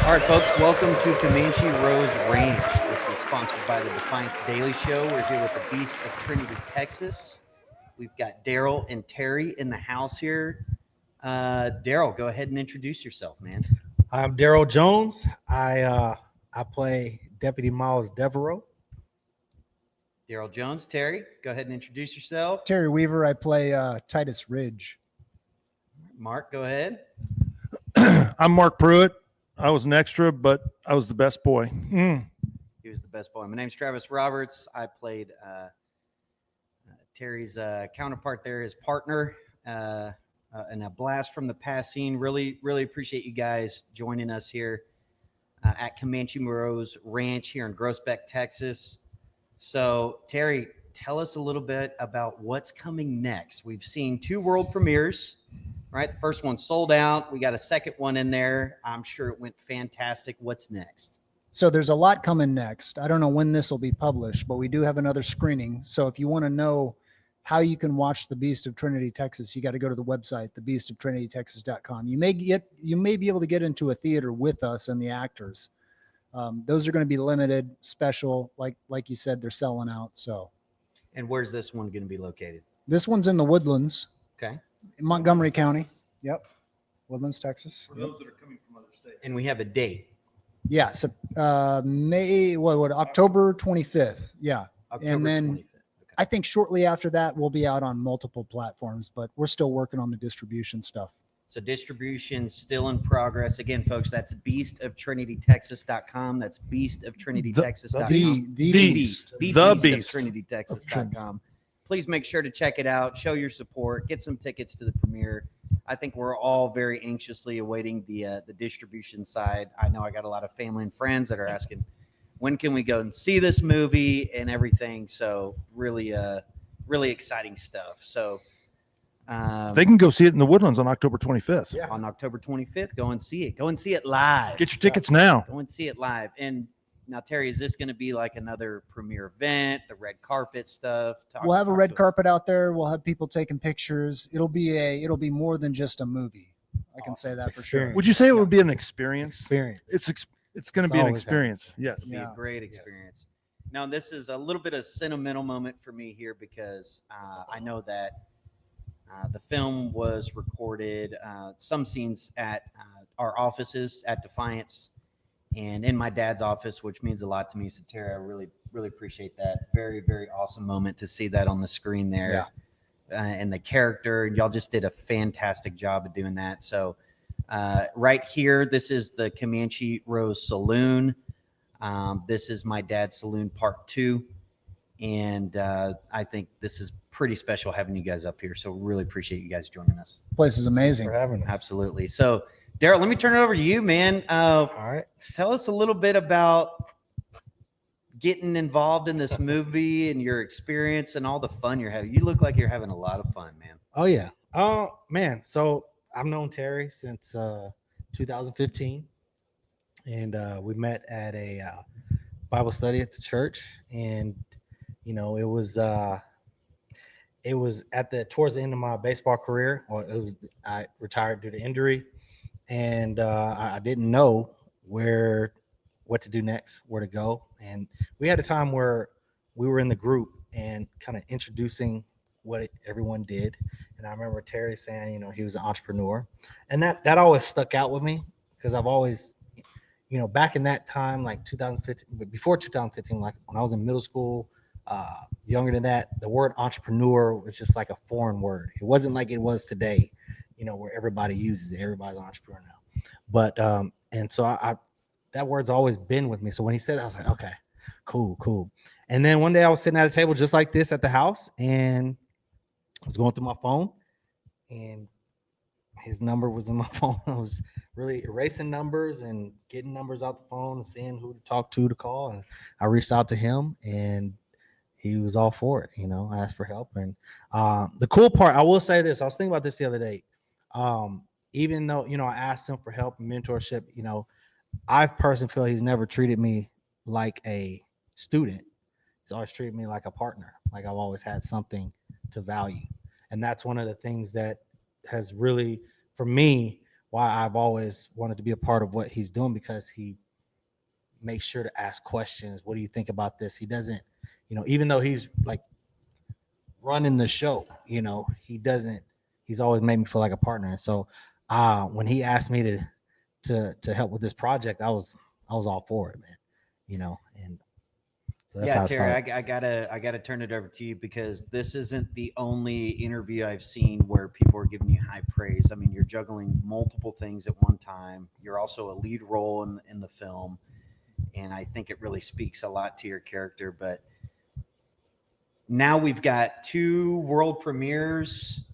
All right, folks, welcome to Comanche Rose Ranch. This is sponsored by the Defiance Daily Show. We're here with the Beast of Trinity Texas. We've got Daryl and Terry in the house here. Daryl, go ahead and introduce yourself, man. I'm Daryl Jones. I play Deputy Miles Devereaux. Daryl Jones. Terry, go ahead and introduce yourself. Terry Weaver. I play Titus Ridge. Mark, go ahead. I'm Mark Pruitt. I was an extra, but I was the best boy. He was the best boy. My name's Travis Roberts. I played Terry's counterpart there, his partner, and a blast from the past scene. Really appreciate you guys joining us here at Comanche Rose Ranch here in Groesbeck, Texas. So, Terry, tell us a little bit about what's coming next. We've seen 2 world premieres. Right, the first one sold out. We got a second one in there. I'm sure it went fantastic. What's next? So there's a lot coming next. I don't know when this will be published, but we do have another screening. So if you want to know how you can watch The Beast of Trinity Texas, you got to go to the website, thebeastoftrinitytexas.com. You may be able to get into a theater with us and the actors. Those are going to be limited, special. Like you said, they're selling out. So, and where's this one going to be located? This one's in the Woodlands. Okay. In Montgomery County. Yep. Woodlands, Texas. For those that are coming from other states. And we have a date. Yeah. So October 25th. Yeah. October and then 25th. Okay. I think shortly after that, we'll be out on multiple platforms, but we're still working on the distribution stuff. So distribution still in progress. Again, folks, that's beastoftrinitytexas.com. That's beastoftrinitytexas.com. The Beast. The Beast Beast. of TrinityTexas.com. Please make sure to check it out. Show your support. Get some tickets to the premiere. I think we're all very anxiously awaiting the distribution side. I know I got a lot of family and friends that are asking, when can we go and see this movie and everything? So really exciting stuff. So They can go see it in the Woodlands on October 25th. Yeah. on October 25th, go and see it. Go and see it live. Get your tickets now. Go and see it live. And now, Terry, is this going to be like another premiere event, the red carpet stuff? We'll have a red carpet out there. We'll have people taking pictures. It'll be more than just a movie. I can say that for sure. Would you say it would be an experience? It's going to be an always experience. Yes. It'll be a great experience. Now, this is a little bit of sentimental moment for me here because I know that the film was recorded, some scenes at our offices at Defiance and in my dad's office, which means a lot to me. So, Terry, I really appreciate that. Very, very awesome moment to see that on the screen there. Yeah. And the character, and y'all just did a fantastic job of doing that. So right here, this is the Comanche Rose Saloon. This is my dad's saloon part 2. And I think this is pretty special having you guys up here. So really appreciate you guys joining us. Place is amazing. For having us. Absolutely. So, Daryl, let me turn it over to you, man. All right. Tell us a little bit about getting involved in this movie and your experience and all the fun you're having. You look like you're having a lot of fun, man. Oh yeah. Oh man. So I've known Terry since 2015, and we met at a Bible study at the church, and it was towards the end of my baseball career. I retired due to injury, and I didn't know what to do next, where to go. And we had a time where we were in the group and kind of introducing what everyone did. And I remember Terry saying, he was an entrepreneur, and that always stuck out with me because I've always, back in that time, like 2015, but before 2015, like when I was in middle school, younger than that, the word entrepreneur was just like a foreign word. It wasn't like it was today, where everybody uses it. Everybody's an entrepreneur now. But and so I that word's always been with me. So when he said it, I was like, okay, cool. And then one day I was sitting at a table just like this at the house, and I was going through my phone, and his number was in my phone. I was really erasing numbers and getting numbers out the phone and seeing who to talk to call. And I reached out to him, and he was all for it. I asked for help. And the cool part, I will say this, I was thinking about this the other day. Even though, I asked him for help and mentorship, I personally feel he's never treated me like a student. He's always treated me like a partner. Like I've always had something to value. And that's one of the things that has really, for me, why I've always wanted to be a part of what he's doing, because he makes sure to ask questions. What do you think about this? He doesn't, even though he's like running the show, he's always made me feel like a partner. And so when he asked me to help with this project, I was all for it, man. And so that's how it Terry, started. I gotta turn it over to you, because this isn't the only interview I've seen where people are giving you high praise. I mean, you're juggling multiple things at one time. You're also a lead role in the film, and I think it really speaks a lot to your character. But now we've got 2 world premieres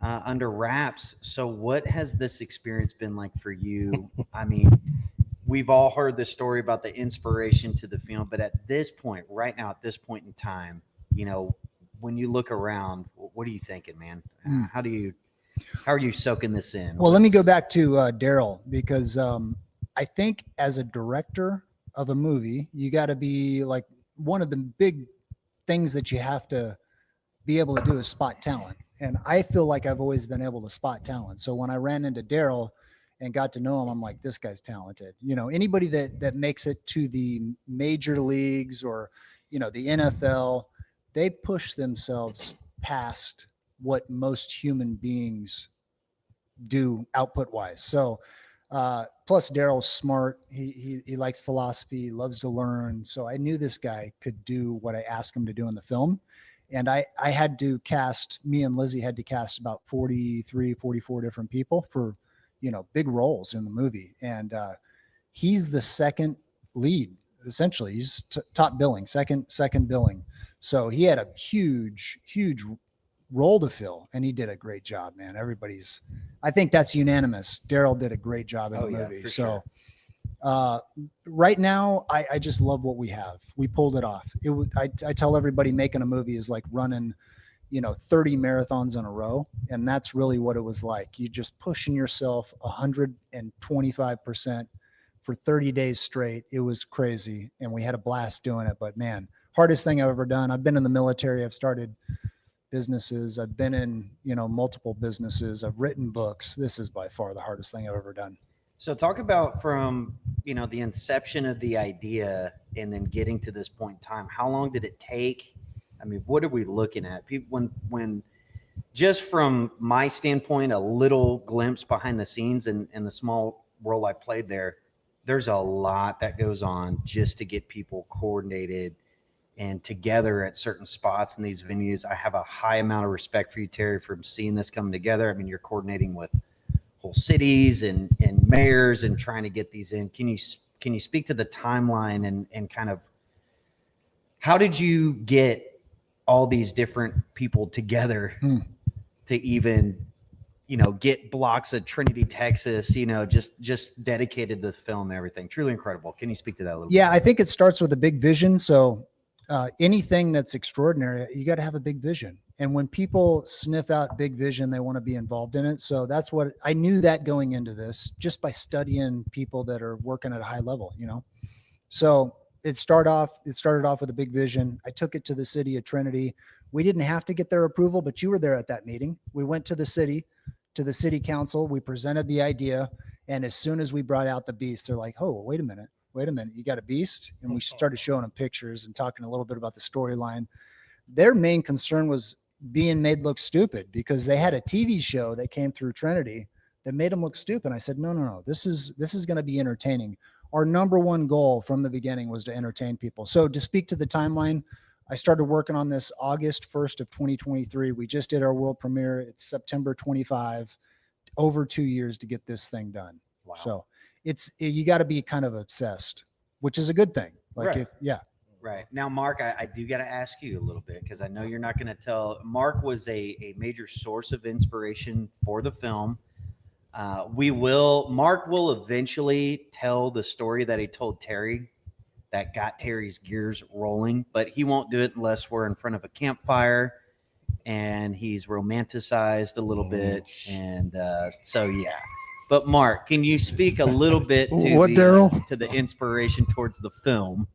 under wraps. So what has this experience been like for you? I mean, we've all heard the story about the inspiration to the film, but at this point, right now, at this point in time, when you look around, what are you thinking, man? How are you soaking this in? Well, let me go back to Daryl, because I think as a director of a movie, you got to be like, one of the big things that you have to be able to do is spot talent. And I feel like I've always been able to spot talent. So when I ran into Daryl and got to know him, I'm like, this guy's talented. Anybody that makes it to the major leagues or, the NFL, they push themselves past what most human beings do output wise. So, plus Daryl's smart. He likes philosophy, he loves to learn. So I knew this guy could do what I asked him to do in the film. And I had to me and Lizzie had to cast about 43, 44 different people for, big roles in the movie. And he's the second lead, essentially. He's top billing, second billing. So he had a huge role to fill, and he did a great job, man. I think that's unanimous. Daryl did a great job in the movie. So right now, I just love what we have. We pulled it off. I tell everybody, making a movie is like running 30 marathons in a row. And that's really what it was like. You just pushing yourself 125% for 30 days straight. It was crazy. And we had a blast doing it, but man, hardest thing I've ever done. I've been in the military. I've started businesses. I've been in, multiple businesses. I've written books. This is by far the hardest thing I've ever done. So talk about from, the inception of the idea and then getting to this point in time. How long did it take? I mean, what are we looking at? People, when just from my standpoint, a little glimpse behind the scenes and the small role I played there, there's a lot that goes on just to get people coordinated and together at certain spots in these venues. I have a high amount of respect for you, Terry, for seeing this come together. I mean, you're coordinating with whole cities and mayors and trying to get these in. Can you speak to the timeline and kind of how did you get all these different people together to even, get blocks of Trinity, Texas, just dedicated to the film and everything? Truly incredible. Can you speak to that a little bit? Yeah, I think it starts with a big vision. So anything that's extraordinary, you got to have a big vision. And when people sniff out big vision, they want to be involved in it. So that's what I knew that going into this, just by studying people that are working at a high level, So it started off with a big vision. I took it to the city of Trinity. We didn't have to get their approval, but you were there at that meeting. We went to the city council. We presented the idea. And as soon as we brought out the beast, they're like, oh, wait a minute. You got a beast? And we started showing them pictures and talking a little bit about the storyline. Their main concern was being made look stupid, because they had a TV show that came through Trinity that made them look stupid. I said, no, this is going to be entertaining. Our number one goal from the beginning was to entertain people. So to speak to the timeline, I started working on this August 1st of 2023. We just did our world premiere. It's September 25, over 2 years to get this thing done. Wow. So you got to be kind of obsessed, which is a good thing. Right. Right. Now, Mark, I do got to ask you a little bit, because I know you're not going to tell. Mark was a major source of inspiration for the film. Mark will eventually tell the story that he told Terry that got Terry's gears rolling, but he won't do it unless we're in front of a campfire and he's romanticized a little bit. And so, yeah. But Mark, can you speak a little bit to the inspiration towards the film?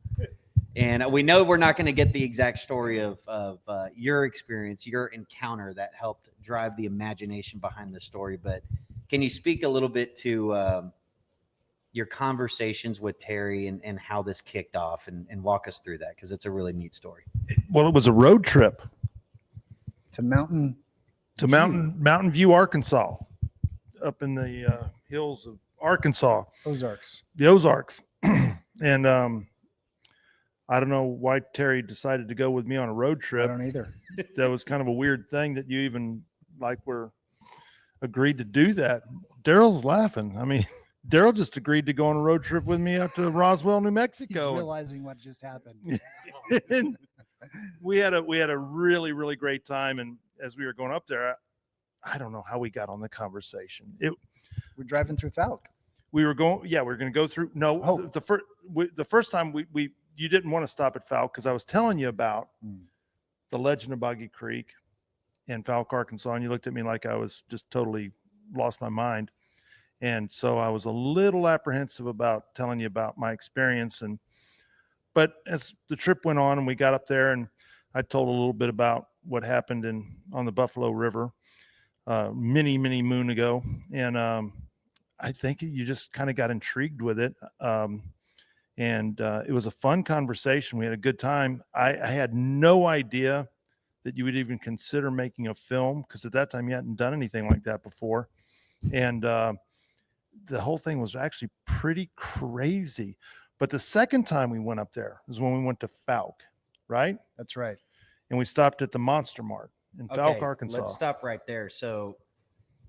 And we know we're not going to get the exact story of your experience, your encounter that helped drive the imagination behind the story. But can you speak a little bit to your conversations with Terry and how this kicked off and walk us through that? Because it's a really neat story. Well, it was a road trip To Mountain Mountain View, Arkansas, up in the hills of Arkansas, Ozarks. the Ozarks. And I don't know why Terry decided to go with me on a road I trip. don't either. That was kind of a weird thing that you even were agreed to do that. Daryl's laughing. I mean, Daryl just agreed to go on a road trip with me out to Roswell, New He's Mexico. realizing what just happened. And we had a really, really great time. And as we were going up there, I don't know how we got on the conversation. We're driving through Falk. We were going to go through. No, Oh. the first time you didn't want to stop at Falk because I was telling you about the legend of Boggy Creek in Falk, Arkansas, and you looked at me like I was just totally lost my mind. And so I was a little apprehensive about telling you about my experience. But as the trip went on and we got up there, and I told a little bit about what happened on the Buffalo River many moon ago. And I think you just kind of got intrigued with it. And it was a fun conversation. We had a good time. I had no idea that you would even consider making a film, because at that time you hadn't done anything like that before. And the whole thing was actually pretty crazy. But the second time we went up there is when we went to Falk, right? That's right. And we stopped at the Monster Mart in Falk, Arkansas. Let's stop right there. So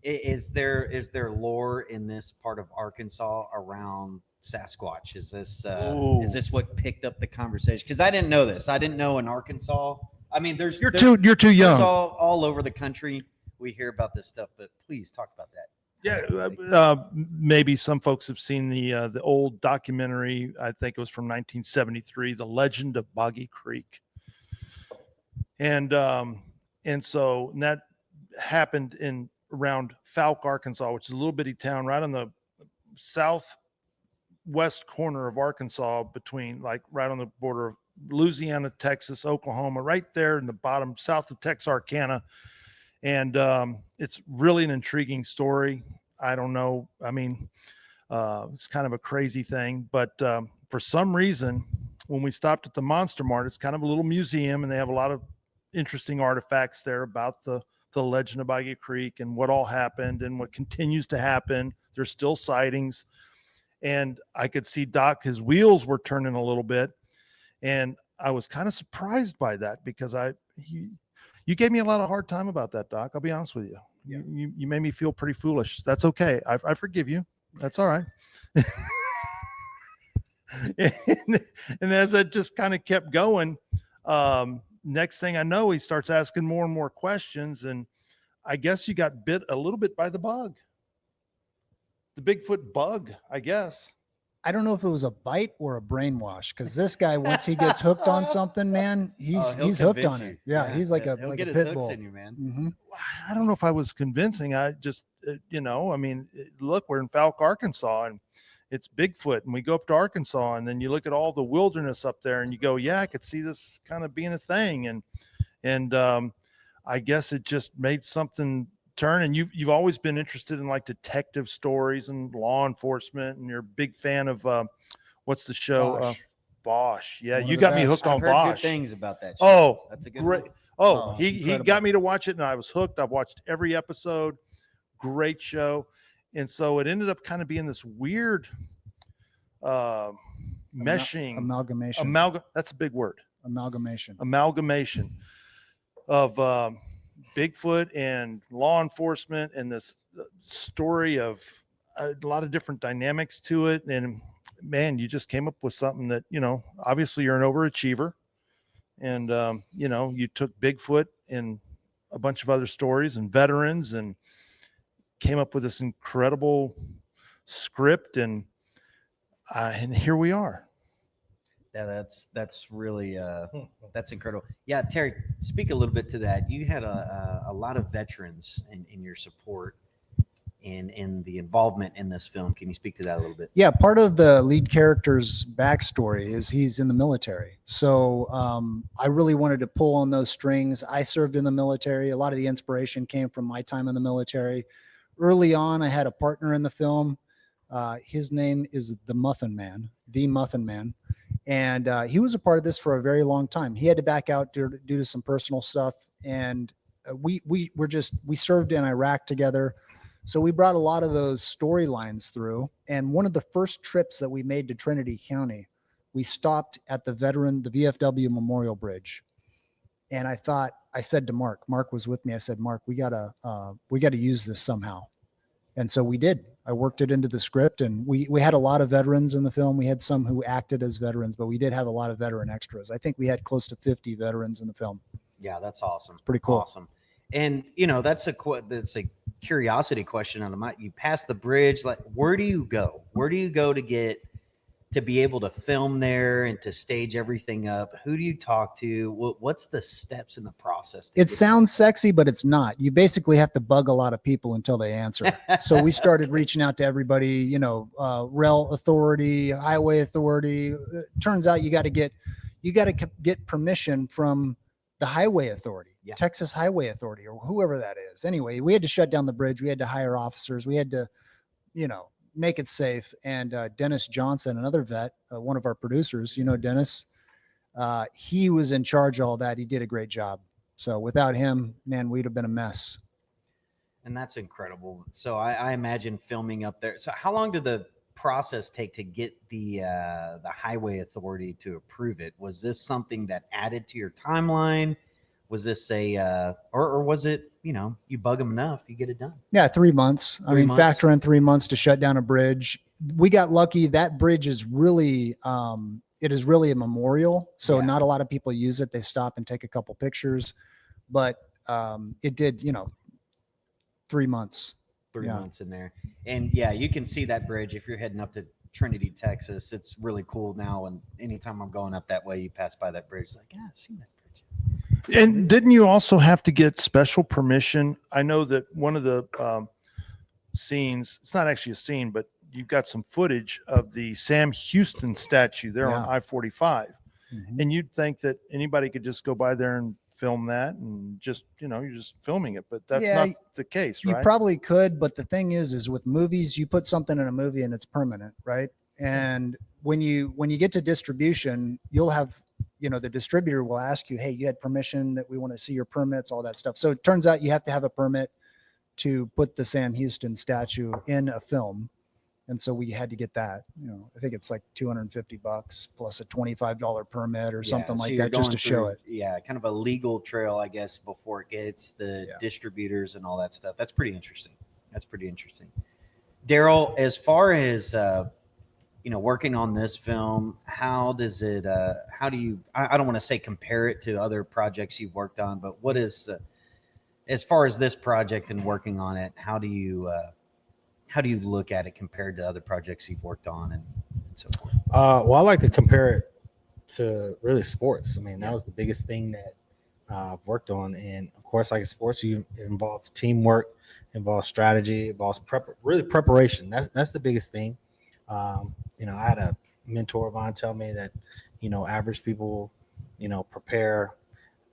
is there lore in this part of Arkansas around Sasquatch? Is this what picked up the conversation? Because I didn't know this. I didn't know in Arkansas. I mean, you're too young. All over the country we hear about this stuff, but please talk about that. Yeah, maybe some folks have seen the old documentary. I think it was from 1973, "The Legend of Boggy Creek," and so that happened in around Falk, Arkansas, which is a little bitty town right on the southwest corner of Arkansas, between right on the border of Louisiana, Texas, Oklahoma, right there in the bottom south of Texarkana. And it's really an intriguing story. I don't know. I mean, it's kind of a crazy thing, but for some reason, when we stopped at the Monster Mart, it's kind of a little museum, and they have a lot of interesting artifacts there about the legend of Boggy Creek and what all happened and what continues to happen. There's still sightings, and I could see Doc, his wheels were turning a little bit, and I was kind of surprised by that, because you gave me a lot of hard time about that, Doc. I'll be honest with you. Yeah. You made me feel pretty foolish. That's okay. I forgive you. That's all right. and as I just kind of kept going, next thing I know, he starts asking more and more questions. And I guess you got bit a little bit by the bug. The Bigfoot bug, I guess. I don't know if it was a bite or a brainwash, because this guy, once he gets hooked on something, man, he's hooked on it. Yeah, he's like a get his pit hooks bull. in you, man. Mm-hmm. I don't know if I was convincing. I just, I mean, look, we're in Falk, Arkansas, and it's Bigfoot, and we go up to Arkansas, and then you look at all the wilderness up there, and you go, yeah, I could see this kind of being a thing. And I guess it just made something turn. And you've always been interested in detective stories and law enforcement, and you're a big fan of what's the show? Bosch. Yeah, you got me hooked on I've heard Bosch. good things about that show. Oh, that's a good great. one. Oh, it's he incredible. got me to watch it, and I was hooked. I've watched every episode. Great show. And so it ended up kind of being this weird meshing. Amalgamation. That's a big word. Amalgamation. Amalgamation of Bigfoot and law enforcement, and this story of a lot of different dynamics to it. And man, you just came up with something that, obviously you're an overachiever, and you took Bigfoot and a bunch of other stories and veterans and came up with this incredible script, and here we are. Yeah, that's really that's incredible. Yeah, Terry, speak a little bit to that. You had a lot of veterans in your support. in the involvement in this film. Can you speak to that a little bit? Yeah, part of the lead character's backstory is he's in the military. So I really wanted to pull on those strings. I served in the military. A lot of the inspiration came from my time in the military. Early on, I had a partner in the film. His name is the Muffin Man. And he was a part of this for a very long time. He had to back out due to some personal stuff. And we served in Iraq together. So we brought a lot of those storylines through. And one of the first trips that we made to Trinity County, we stopped at the VFW Memorial Bridge. And I said to Mark was with me. I said, Mark, we gotta use this somehow. And so we did. I worked it into the script, and we had a lot of veterans in the film. We had some who acted as veterans, but we did have a lot of veteran extras. I think we had close to 50 veterans in the film. Yeah, that's awesome. It's pretty cool. Awesome. And that's a curiosity question on the mind. You pass the bridge, like where do you go? Where do you go to be able to film there and to stage everything up? Who do you talk to? What's the steps in the process? It sounds sexy, but it's not. You basically have to bug a lot of people until they answer. So we started reaching out to everybody, rail authority, highway authority. Turns out you got to get permission from the highway authority, Texas Highway Authority, or whoever that is. Anyway, we had to shut down the bridge. We had to hire officers. We had to, make it safe. And Dennis Johnson, another vet, one of our producers, Dennis, he was in charge of all that. He did a great job. So without him, man, we'd have been a mess. And that's incredible. So I imagine filming up there. So how long did the process take to get the highway authority to approve it? Was this something that added to your timeline? Was this or was it, you bug them enough, you get it done? Yeah, 3 months. Factor in 3 months to shut down a bridge. We got lucky. That bridge is really, it is really a memorial. So not a lot of people use it. They stop and take a couple pictures, but it did, 3 months. 3 months in there. And you can see that bridge if you're heading up to Trinity, Texas. It's really cool now. And anytime I'm going up that way, you pass by that bridge. It's like, I've seen that bridge. And didn't you also have to get special permission? I know that one of the scenes, it's not actually a scene, but you've got some footage of the Sam Houston statue there on I-45. Mm-hmm. And you'd think that anybody could just go by there and film that and just, you're just filming it, but that's not the case, right? You probably could, but the thing is with movies, you put something in a movie and it's permanent, right? And when you get to distribution, you'll have, the distributor will ask you, hey, you had permission, that we want to see your permits, all that stuff. So it turns out you have to have a permit to put the Sam Houston statue in a film. And so we had to get that, I think it's like $250 plus a $25 permit or something like that, just to show it. Yeah. Kind of a legal trail, I guess, before it gets the distributors and all that stuff. That's pretty interesting. Daryl, as far as, working on this film, how does it, how do you, I don't want to say compare it to other projects you've worked on, but what is, as far as this project and working on it, how do you look at it compared to other projects you've worked on and so forth? Well, I like to compare it to really sports. I mean, that was the biggest thing that I've worked on. And of course, like in sports, it involves teamwork, involves strategy, involves preparation. That's the biggest thing. I had a mentor of mine tell me that, average people, prepare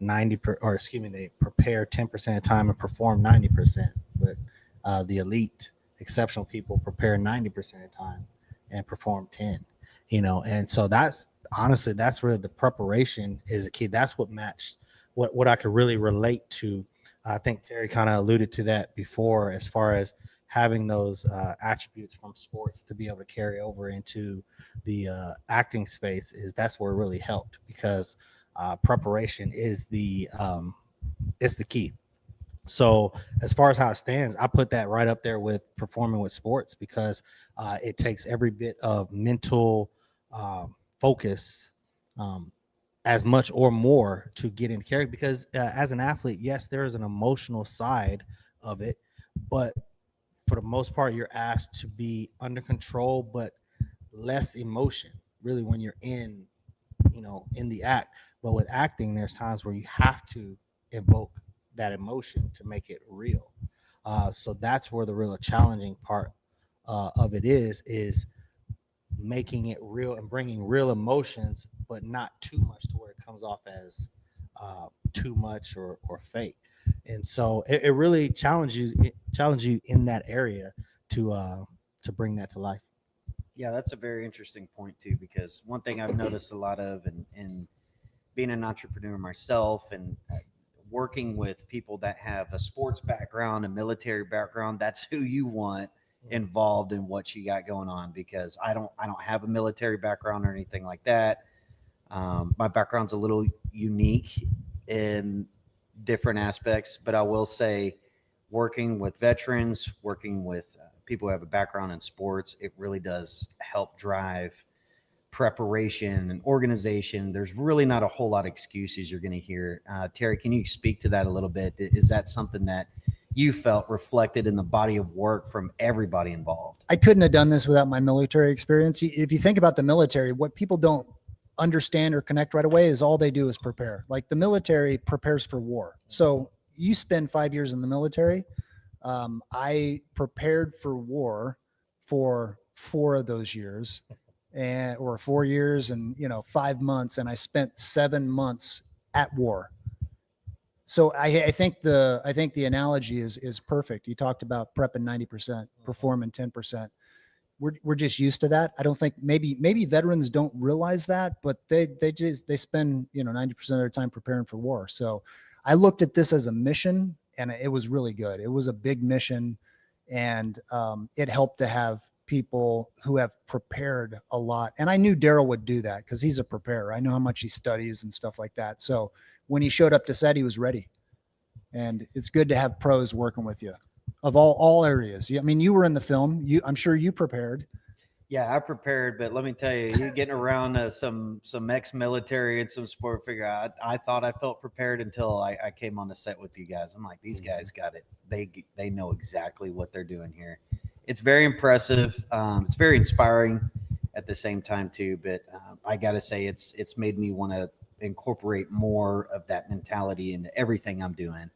they prepare 10% of the time and perform 90%. But the elite, exceptional people prepare 90% of the time and perform 10, and so that's really the preparation is a key. That's what matched what I could really relate to. I think Terry kind of alluded to that before, as far as having those attributes from sports to be able to carry over into the acting space. That's where it really helped, because preparation is the key. So as far as how it stands, I put that right up there with performing with sports, because it takes every bit of mental focus as much or more to get in character. Because as an athlete, yes, there is an emotional side of it, but for the most part, you're asked to be under control, but less emotion, really, when you're in the act. But with acting, there's times where you have to evoke that emotion to make it real. So that's where the real challenging part of it is making it real and bringing real emotions, but not too much to where it comes off as too much or fake. And so it really challenges you in that area to bring that to life. Yeah, that's a very interesting point too, because one thing I've noticed a lot of in being an entrepreneur myself and working with people that have a sports background, a military background, that's who you want involved in what you got going on, because I don't have a military background or anything like that. My background's a little unique in different aspects, but I will say working with veterans, working with people who have a background in sports, it really does help drive preparation and organization. There's really not a whole lot of excuses you're going to hear. Terry, can you speak to that a little bit? Is that something that you felt reflected in the body of work from everybody involved? I couldn't have done this without my military experience. If you think about the military, what people don't understand or connect right away is all they do is prepare. Like the military prepares for war. So you spend 5 years in the military. I prepared for war for 4 of those years, or 4 years and 5 months, and I spent 7 months at war. So I think the analogy is perfect. You talked about prepping 90%, performing 10%. We're just used to that. I don't think maybe veterans don't realize that, but they spend 90% of their time preparing for war. So I looked at this as a mission, and it was really good. It was a big mission, and it helped to have people who have prepared a lot. And I knew Daryl would do that because he's a preparer. I know how much he studies and stuff like that. So when he showed up to set, he was ready. And it's good to have pros working with you of all areas. I mean, you were in the film. I'm sure you prepared. Yeah, I prepared, but let me tell you, you getting around some ex-military and some sport figure. I thought I felt prepared until I came on the set with you guys. I'm like, these guys got it. They know exactly what they're doing here. It's very impressive. It's very inspiring at the same time too. But I got to say, it's made me want to incorporate more of that mentality into everything I'm doing.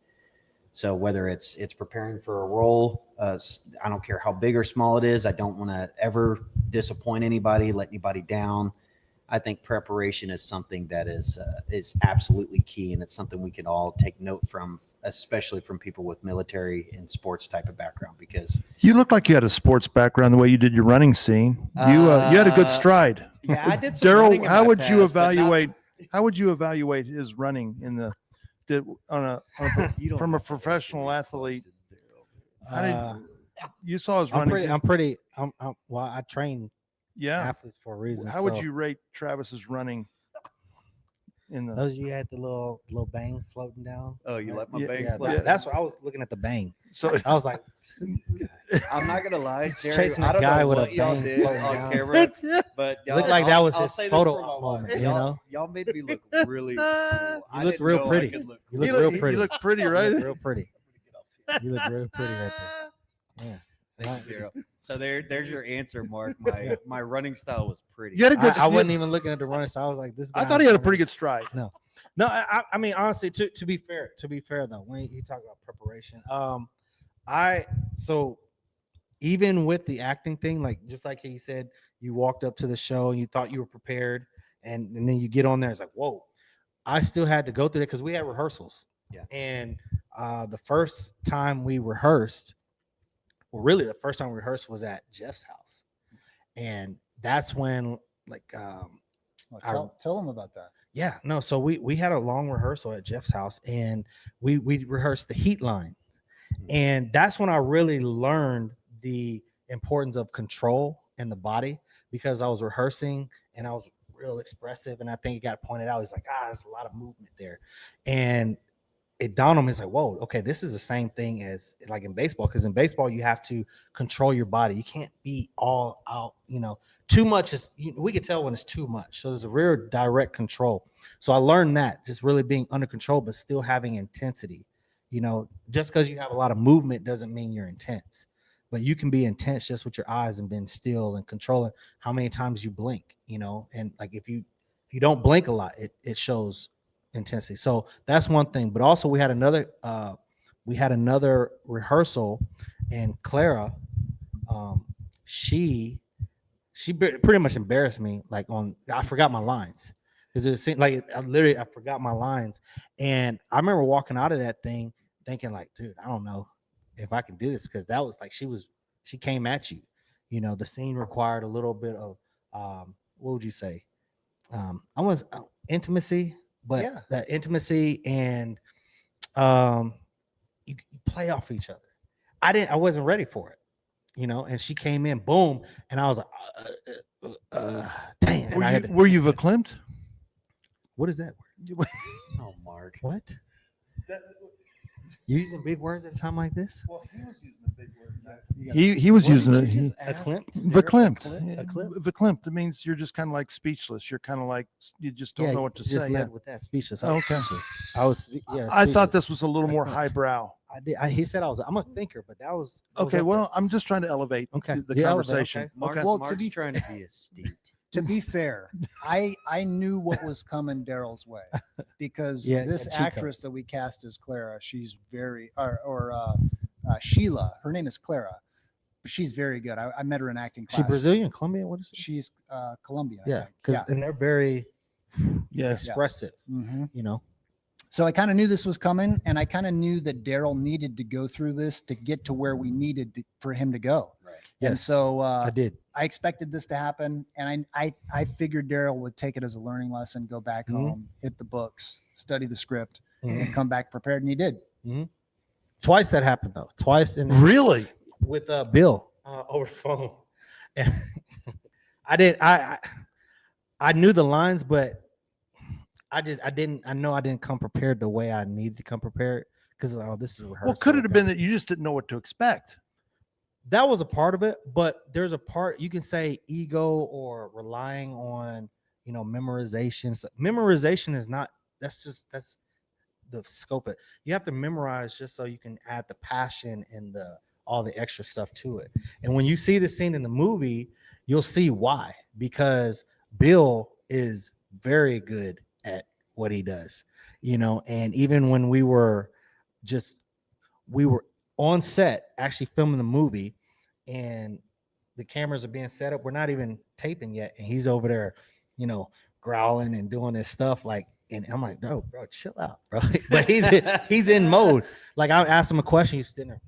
So whether it's preparing for a role, I don't care how big or small it is. I don't want to ever disappoint anybody, let anybody down. I think preparation is something that is absolutely key, and it's something we can all take note from, especially from people with military and sports type of background. Because You look like you had a sports background the way you did your running scene. You had a good stride. Yeah, I did some running Daryl, in how my would you past, but not- evaluate? How would you evaluate his running from a professional athlete? You saw his running. Well, I train athletes for a reason. How would you rate Travis's running? Those you had the little bang floating down. Oh, you let my Yeah, bang Yeah, float? that's what I was looking at, the bang. So I was like, who's this guy? I'm not gonna lie, He's Terry, chasing I a don't guy know with a what y'all bang did floating on down. camera, but y'all, Looked like that was I'll his say this photo for my wife. moment, you Y'all- know? Y'all made me look really cool. I You looked didn't real know I pretty. could look You cool. look real pretty. You look pretty, You right? look real pretty. You look real pretty right there. Yeah. Thank you, Daryl. So there's your answer, Mark. My running style was pretty. You had a good. I wasn't even looking at the running, so I was like, this guy. I thought he had a pretty good stride. No, I mean, honestly, to be fair though, when you talk about preparation, so even with the acting thing, like just like he said, you walked up to the show and you thought you were prepared, and then you get on there, it's like, whoa. I still had to go through it because we had rehearsals. Yeah. And the first time we rehearsed, well, really the first time we rehearsed was at Jeff's house. And that's when Tell them about that. Yeah, no. So we had a long rehearsal at Jeff's house, and we rehearsed the heat line, and that's when I really learned the importance of control in the body, because I was rehearsing and I was real expressive, and I think it got pointed out. He's like, there's a lot of movement there, and it dawned on me. It's like, whoa, okay, this is the same thing as like in baseball, because in baseball you have to control your body. You can't be all out, too much is, we could tell when it's too much. So there's a real direct control. So I learned that, just really being under control, but still having intensity. Just because you have a lot of movement doesn't mean you're intense, but you can be intense just with your eyes and being still and controlling how many times you blink, and like if you don't blink a lot, it shows intensity. So that's one thing. But also we had another we had another rehearsal, and Clara, she pretty much embarrassed me. Like I forgot my lines because it seemed like I forgot my lines, and I remember walking out of that thing thinking like, dude, I don't know if I can do this, because that was like she came at you. You know, the scene required a little bit of what would you say? I was intimacy, but Yeah. that intimacy and you play off each other. I wasn't ready for it, you know. And she came in, boom, and I was like, dang. And Were you verklempt? What is that word? Oh, Mark. What? You using big words at a time like this? Well, he was using a big word. He was using it. Verklempt. Verklempt. It means you're just kind of like speechless. You're kind of like you just don't know what to just say. led with that speechless. Oh, okay. I was. I thought this was a little more highbrow. I did. He said I'm a thinker, but that was Okay. Well, I'm just trying to elevate the conversation. Okay. Mark, Okay. Well, Mark's to be trying to be astute. To be fair, I knew what was coming Daryl's way, because Yeah, this and she actress that we cast as Clara, she's very Sheila. Her name is Clara. She's very good. I met her in acting class. She Brazilian, Colombian. What is it? She's Colombian. I Yeah, think. because and they're very Yes. expressive. Mm-hmm. You know. So I kind of knew this was coming, and I kind of knew that Daryl needed to go through this to get to where we needed for him to go. Right. And Yes, so I did. I expected this to happen, and I figured Daryl would take it as a learning lesson, go back home, hit the books, study the script, and come back prepared, and he did. Twice that happened though. Twice Really? with Bill over the phone. And I knew the lines, but I know I didn't come prepared the way I needed to come prepared, because this is rehearsal. Well, could it have been that you just didn't know what to expect? That was a part of it, but there's a part you can say ego or relying on, memorization. So memorization is not, that's the scope of it. You have to memorize just so you can add the passion and all the extra stuff to it. And when you see the scene in the movie, you'll see why, because Bill is very good at what he does, and even when we were on set actually filming the movie, and the cameras are being set up, we're not even taping yet, and he's over there, growling and doing his stuff, and I'm like, no, bro, chill out, bro. But he's in mode. Like, I asked him a question, he's sitting there.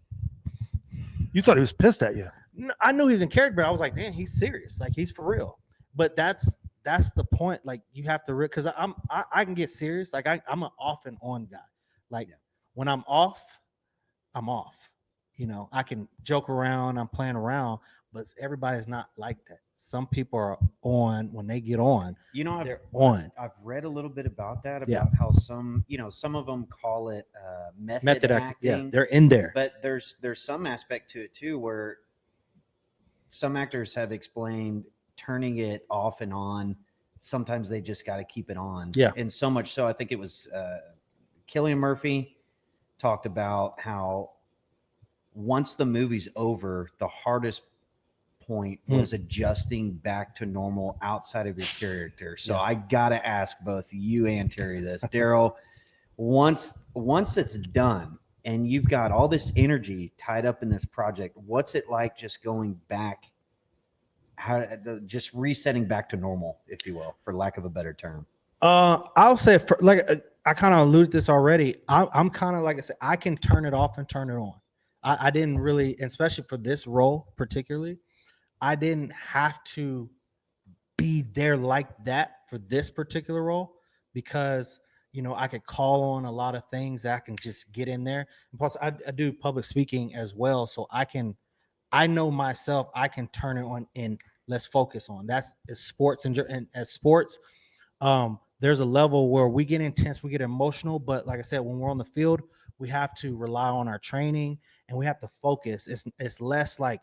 You thought he was pissed at you. No, I knew he's in character, but I was like, man, he's serious, like he's for real. But that's the point. Like, you have to, because I can get serious. Like, I'm an off and on guy. Like, when I'm off, I'm off. I can joke around, I'm playing around, but everybody's not like that. Some people are on when they get on. They're on. I've read a little bit about that, Yeah. about how some of them call it method acting. Yeah, they're in there. But there's some aspect to it too, where some actors have explained turning it off and on. Sometimes they just got to keep it on. Yeah. And so much so, I think it was Cillian Murphy talked about how once the movie's over, the hardest point was adjusting back to normal outside of your character. So I gotta ask both you and Terry this. Daryl, once it's done and you've got all this energy tied up in this project, what's it like just going back, just resetting back to normal, if you will, for lack of a better term? I'll say, I kind of alluded this already. I'm kind of, like I said, I can turn it off and turn it on. I didn't really, especially for this role particularly, I didn't have to be there like that for this particular role, because I could call on a lot of things that I can just get in there. And plus, I do public speaking as well, so I know myself. I can turn it on and let's focus on that's sports, and as sports, there's a level where we get intense, we get emotional, but like I said, when we're on the field, we have to rely on our training and we have to focus. It's less like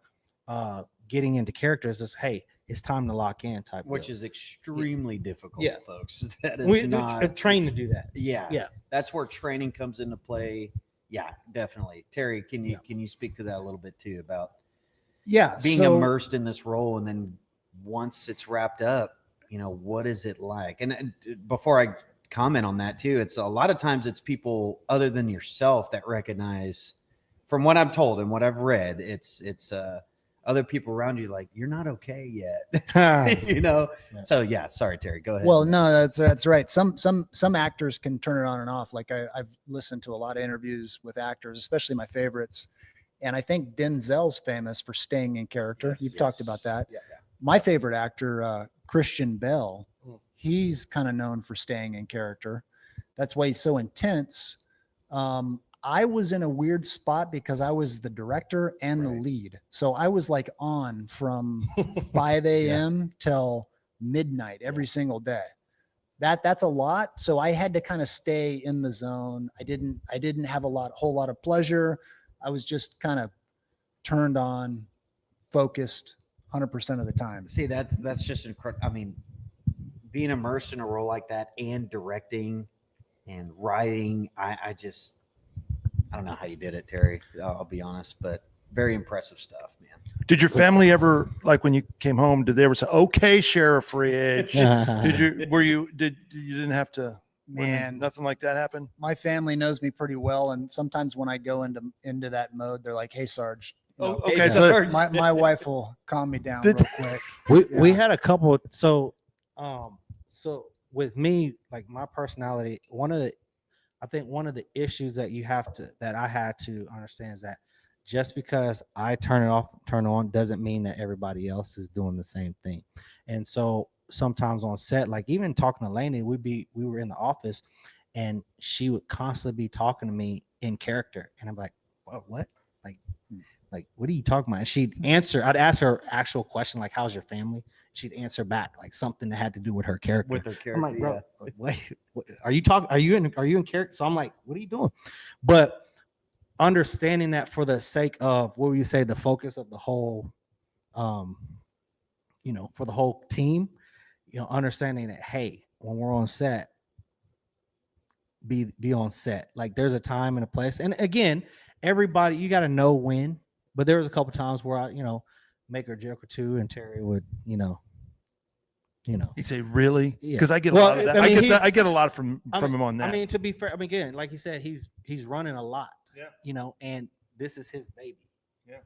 getting into characters. It's, hey, it's time to lock in type. Which is extremely difficult, folks. That is we not trained to do that. Yeah. That's where training comes into play. Yeah, definitely. Terry, can you speak to that a little bit too, about being immersed in this role, and then once it's wrapped up, what is it like? And before I comment on that too. It's a lot of times it's people other than yourself that recognize, from what I'm told and what I've read, it's other people around you like, you're not okay yet. You know? Yeah. So yeah, sorry, Terry, go ahead. Well, no, that's right. Some actors can turn it on and off. Like I've listened to a lot of interviews with actors, especially my favorites. And I think Denzel's famous for staying in character. Yes, You've talked about that. Yeah. My favorite actor, Christian Bell, he's kind of known for staying in character. That's why he's so intense. I was in a weird spot because I was the director and the lead. So I was like on from 5 a.m. till midnight every single day. That's a lot. So I had to kind of stay in the zone. I didn't have whole lot of pleasure. I was just kind of turned on, focused 100% of the time. See, that's just incredible. I mean, being immersed in a role like that and directing and writing, I don't know how you did it, Terry. I'll be honest, but very impressive stuff, man. Did your family ever, like when you came home, did they ever say, "Okay, Sheriff Ridge"? You didn't have to? Man, nothing like that happened. My family knows me pretty well, and sometimes when I go into that mode, they're like, "Hey, Sarge." Okay, so My wife will calm me down real quick. We had a couple. So with me, like my personality, one of the issues that I had to understand is that just because I turn it off, turn it on, doesn't mean that everybody else is doing the same thing. And so sometimes on set, like even talking to Lainey, we were in the office and she would constantly be talking to me in character. And I'm like, what? Like, what are you talking about? And she'd answer, I'd ask her actual question, like, how's your family? She'd answer back like something that had to do with her character. With her character, I'm like, bro, wait, are you in character? So I'm like, what are you doing? But understanding that for the sake of, what would you say, the focus of the whole, for the whole team, understanding that, hey, when we're on set, be on set. Like there's a time and a place. And again, everybody, you got to know when, but there was a couple times where I, make her joke or two and Terry would, You say, really? Yeah. Because I get a Well, lot of that. I mean, I get a lot from him on that. I mean, to be fair, again, like you said, he's running a lot. Yeah. And this is his baby. Yeah.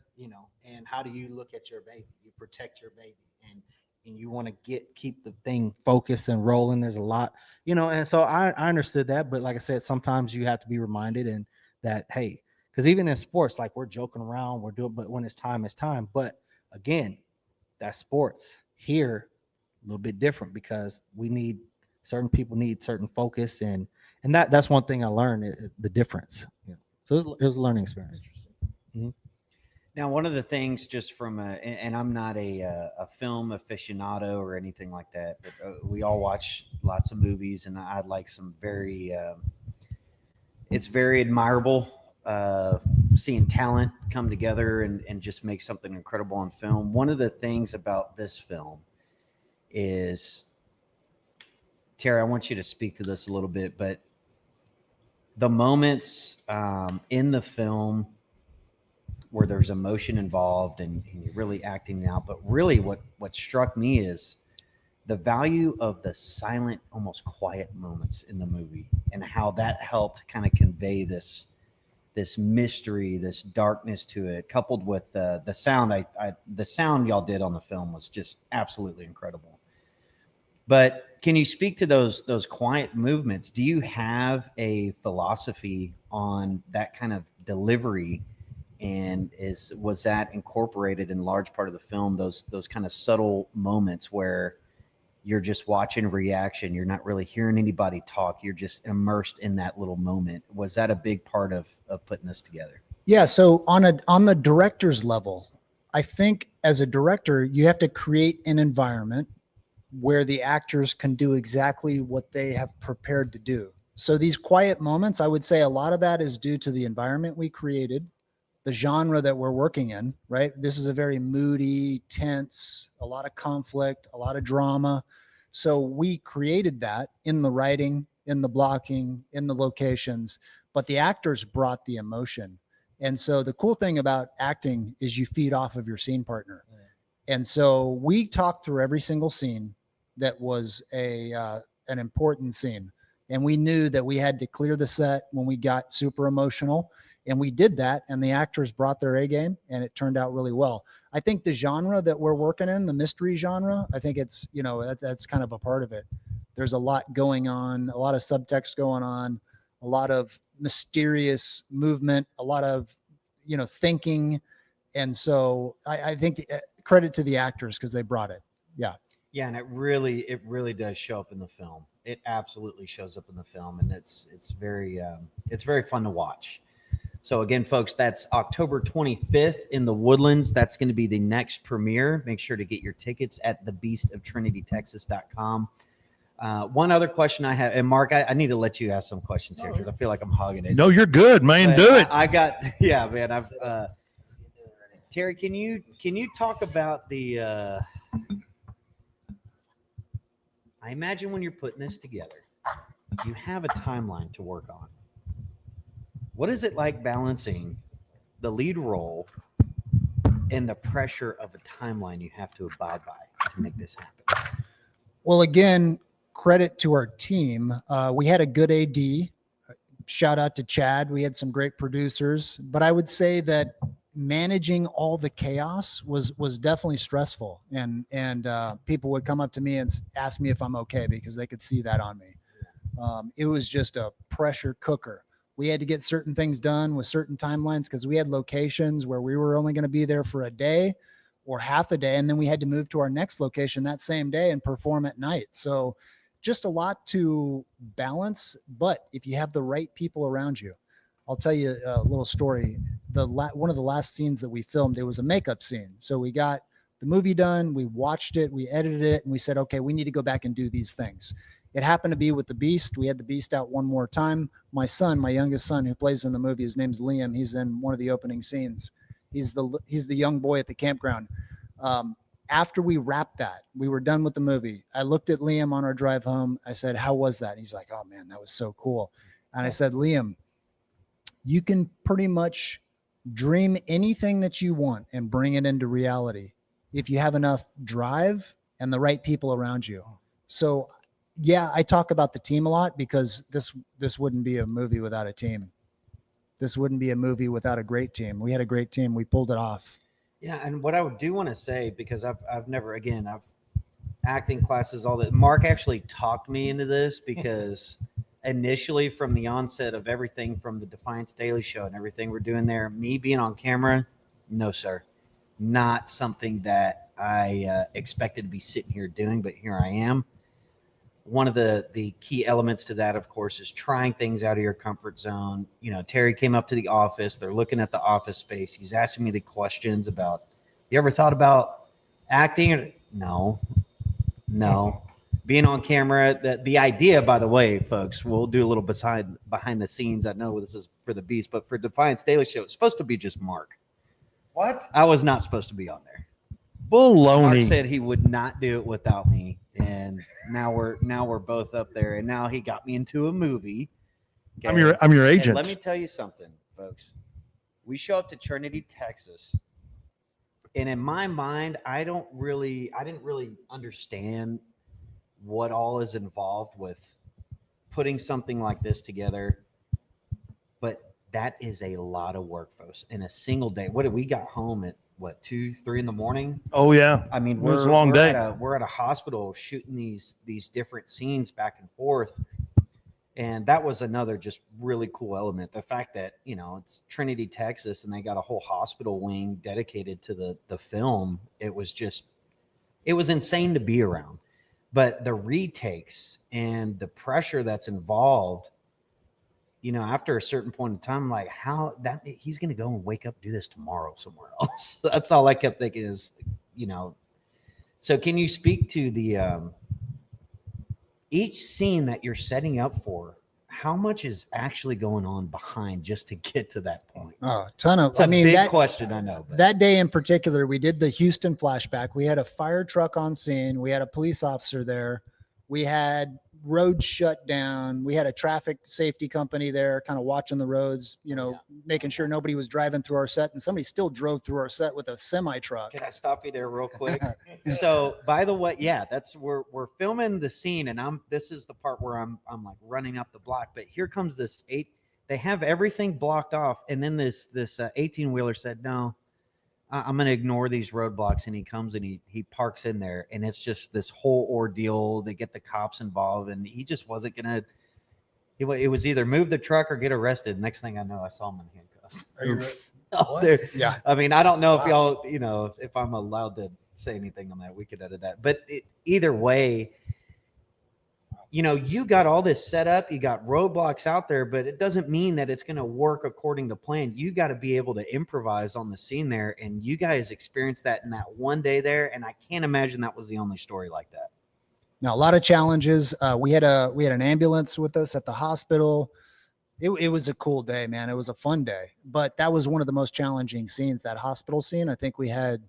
And how do you look at your baby? You protect your baby, and you want to keep the thing focused and rolling. There's a lot, and so I understood that, but like I said, sometimes you have to be reminded and that, hey, because even in sports, like we're joking around, we're doing, but when it's time, it's time. But again, that's sports. Here, a little bit different because certain people need certain focus, and that's one thing I learned, the difference. So it was a learning experience. Mm-hmm. Now, one of the things, just from and I'm not a film aficionado or anything like that, but we all watch lots of movies, and I'd like some it's very admirable seeing talent come together and just make something incredible on film. One of the things about this film is, Terry, I want you to speak to this a little bit, but the moments in the film where there's emotion involved and you're really acting it out, but really what struck me is the value of the silent, almost quiet moments in the movie and how that helped kind of convey this mystery, this darkness to it, coupled with the sound. The sound y'all did on the film was just absolutely incredible. But can you speak to those quiet movements? Do you have a philosophy on that kind of delivery? And was that incorporated in large part of the film, those kind of subtle moments where you're just watching reaction, you're not really hearing anybody talk, you're just immersed in that little moment? Was that a big part of putting this together? Yeah. So on the director's level, I think as a director, you have to create an environment where the actors can do exactly what they have prepared to do. So these quiet moments, I would say a lot of that is due to the environment we created, the genre that we're working in, right? This is a very moody, tense, a lot of conflict, a lot of drama. So we created that in the writing, in the blocking, in the locations, but the actors brought the emotion. And so the cool thing about acting is you feed off of your scene partner. Yeah. And so we talked through every single scene that was an important scene. And we knew that we had to clear the set when we got super emotional. And we did that. And the actors brought their A game and it turned out really well. I think the genre that we're working in, the mystery genre, I think it's, that's kind of a part of it. There's a lot going on, a lot of subtext going on, a lot of mysterious movement, a lot of, thinking. And so I think credit to the actors because they brought it. Yeah. Yeah. And it really does show up in the film. It absolutely shows up in the film, and it's very fun to watch. So again, folks, that's October 25th in the Woodlands. That's going to be the next premiere. Make sure to get your tickets at thebeastoftrinitytexas.com. One other question I have, and Mark, I need to let you ask some questions here because I feel like I'm hogging it. No, you're good, man. But Do it. I got, yeah, man. Terry, can you talk about the? I imagine when you're putting this together, you have a timeline to work on. What is it like balancing the lead role and the pressure of a timeline you have to abide by to make this happen? Well, again, credit to our team. We had a good AD. Shout out to Chad. We had some great producers, but I would say that managing all the chaos was definitely stressful. And people would come up to me and ask me if I'm okay because they could see that on me. It was just a pressure cooker. We had to get certain things done with certain timelines because we had locations where we were only going to be there for a day or half a day. And then we had to move to our next location that same day and perform at night. So just a lot to balance. But if you have the right people around you, I'll tell you a little story. One of the last scenes that we filmed, it was a makeup scene. So we got the movie done, we watched it, we edited it, and we said, okay, we need to go back and do these things. It happened to be with the Beast. We had the Beast out one more time. My youngest son who plays in the movie, his name's Liam. He's in one of the opening scenes. He's the young boy at the campground. After we wrapped that, we were done with the movie. I looked at Liam on our drive home. I said, how was that? And he's like, oh man, that was so cool. And I said, Liam, you can pretty much dream anything that you want and bring it into reality if you have enough drive and the right people around you. So yeah, I talk about the team a lot because this wouldn't be a movie without a team. This wouldn't be a movie without a great team. We had a great team. We pulled it off. Yeah, and what I do want to say, because I've acting classes, all that. Mark actually talked me into this because initially from the onset of everything from the Defiance Daily Show and everything we're doing there, me being on camera, no, sir, not something that I expected to be sitting here doing, but here I am. One of the key elements to that, of course, is trying things out of your comfort zone. Terry came up to the office. They're looking at the office space. He's asking me the questions about, you ever thought about acting? No. Being on camera, the idea, by the way, folks, we'll do a little behind the scenes. I know this is for the Beast, but for Defiance Daily Show, it's supposed to be just Mark. What? I was not supposed to be on there. Baloney. Mark said he would not do it without me, and now we're both up there. And now he got me into a movie. Okay? I'm your agent. And let me tell you something, folks. We show up to Trinity, Texas, and in my mind, I didn't really understand what all is involved with putting something like this together. But that is a lot of work, folks. In a single day. What did we got home at? 2, 3 in the morning? Oh yeah. I mean, it was a long day. We're at a hospital shooting these different scenes back and forth. And that was another just really cool element. The fact that, it's Trinity, Texas, and they got a whole hospital wing dedicated to the film. It was insane to be around. But the retakes and the pressure that's involved, after a certain point in time, like how that he's going to go and wake up, do this tomorrow somewhere else. That's all I kept thinking is, so can you speak to the, each scene that you're setting up for, how much is actually going on behind just to get to that point? Oh, a ton of, it's a big question. I know. But. That day in particular, we did the Houston flashback. We had a fire truck on scene. We had a police officer there. We had roads shut down. We had a traffic safety company there kind of watching the roads, making sure nobody was driving through our set, and somebody still drove through our set with a semi truck. Can I stop you there real quick? So, by the way, yeah, we're filming the scene, and this is the part where I'm like running up the block, but here comes this they have everything blocked off, and then this 18-wheeler said, no, I'm going to ignore these roadblocks, and he comes and he parks in there, and it's just this whole ordeal. They get the cops involved, and he just wasn't going to. It was either move the truck or get arrested. Next thing I know, I saw him in handcuffs. Are you ready? There. Yeah. I mean, I don't know if y'all, if I'm allowed to say anything on that. We could edit that, but either way, you got all this set up, you got roadblocks out there, but it doesn't mean that it's going to work according to plan. You got to be able to improvise on the scene there. And you guys experienced that in that one day there. And I can't imagine that was the only story like that. Now, a lot of challenges. We had an ambulance with us at the hospital. It was a cool day, man. It was a fun day, but that was one of the most challenging scenes, that hospital scene. I think we had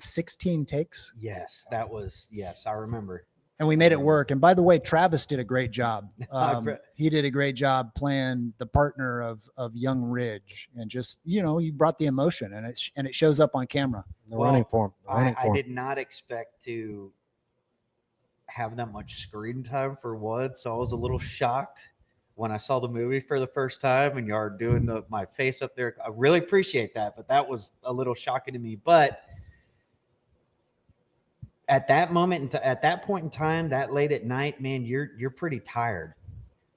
16 takes. Yes, I remember. And we made it work. And by the way, Travis did a great job. He did a great job playing the partner of Young Ridge, and just, you brought the emotion, and it shows up on camera. Running for him. I did not expect to have that much screen time for one. So I was a little shocked when I saw the movie for the first time, and you are doing my face up there. I really appreciate that, but that was a little shocking to me. But at that moment, at that point in time, that late at night, man, you're pretty tired.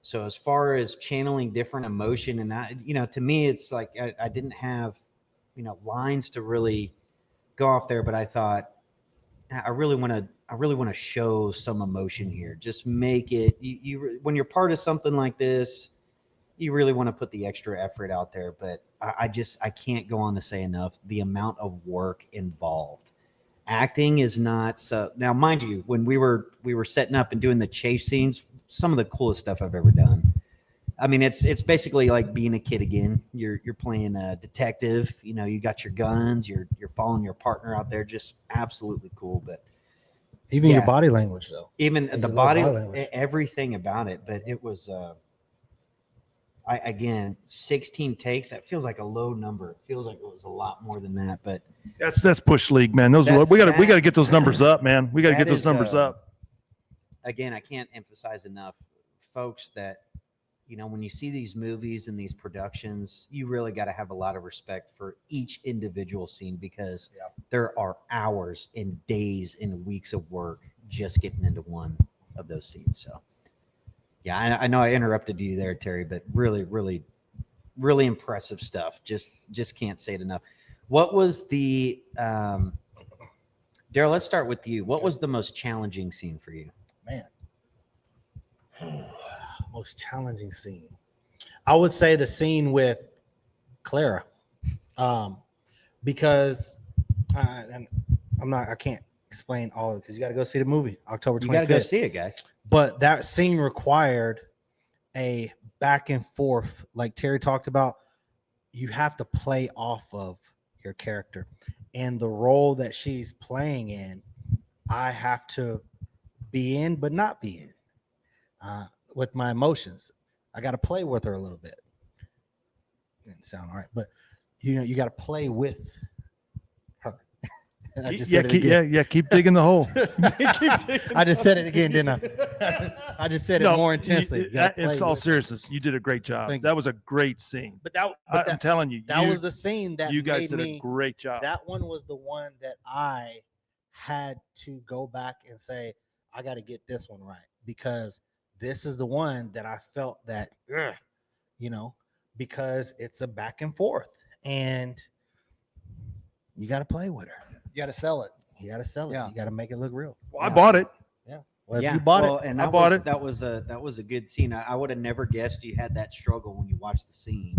So as far as channeling different emotion, and to me, it's like I didn't have, lines to really go off there, but I thought I really want to show some emotion here. Just make it. You when you're part of something like this, you really want to put the extra effort out there. But I can't go on to say enough the amount of work involved. Acting is not so. Now, mind you, when we were setting up and doing the chase scenes, some of the coolest stuff I've ever done. I mean, it's basically like being a kid again. You're playing a detective. You got your guns. You're following your partner out there. Just absolutely cool. But even your body language, though. Even and the body everything about it. But it was. Again, 16 takes. That feels like a low number. It feels like it was a lot more than that. But that's Bush League, man. We got to get those numbers up, man. We got to get those numbers up. Again, I can't emphasize enough, folks, that when you see these movies and these productions, you really got to have a lot of respect for each individual scene, because there are hours and days and weeks of work just getting into one of those scenes. So. Yeah, I know I interrupted you there, Terry, but really, really, really impressive stuff. Just can't say it enough. What was the Daryl? Let's start with you. What was the most challenging scene for you? Man, most challenging scene. I would say the scene with Clara, because I can't explain all of it because you got to go see the movie October 25th. You got to go see it, guys. But that scene required a back and forth, like Terry talked about. You have to play off of your character, and the role that she's playing in, I have to be in, but not be in with my emotions. I got to play with her a little bit. Didn't sound all right, but you got to play with her. Keep digging the hole. I just said it again, didn't I? I just said it more intensely. In all seriousness, you did a great job. That was a great scene. I'm telling you, that was the scene that you guys did a great job. That one was the one that I had to go back and say, I got to get this one right, because this is the one that I felt that, because it's a back and forth, and you got to play with her. You got to sell it. You got to sell it. Yeah. You got to make it look real. Well, I bought it. Yeah. Well, if you bought it, and I bought it. That was a good scene. I would have never guessed you had that struggle when you watched the scene.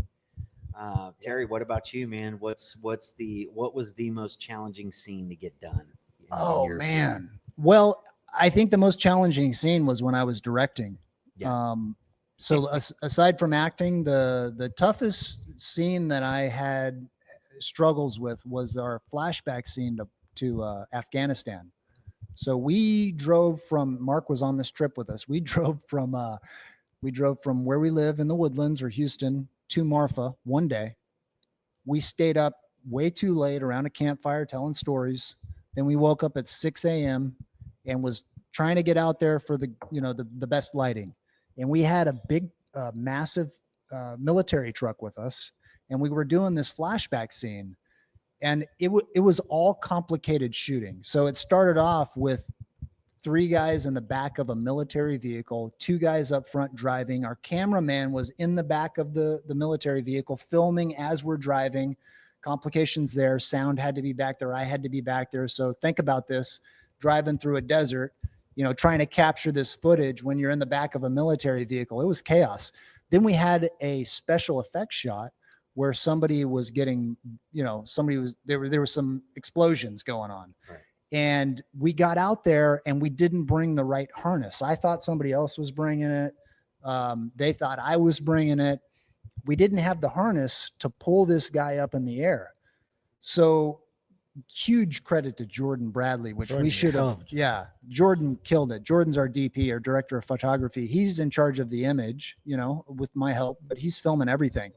Terry, what about you, man? What was the most challenging scene to get done? Oh man. Well, I think the most challenging scene was when I was directing. Yeah. So aside from acting, the toughest scene that I had struggles with was our flashback scene to Afghanistan. So we drove from, Mark was on this trip with us. We drove from where we live in the Woodlands or Houston to Marfa one day. We stayed up way too late around a campfire telling stories. Then we woke up at 6 a.m. and was trying to get out there for the best lighting. And we had a big, massive military truck with us. And we were doing this flashback scene. And it was all complicated shooting. So it started off with 3 guys in the back of a military vehicle, 2 guys up front driving. Our cameraman was in the back of the military vehicle filming as we're driving. Complications there. Sound had to be back there. I had to be back there. So think about this, driving through a desert, trying to capture this footage when you're in the back of a military vehicle. It was chaos. Then we had a special effects shot where somebody was getting, there were some explosions going on. Right. And we got out there and we didn't bring the right harness. I thought somebody else was bringing it. They thought I was bringing it. We didn't have the harness to pull this guy up in the air. So huge credit to Jordan Bradley, which we should have. Yeah. Jordan killed it. Jordan's our DP, our director of photography. He's in charge of the image, with my help, but he's filming everything.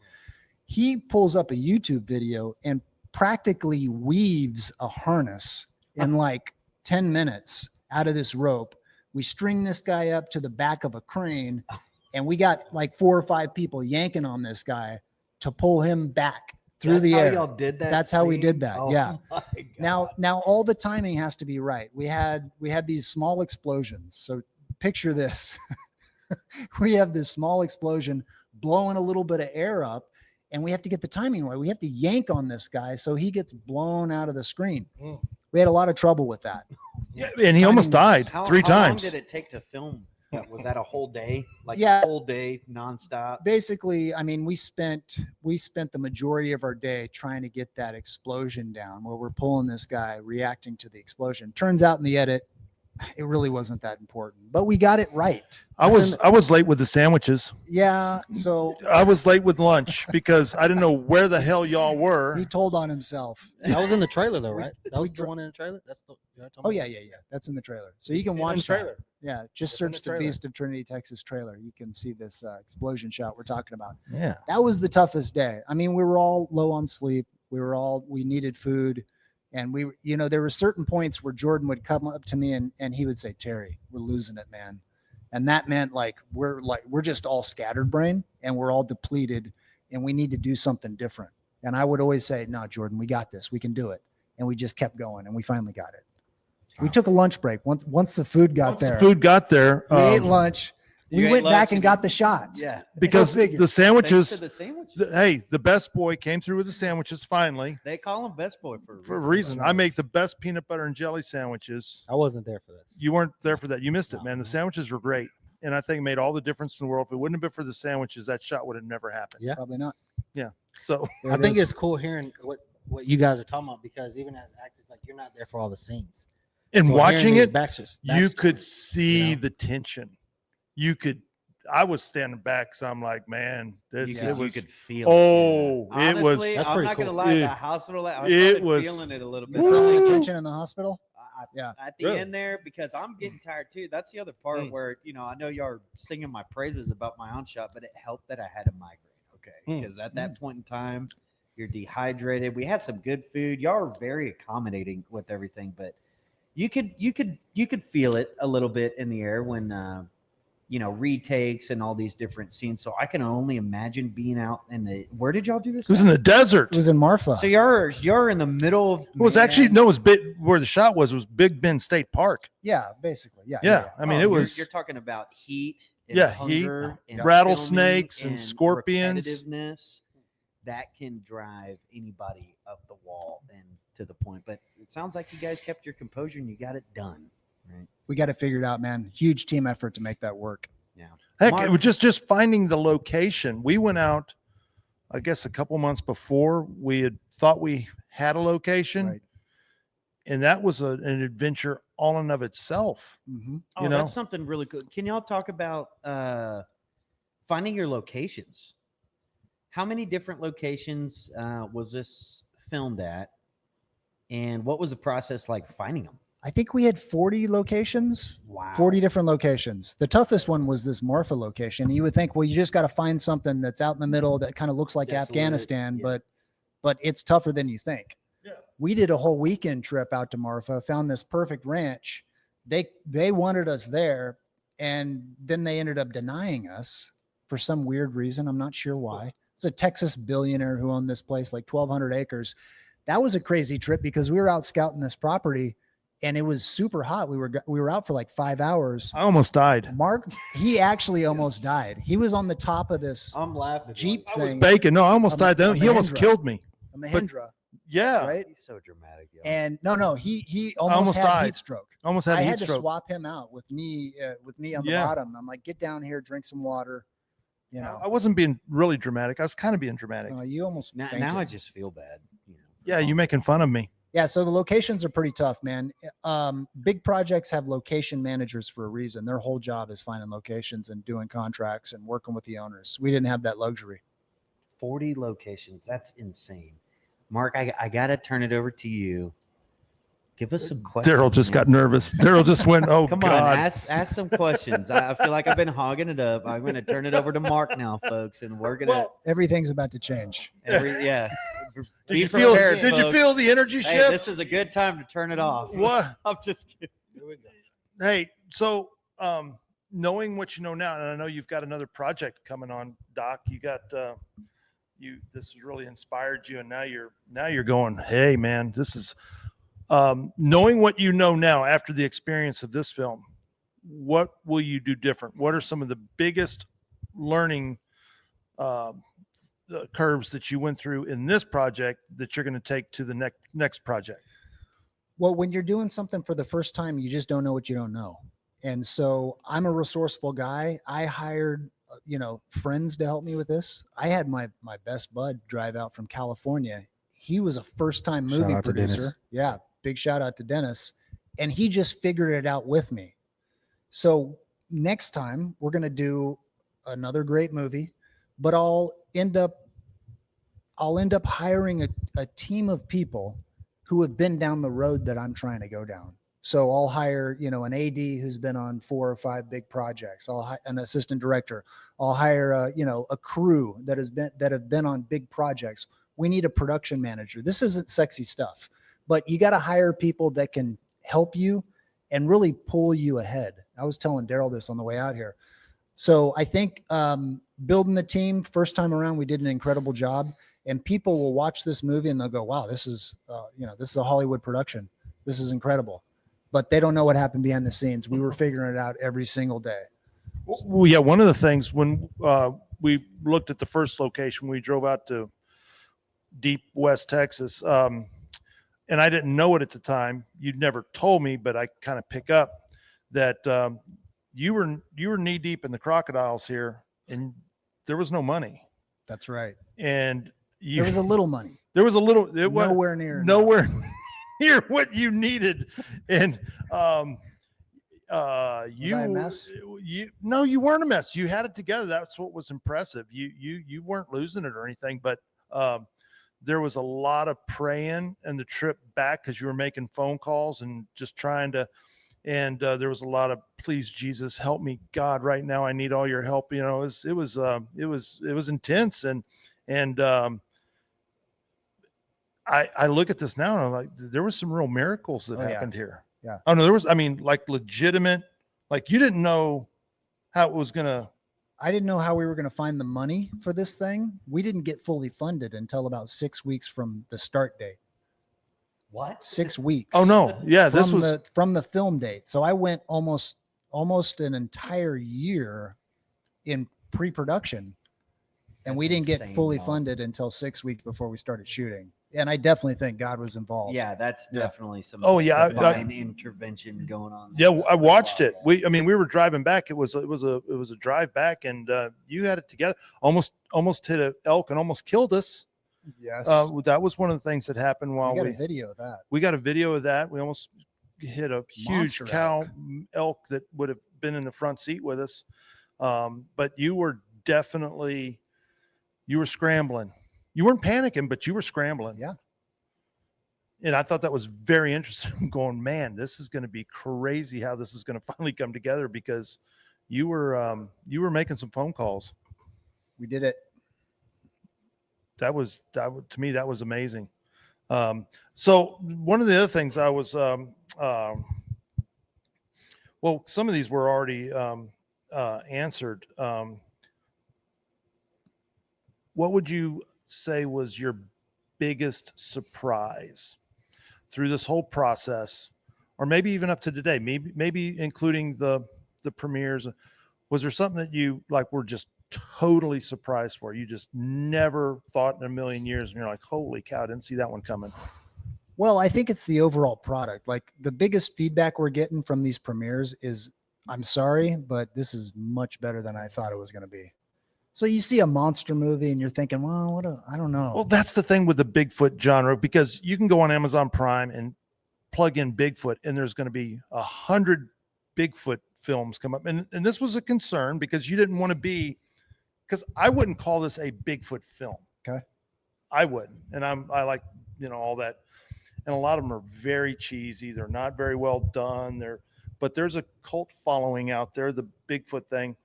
He pulls up a YouTube video and practically weaves a harness in like 10 minutes out of this rope. We string this guy up to the back of a crane and we got like 4 or 5 people yanking on this guy to pull him back through the air. Y'all did that. That's how we did that. Oh, yeah. Now, Now all the timing has to be right. We had these small explosions. So picture this. We have this small explosion blowing a little bit of air up. And we have to get the timing right. We have to yank on this guy so he gets blown out of the screen. We had a lot of trouble with that. Yeah, and he almost died 3 times. How long did it take to film? Was that a whole day? A whole day nonstop? Basically, I mean, we spent the majority of our day trying to get that explosion down where we're pulling this guy reacting to the explosion. Turns out in the edit, it really wasn't that important, but we got it right. I was late with the sandwiches. Yeah. So I was late with lunch because I didn't know where the hell y'all were. he told on himself. That was in the trailer though, right? That was the one in the trailer. That's the. Oh yeah. That's in the trailer. So you can watch the trailer. Yeah, just search the Beast of Trinity Texas trailer. You can see this explosion shot we're talking about. Yeah. That was the toughest day. I mean, we were all low on sleep. We needed food. And there were certain points where Jordan would come up to me and he would say, "Terry, we're losing it, man." And that meant we're just all scatterbrain and we're all depleted and we need to do something different. And I would always say, "No, Jordan, we got this. We can do it." And we just kept going and we finally got it. We took a lunch break once the food got there. The food got there. We ate lunch. We went back and got the shot. Yeah. Because the sandwiches, Thanks to the sandwiches. the best boy came through with the sandwiches finally. They call him best boy for a reason. I make the best peanut butter and jelly sandwiches. I wasn't there for this. You weren't there for that. You missed it, man. The sandwiches were great. And I think it made all the difference in the world. If it wouldn't have been for the sandwiches, that shot would have never happened. Yeah. Probably not. Yeah. So I think it's cool hearing what you guys are talking about because even as actors, you're not there for all the scenes. And So watching hearing it, these you could backstories, see the tension. I was standing back, so I'm like, man, you could feel it. Honestly, It was. That's I'm pretty not gonna cool. lie. It- The hospital, I it started was- feeling it a little bit. You feel any tension in the hospital? Yeah. At the Really? end there, because I'm getting tired too. That's the other part where I know y'all are singing my praises about my own shot, but it helped that I had a migraine. Okay, because at that point in time, you're dehydrated. We had some good food. Y'all are very accommodating with everything, but you could feel it a little bit in the air when retakes and all these different scenes. So I can only imagine being out in the. Where did y'all do this? It was in the desert. It was in Marfa. So you're in the middle of. It was actually where the shot was Big Bend State Park. Yeah, basically. Yeah. Yeah. I mean, it was. You're talking about heat. And Yeah, hunger heat, and rattlesnakes filming and scorpions. repetitiveness. That can drive anybody up the wall and to the point. But it sounds like you guys kept your composure and you got it done. Right. We got it figured out, man. Huge team effort to make that work. Yeah. Heck, Mark- it was just finding the location. We went out, I guess, a couple months before we had thought we had a location. Right. And that was an adventure all in of itself. Mm-hmm. Oh, You know? that's something really good. Can y'all talk about finding your locations? How many different locations was this filmed at? And what was the process like finding them? I think we had 40 locations. Wow. 40 different locations. The toughest one was this Marfa location. You would think, well, you just got to find something that's out in the middle that kind of looks like Desolate, Afghanistan, yeah. but it's tougher than you think. Yeah. We did a whole weekend trip out to Marfa, found this perfect ranch. They wanted us there, and then they ended up denying us for some weird reason. I'm not sure why. It's a Texas billionaire who owned this place, like 1,200 acres. That was a crazy trip because we were out scouting this property, and it was super hot. We were out for like 5 hours. I almost died. Mark, he actually almost died. He was on the top of this I'm laughing. Jeep I was thing, baking. No, I almost died. a He almost Mahindra. killed me. a Mahindra, Yeah. right? He's so dramatic. Yo. And no, he almost almost had died. heat stroke. Almost had I a had heat to stroke. swap him out with me on the Yeah. bottom. I'm like, get down here, drink some water. You know, I wasn't being really dramatic. I was kind of being dramatic. you almost now fainted. I just feel bad. You know. Yeah, you making fun of me. Yeah, so the locations are pretty tough, man. Big projects have location managers for a reason. Their whole job is finding locations and doing contracts and working with the owners. We didn't have that luxury. 40 locations. That's insane. Mark, I got to turn it over to you. Give us some questions. Daryl just man. got nervous. Daryl just went, oh, Come God. on, ask some questions. I feel like I've been hogging it up. I'm going to turn it over to Mark now, folks, and we're going to Well, Everything's about to change. yeah. did Be you feel? prepared, Did you folks. feel the energy Hey, shift? this is a good time to turn it off. What? I'm just kidding. Hey, so knowing what you know now, and I know you've got another project coming on, Doc. You got this has really inspired you, and now you're going, hey man, this is knowing what you know now after the experience of this film. What will you do different? What are some of the biggest learning curves that you went through in this project that you're going to take to the next project? Well, when you're doing something for the first time, you just don't know what you don't know. And so I'm a resourceful guy. I hired, friends to help me with this. I had my best bud drive out from California. He was a first-time Shout movie out to Dennis. producer. Yeah, big shout out to Dennis. And he just figured it out with me. So next time we're going to do another great movie, but I'll end up hiring a team of people who have been down the road that I'm trying to go down. So I'll hire, an AD who's been on 4 or 5 big projects. I'll hire an assistant director. I'll hire a crew that have been on big projects. We need a production manager. This isn't sexy stuff, but you got to hire people that can help you and really pull you ahead. I was telling Daryl this on the way out here. So I think building the team first time around, we did an incredible job, and people will watch this movie and they'll go, wow, this is a Hollywood production. This is incredible. But they don't know what happened behind the scenes. We were figuring it out every single day. Well, yeah, one of the things when we looked at the first location, we drove out to deep West Texas, and I didn't know it at the time. You'd never told me, but I kind of pick up that you were knee deep in the crocodiles here, and there was no money. That's right. And There was a little money. There was a little. It was Nowhere near. nowhere near what you needed, and Was I a mess? No, you weren't a mess. You had it together. That's what was impressive. You weren't losing it or anything, but there was a lot of praying and the trip back because you were making phone calls and just trying to. And there was a lot of, please Jesus, help me, God, right now I need all your help. It was intense, and I look at this now and I'm like, there was some real miracles that happened here. Yeah. Oh no, there was, like legitimate, like you didn't know how it was gonna. I didn't know how we were going to find the money for this thing. We didn't get fully funded until about 6 weeks from the start date. What? 6 weeks. Oh no, yeah, this from was from the film date. So I went almost an entire year in pre-production, and we That's didn't get insane, fully dog. funded until 6 weeks before we started shooting. And I definitely think God was involved. Yeah, that's Yeah. definitely some Oh, yeah, divine intervention going on. Yeah, I That's watched wild, it. We were driving back. It was a drive back, and you had it together. Almost hit an elk and almost killed us. Yes. That was one of the things that happened while we got a video of that. we got a video of that. We almost hit a huge Monster cow elk that would have been in the front seat with us. But you were definitely, scrambling. You weren't panicking, but you were scrambling. Yeah. And I thought that was very interesting. I'm going, man, this is going to be crazy how this is going to finally come together, because you were making some phone calls. We did it. That was to me, that was amazing. So one of the other things I was, well, some of these were already answered. What would you say was your biggest surprise through this whole process, or maybe even up to today, maybe including the premieres? Was there something that you like were just totally surprised for? You just never thought in a million years, and you're like, holy cow, I didn't see that one coming. Well, I think it's the overall product. Like, the biggest feedback we're getting from these premieres is, I'm sorry, but this is much better than I thought it was going to be. So you see a monster movie and you're thinking, well, I don't know. Well, that's the thing with the Bigfoot genre, because you can go on Amazon Prime and plug in Bigfoot, and there's going to be 100 Bigfoot films come up. And this was a concern, because you didn't want to be, because I wouldn't call this a Bigfoot film. Okay. I wouldn't. And I like, all that. And a lot of them are very cheesy. They're not very well done. But there's a cult following out there, the Bigfoot thing.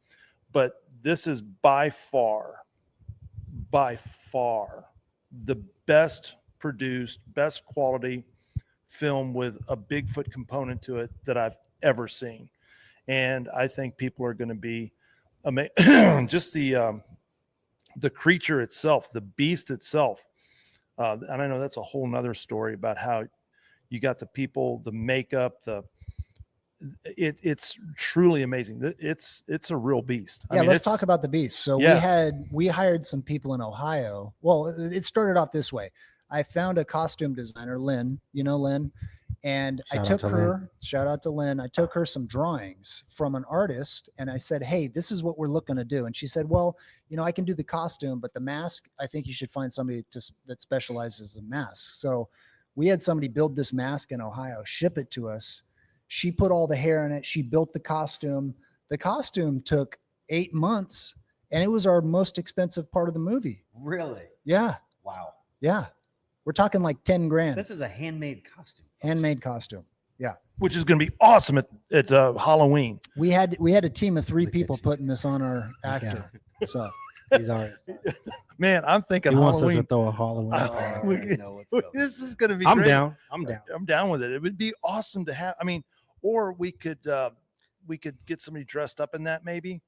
But this is by far the best produced, best quality film with a Bigfoot component to it that I've ever seen. And I think people are going to be just the creature itself, the beast itself. And I know that's a whole nother story about how you got the people, the makeup, it's truly amazing. It's a real beast. Yeah, let's talk about the beast. So we hired some people in Ohio. Well, it started off this way. I found a costume designer, Lynn, Lynn, and I took her, shout out to Lynn. I took her some drawings from an artist, and I said, hey, this is what we're looking to do. And she said, well, I can do the costume, but the mask, I think you should find somebody that specializes in masks. So we had somebody build this mask in Ohio, ship it to us. She put all the hair in it. She built the costume. The costume took 8 months, and it was our most expensive part of the movie. Really? Yeah. Wow. Yeah. We're talking like 10 grand. This is a handmade costume. Handmade costume. Yeah. Which is going to be awesome at Halloween. We had a team of 3 people putting this on our actor. Yeah. So He's artists. Man, I'm thinking He wants us Halloween. to throw a Halloween. I party. already know what's coming. This is going to be I'm great. down. I'm down. I'm down with it. It would be awesome to have. I mean, or we could get somebody dressed up in that maybe,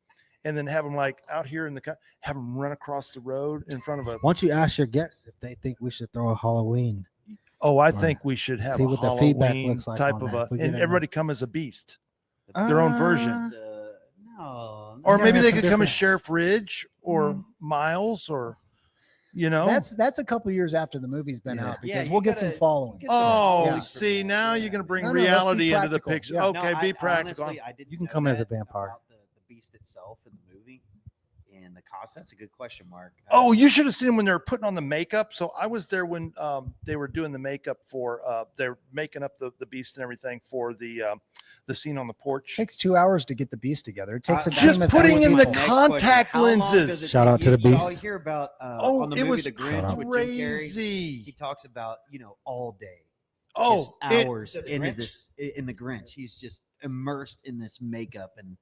and then have them like out here have them run across the road in front of a. Why don't you ask your guests if they think we should throw a Halloween? Oh, I think we should have See a what the feedback Halloween looks like type on of that. a, If we and get everybody come as a beast, their own version. No. Or Yeah, maybe have they some could come as different- Sheriff Ridge or Miles, or that's a couple years after the movie's been Yeah. out, Yeah, because you we'll get some gotta- following. get some Oh, Yeah. see, now you're going to bring No, let's be reality into the practical. picture. Yeah. Okay, be practical. Honestly, I didn't You can know come as a that vampire. about the beast itself in the movie and the cost. That's a good question, Mark. Oh, you should have seen them when they were putting on the makeup. So I was there when they were doing the makeup for they're making up the beast and everything for the scene on the porch. It takes 2 hours to get the beast together. It takes a Just team of putting 3 in the people. Next contact question. How long lenses. does it Shout take out to you- the you beast. all hear about Oh, on the it movie was The Grinch with Jim Carrey. He crazy. talks about all day, Oh, just hours into this in the Grinch. He's just immersed in this makeup, and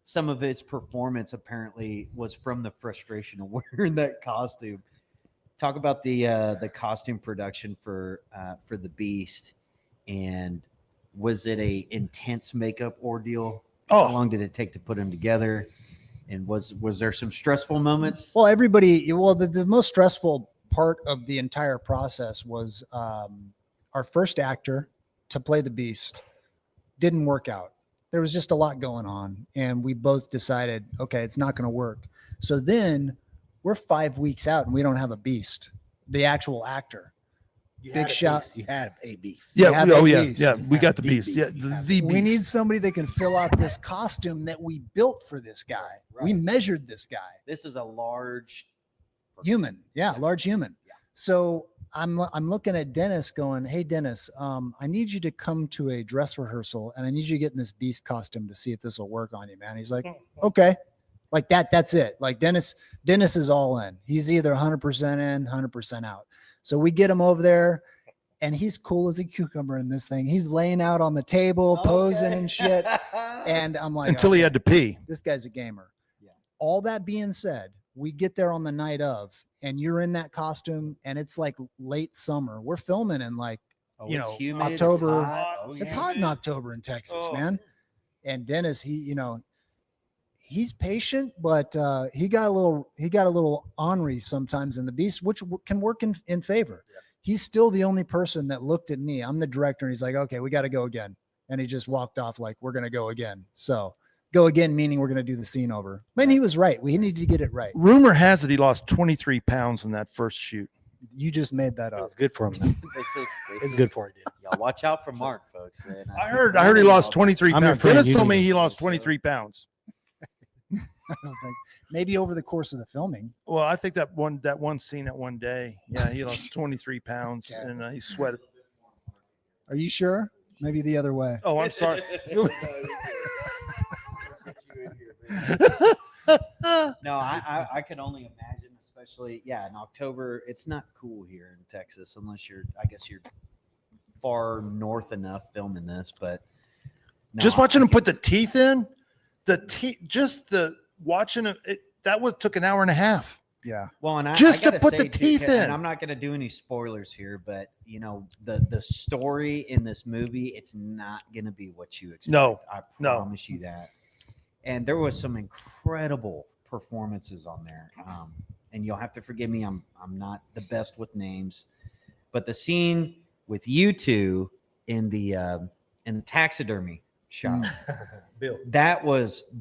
some of his performance apparently was from the frustration of wearing that costume. Talk about the costume production for the Beast, and was it a intense makeup ordeal? How Oh, long did it take to put him together? And was there some stressful moments? Well, the most stressful part of the entire process was our first actor to play the beast didn't work out. There was just a lot going on, and we both decided, okay, it's not going to work. So then we're 5 weeks out and we don't have a beast, the actual actor. Big shout. You had a beast. yeah. have Oh, a yeah. beast. Yeah. We You got have the the beast. Yeah. beast. You have The We beast. need somebody that can fill out this costume that we built for this guy. We Right. measured this guy. This is a large Human. Yeah, large human. Yeah. So I'm looking at Dennis going, hey, Dennis, I need you to come to a dress rehearsal and I need you to get in this beast costume to see if this will work on you, man. He's like, okay. Like that's it. Like Dennis is all in. He's either 100% in, 100% out. So we get him over there and he's cool as a cucumber in this thing. He's laying out on the table, posing and shit. And I'm like, Until he okay, had to pee. this guy's a gamer. Yeah. All that being said, we get there on the night of, and you're in that costume, and it's like late summer. We're filming in like, you it's know, humid, October. It's hot. Oh, It's yeah. hot in October in Texas, Oh. man. And Dennis, he's patient, but he got a little ornery sometimes in the Beast, which can work in favor. Yeah. He's still the only person that looked at me. I'm the director, and he's like, okay, we got to go again. And he just walked off like, we're going to go again. So go again, meaning we're going to do the scene over. And he was right. We needed to get it right. Rumor has it he lost 23 pounds in that first shoot. You just made that It up. was good for him. Though. This It's is- good for you. Y'all watch out for Mark, folks. And I heard he lost 23 I'm your pounds. friend, Dennis you told do. me he lost 23 pounds. I don't think maybe over the course of the filming. Well, I think that one scene at one day. Yeah, he lost 23 pounds Okay. and he sweated. Are you sure? Maybe the other way. Oh, I'm sorry. No, I can only imagine, especially in October. It's not cool here in Texas unless I guess you're far north enough filming this. But no, Just watching I him put the teeth in, watching it. Took an hour and a half. Yeah. Well, and Just I to gotta put the say, too, teeth in. and I'm not going to do any spoilers here, but the story in this movie, it's not going to be what you expect. No, I no. promise you that. And there was some incredible performances on there. And you'll have to forgive me, I'm not the best with names, but the scene with you two in the taxidermy shop. Bill.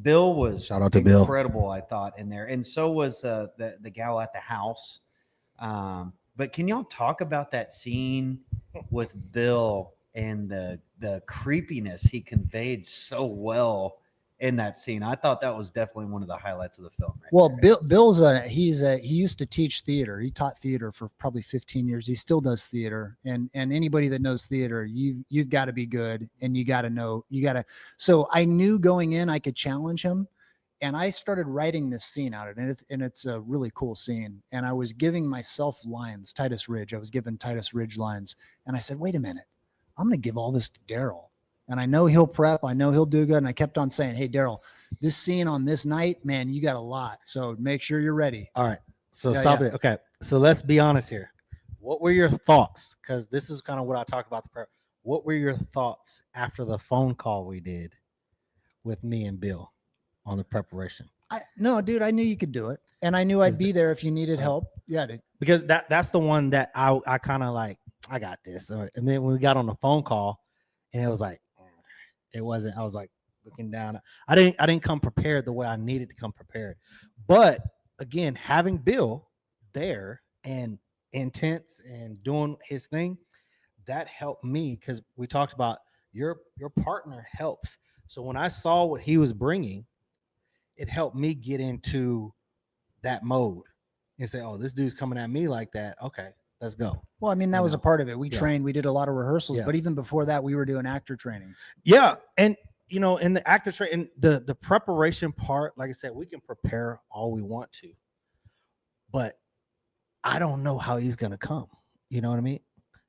Bill was Shout out to Bill. incredible, I thought, in there, and so was the gal at the house. But can y'all talk about that scene with Bill and the creepiness he conveyed so well in that scene? I thought that was definitely one of the highlights of the film. Right Well, there. Bill's he used to teach theater. He taught theater for probably 15 years. He still does theater. And anybody that knows theater, you've got to be good, and you got to know, so I knew going in I could challenge him, and I started writing this scene out, and it's a really cool scene. And I was giving myself lines, Titus Ridge. I was giving Titus Ridge lines, and I said, wait a minute, I'm going to give all this to Daryl. And I know he'll prep. I know he'll do good. And I kept on saying, hey, Daryl, this scene on this night, man, you got a lot. So make sure you're ready. All right. So Yeah, stop yeah. it. Okay. So let's be honest here. What were your thoughts? Because this is kind of what I talked about the prep. What were your thoughts after the phone call we did with me and Bill on the preparation? No, dude, I knew you could do it. And I knew I'd Is be there if you needed help. Yeah, dude. Because that's the one that I kind of like, I got this. And then when we got on the phone call, and it was like, it wasn't, I was like looking down. I didn't come prepared the way I needed to come prepared. But again, having Bill there and intense and doing his thing, that helped me, because we talked about your partner helps. So when I saw what he was bringing, it helped me get into that mode and say, oh, this dude's coming at me like that. Okay, let's go. Well, I mean, that was a part of it. We Yeah. trained, we did a lot of rehearsals, Yeah. but even before that, we were doing actor training. Yeah. And, in the actor training, the preparation part, like I said, we can prepare all we want to, but I don't know how he's going to come. You know what I mean?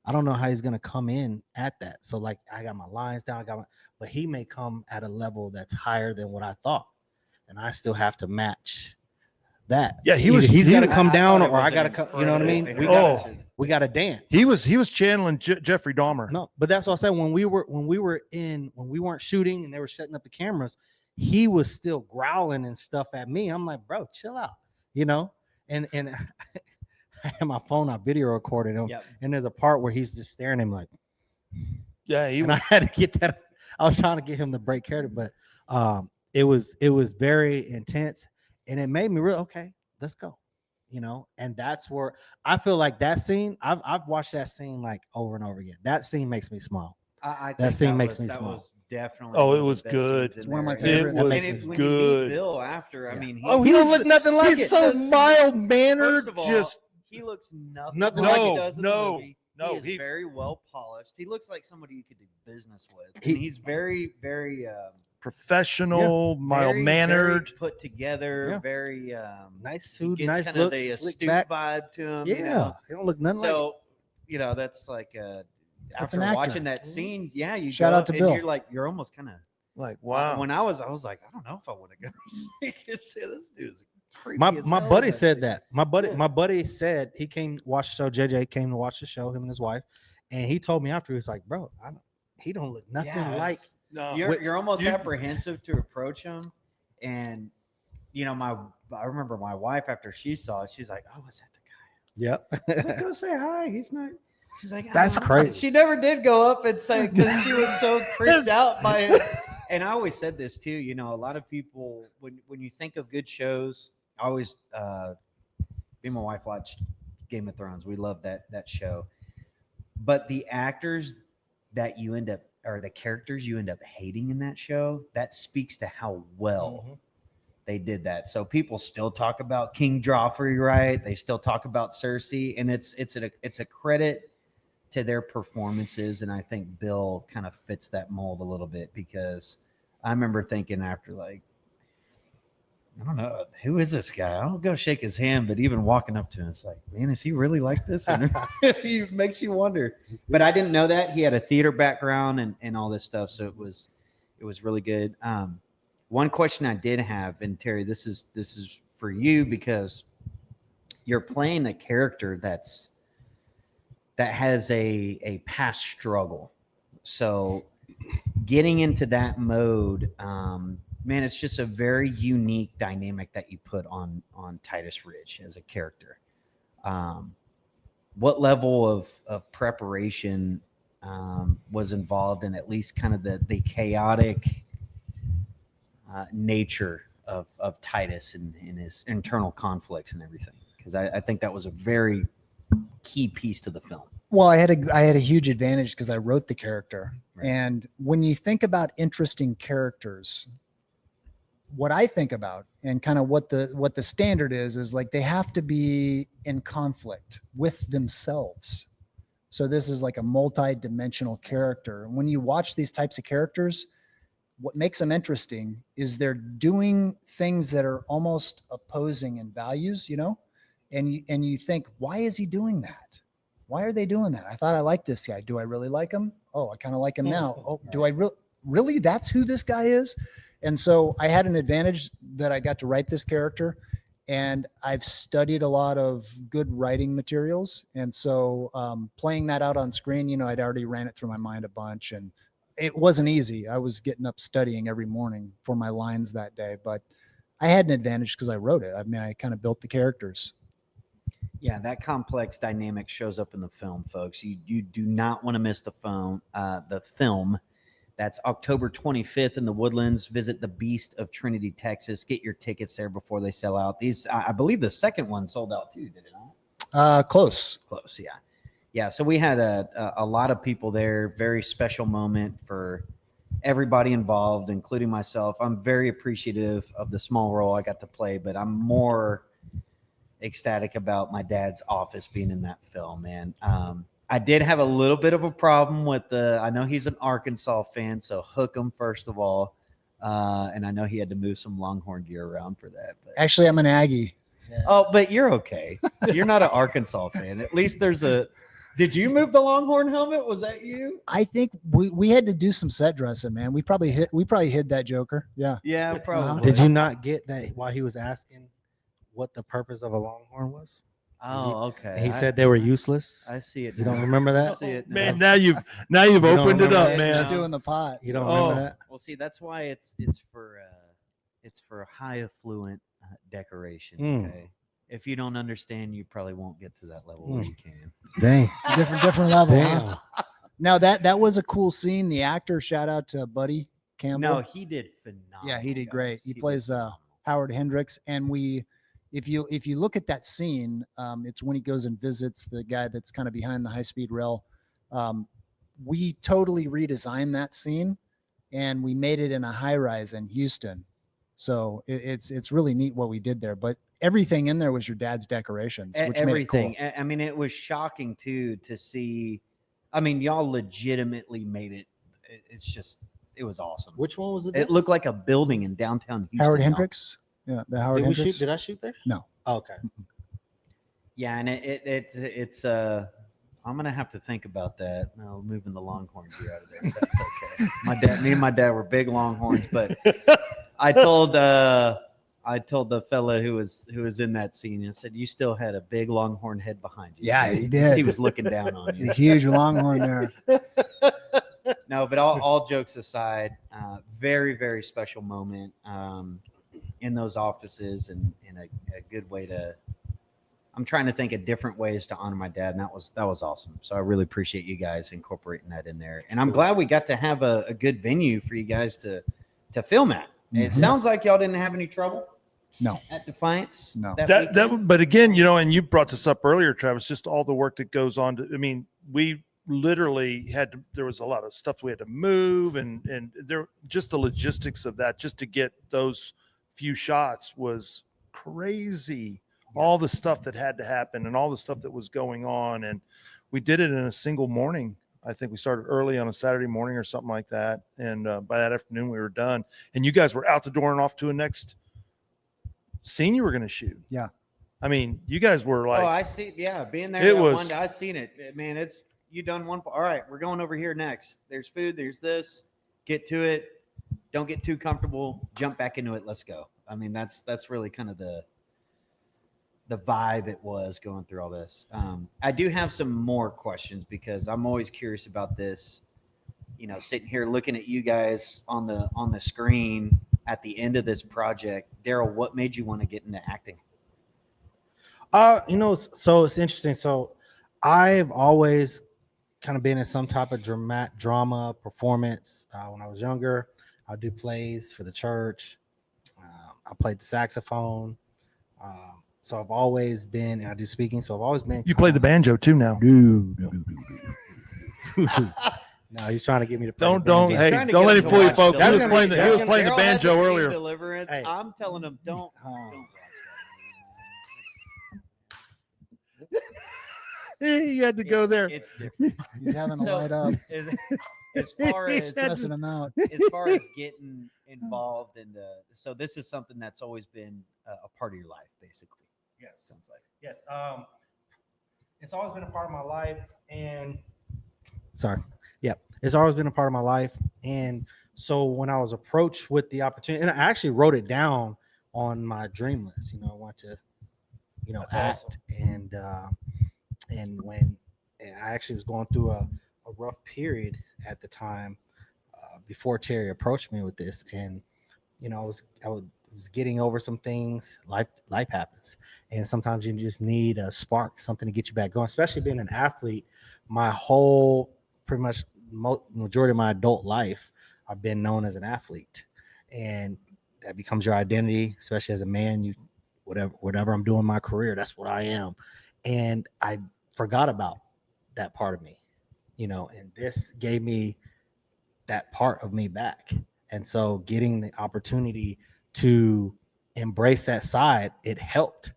I don't know how he's going to come in at that. So like, I got my lines down, but he may come at a level that's higher than what I thought. And I still have to match that. Yeah, He's got to come I down, thought it or I was got to come. You know what I mean? incredible. We got to dance. He was channeling Jeffrey Dahmer. No, but that's what I said. When we weren't shooting and they were setting up the cameras, he was still growling and stuff at me. I'm like, bro, chill out, And I had my phone on video recorded him, Yep. and there's a part where he's just staring at him like, Yeah, he and was. I had to get that. I was trying to get him to break character, but it was very intense, and it made me real. Okay, let's go. And that's where I feel like that scene. I've watched that scene like over and over again. That scene makes me smile. I think That scene makes me that smile. was definitely. Oh, one it of the was best good. scenes in It's one of my there. favorite. It that was makes And me- when good. you meet Bill after, I Yeah. mean, Oh, he don't look nothing like He's it. so That's- mild mannered. First of all, Just he looks nothing, Nothing like like he it. does in the No, movie. no, he is he- very well polished. He looks like somebody you could do business with. He- And he's very, very professional, mild very, mannered. very put together, Yeah. very nice he suit, gets nice kind of look, the slick astute back. vibe to him. Yeah, he don't look nothing like it. So, that's like That's after an actor. watching that scene, yeah, you Shout go out up to and Bill. you're like, you're almost kind of Like, wow. When I was like, I don't know if I want to go see this dude's creepy My as my hell in buddy that said scene. that. Yeah. My buddy said he came watch the show. JJ came to watch the show. Him and his wife, and he told me after he was like, "Bro, he don't look nothing Yeah, like." it's- No. you're almost you- apprehensive to approach him, and you know, I remember my wife after she saw it, she's like, "Oh, is that the Yep. guy?" I was like, "Go say hi. He's not." She's like, That's "Oh." crazy. She never did go up and say because she was so creeped out by it. And I always said this too. You know, a lot of people when you think of good shows, I always me and my wife watched Game of Thrones. We love that show, but the actors that you end up or the characters you end up hating in that show, that speaks to how well they did that. So people still talk about King Joffrey, right? They still talk about Cersei, and it's a credit to their performances. And I think Bill kind of fits that mold a little bit because I remember thinking after, like, I don't know, who is this guy? I'll go shake his hand, but even walking up to him, it's like, man, is he really like this? And it makes you wonder. But I didn't know that he had a theater background and all this stuff, so it was really good. One question I did have, and Terry, this is for you because you're playing a character that has a past struggle. So getting into that mode, man, it's just a very unique dynamic that you put on Titus Ridge as a character. What level of preparation was involved in at least kind of the chaotic nature of Titus and his internal conflicts and everything? Because I think that was a very key piece to the film. Well, I had a huge advantage because I wrote the character. Right. And when you think about interesting characters, what I think about and kind of what the standard is like they have to be in conflict with themselves. So this is like a multi-dimensional character. When you watch these types of characters, what makes them interesting is they're doing things that are almost opposing in values, you know, and you think, why is he doing that? Why are they doing that? I thought I liked this guy. Do I really like him? Oh, I kind of like him now. Oh, do I really? That's who this guy is? And so I had an advantage that I got to write this character, and I've studied a lot of good writing materials. And so playing that out on screen, you know, I'd already ran it through my mind a bunch, and it wasn't easy. I was getting up studying every morning for my lines that day, but I had an advantage because I wrote it. I mean, I kind of built the characters. Yeah, that complex dynamic shows up in the film, folks. You do not want to miss the film. That's October 25th in the Woodlands. Visit the Beast of Trinity, Texas. Get your tickets there before they sell out. These, I believe, the second one sold out too. Did it not? Close. Yeah. Yeah. So we had a lot of people there. Very special moment for everybody involved, including myself. I'm very appreciative of the small role I got to play, but I'm more ecstatic about my dad's office being in that film, man. I did have a little bit of a problem with I know he's an Arkansas fan, so hook him first of all. And I know he had to move some Longhorn gear around for that. But. Actually, I'm an Aggie. Yeah. Oh, but you're okay. You're not an Arkansas fan. At least did you move the Longhorn helmet? Was that you? I think we had to do some set dressing, man. We probably hid that Joker. Yeah. Yeah, probably. Did you not get that while he was asking what the purpose of a Longhorn was? Oh, okay. He said they were useless. I see it. You now. don't remember I that? see it. Man, now. now you've don't opened it remember up, that? man. Stew in the pot. You don't Oh. remember that? Well, see, that's why it's for high affluent decoration. Mm. Okay. If you don't understand, you probably won't get to that level where you can. Dang. It's a different level. Huh? Damn. Now that was a cool scene. The actor, shout out to Buddy Campbell. No, he did phenomenal. Yeah, he did great. guys. He did plays phenomenal. Howard Hendricks, and if you look at that scene, it's when he goes and visits the guy that's kind of behind the high-speed rail. We totally redesigned that scene, and we made it in a high-rise in Houston. So it's really neat what we did there. But everything in there was your dad's decorations, which Everything. made it cool. I mean, it was shocking too to see. I mean, y'all legitimately made it. It was awesome. Which one was it? It looked like a building in downtown Houston. Howard y'all. Hendricks. Yeah, the Howard Did we Hendricks. shoot? Did I shoot there? No. Oh, okay. Yeah, and it's I'm gonna have to think about that. No, moving the Longhorn gear out of there. If that's okay. Me and my dad were big Longhorns, but I told the fella who was in that scene. I said, "You still had a big Longhorn head behind you." Yeah, So he did. He was looking down on you. A huge Longhorn there. No, but all jokes aside, very, very special moment in those offices, and a good way to. I'm trying to think of different ways to honor my dad, and that was awesome. So I really appreciate you guys incorporating that in there, and I'm glad we got to have a good venue for you guys to film at. It sounds like y'all didn't have any trouble. No. At Defiance. No. But again, and you brought this up earlier, Travis, just all the work that goes on to, I mean, we literally there was a lot of stuff we had to move, and there, just the logistics of that, just to get those few shots was crazy. All the stuff that had to happen and all the stuff that was going on. And we did it in a single morning. I think we started early on a Saturday morning or something like that. And by that afternoon we were done, and you guys were out the door and off to a next scene you were going to shoot. Yeah. I mean, you guys were like, I see. Yeah. Being there. It was, I seen it, man. You done one. All right. We're going over here next. There's food. There's this, get to it. Don't get too comfortable. Jump back into it. Let's go. I mean, that's really kind of the vibe it was going through all this. I do have some more questions because I'm always curious about this, sitting here looking at you guys on the screen at the end of this project. Daryl, what made you want to get into acting? So it's interesting. So I've always kind of been in some type of drama performance. When I was younger, I'd do plays for the church. I played the saxophone. So I've always been, and I do speaking. So I've always been. You play the banjo too now. No, he's trying to get me to play. Don't let him fool you, folks. He was playing the banjo earlier. Deliverance. Hey. I'm telling him, don't watch that. You had to go there. It's different. He's having to light up. As far as stressing him out. As far as getting involved in so this is something that's always been a part of your life, basically. Yes, sounds like. Yes. It's always been a part of my life, and it's always been a part of my life. And so when I was approached with the opportunity, and I actually wrote it down on my dream list, I want to, That's act. Awesome. And when I actually was going through a rough period at the time before Terry approached me with this, and I was getting over some things. Life happens, and sometimes you just need a spark, something to get you back going. Especially being an athlete, my whole pretty much majority of my adult life, I've been known as an athlete, and that becomes your identity. Especially as a man, you whatever I'm doing in my career, that's what I am. And I forgot about that part of me, and this gave me that part of me back. And so getting the opportunity to embrace that side, it helped.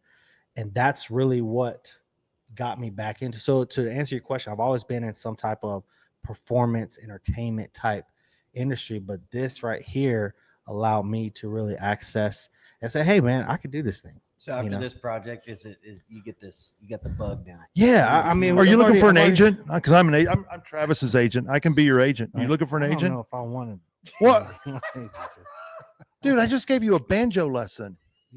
And that's really what got me back into. So to answer your question, I've always been in some type of performance entertainment type industry, but this right here allowed me to really access and say, hey man, I could do this thing. So after this project, is you get the bug now? Yeah. I mean, are you looking for an agent? Because I'm an agent. I'm Travis's agent. I can be your agent. Are you looking for an agent? I don't know if I wanted. What? Dude, I just gave you a banjo lesson.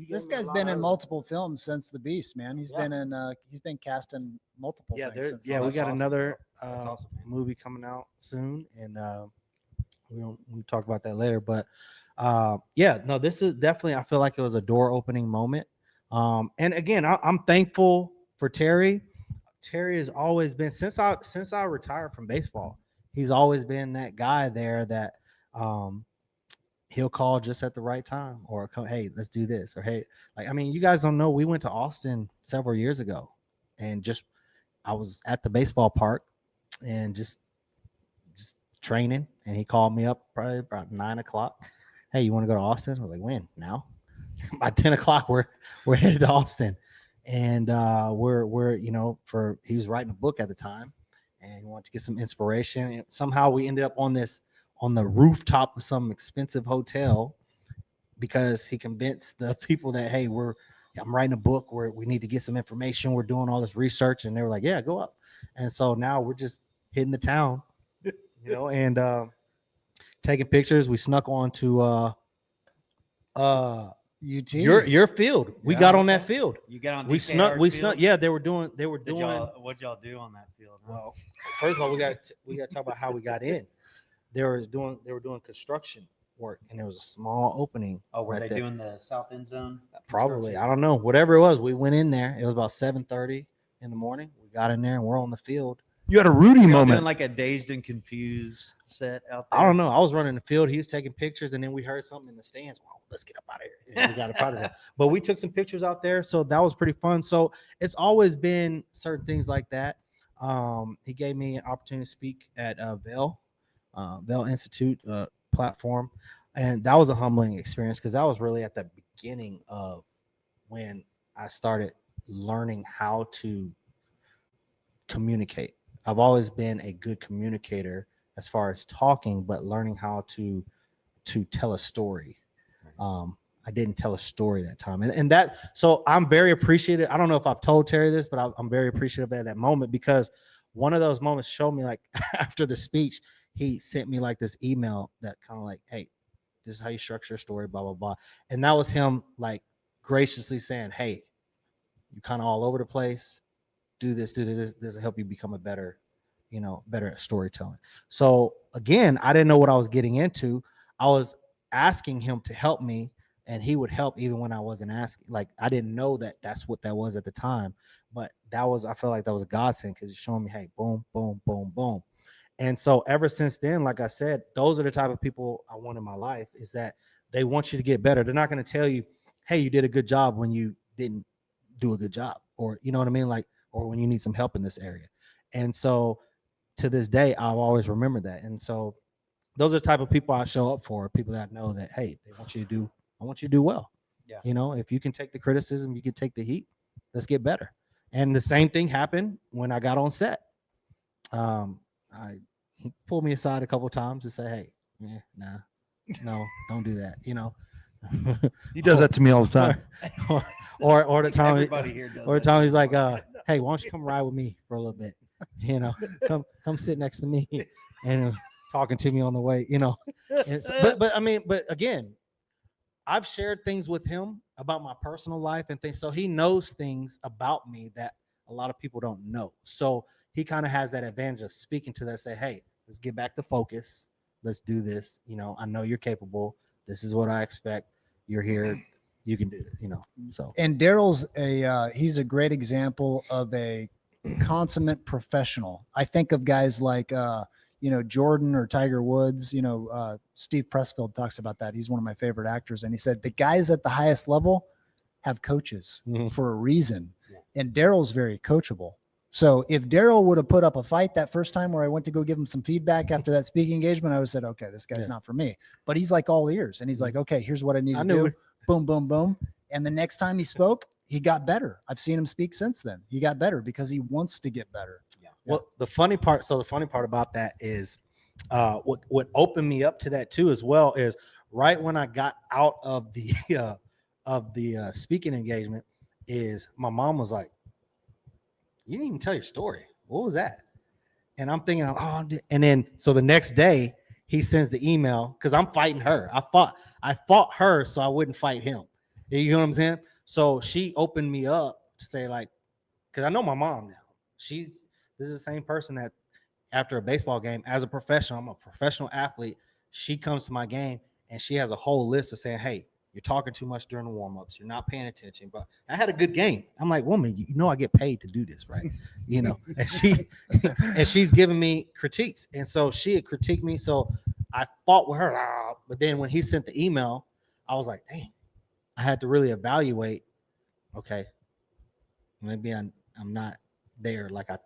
This guy's been in multiple films since The Beast, man. He's been cast in multiple things. We got another movie coming out soon, and we'll talk about that later. But this is definitely, I feel like it was a door opening moment. And again, I'm thankful for Terry. Terry has always been, since I retired from baseball, he's always been that guy there that he'll call just at the right time, or come, hey, let's do this, or hey, you guys don't know, we went to Austin several years ago, and I was at the baseball park and just training, and he called me up probably about 9:00. Hey, you want to go to Austin? I was like, when? Now? By 10:00, we're headed to Austin, and we're he was writing a book at the time, and he wanted to get some inspiration. And somehow we ended up on the rooftop of some expensive hotel because he convinced the people that, hey, I'm writing a book where we need to get some information. We're doing all this research, and they were like, yeah, go up. And so now we're just hitting the town, and taking pictures. We snuck onto UT. your field. We Yeah. got on that field. You got on We DKR's snuck. field? Yeah, they were doing. What'd y'all do on that field? Huh? Well, first of all, we got to talk about how we got in. They were doing construction work, and there was a small opening. Oh, were right they there. doing the south end zone? Probably. construction? I don't know. Whatever it was, we went in there. It was about 7:30 in the morning. We got in there, and we're on the field. You had a Rudy Y'all moment. doing like a dazed and confused set out there? I don't know. I was running the field. He was taking pictures, and then we heard something in the stands. Wow, let's get up out of here. And we got up out of there. But we took some pictures out there, so that was pretty fun. So it's always been certain things like that. He gave me an opportunity to speak at Bell Institute platform, and that was a humbling experience because that was really at the beginning of when I started learning how to communicate. I've always been a good communicator as far as talking, but learning how to tell a story. I didn't tell a story that time, and that, so I'm very appreciative. I don't know if I've told Terry this, but I'm very appreciative at that moment, because one of those moments showed me, like, after the speech, he sent me like this email that kind of like, hey, this is how you structure a story, blah, blah, blah. And that was him like graciously saying, hey, you're kind of all over the place. Do this. This will help you become a better at storytelling. So again, I didn't know what I was getting into. I was asking him to help me, and he would help even when I wasn't asking. Like, I didn't know that that's what that was at the time, but I felt like that was a godsend, because he's showing me, hey, boom, boom, boom, boom. And so ever since then, like I said, those are the type of people I want in my life, is that they want you to get better. They're not going to tell you, hey, you did a good job when you didn't do a good job, or you know what I mean? Like, or when you need some help in this area. And so to this day, I'll always remember that. And so those are the type of people I show up for, people that know that, hey, I want you to do well. Yeah. If you can take the criticism, you can take the heat, let's get better. And the same thing happened when I got on set. He pulled me aside a couple of times to say, hey, no, don't do that. He does that to me all the time. or the time, Everybody here does or the that. time he's like, hey, why don't you come ride with me for a little bit? Come sit next to me and talking to me on the way, And so, but again, I've shared things with him about my personal life and things. So he knows things about me that a lot of people don't know. So he kind of has that advantage of speaking to that, say, hey, let's get back to focus. Let's do this. I know you're capable. This is what I expect. You're here. You can do it, so. And Daryl's he's a great example of a consummate professional. I think of guys like, Jordan or Tiger Woods. Steve Pressfield talks about that. He's one of my favorite actors. And he said the guys at the highest level have coaches for a reason. Yeah. And Daryl's very coachable. So if Daryl would have put up a fight that first time where I went to go give him some feedback after that speaking engagement, I would have said, okay, this guy's not for me. But he's like all ears. And he's like, okay, here's what I need to do. Boom, boom, boom. And the next time he spoke, he got better. I've seen him speak since then. He got better because he wants to get better. Yeah. Well, the funny part about that is what opened me up to that too as well is right when I got out of the speaking engagement is my mom was like, you didn't even tell your story. What was that? And I'm thinking, and then so the next day he sends the email because I'm fighting her. I fought her so I wouldn't fight him. You know what I'm saying? So she opened me up to say, like, because I know my mom now. This is the same person that after a baseball game, as a professional, I'm a professional athlete. She comes to my game and she has a whole list of saying, hey, you're talking too much during the warm-ups. You're not paying attention. But I had a good game. I'm like, woman, I get paid to do this, right? And she's giving me critiques. And so she had critiqued me. So I fought with her. But then when he sent the email, I was like, dang, I had to really evaluate, okay, maybe I'm not there like I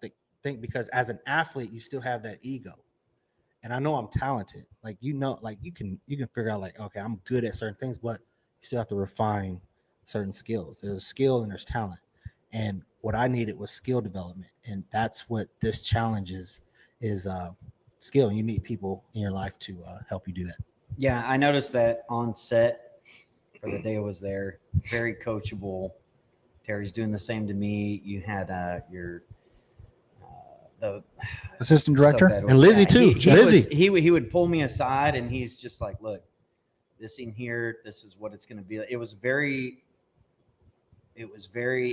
think because as an athlete, you still have that ego. And I know I'm talented. Like, you can figure out like, okay, I'm good at certain things, but you still have to refine certain skills. There's skill and there's talent. And what I needed was skill development. And that's what this challenge is skill. And you need people in your life to help you do that. Yeah, I noticed that on set for the day I was there, very coachable. Terry's doing the same to me. You had your the assistant so director. bad with- And Lizzie, yeah, too. He, Lizzie. he would pull me aside and he's just like, look, this in here, this is what it's going to be. It was very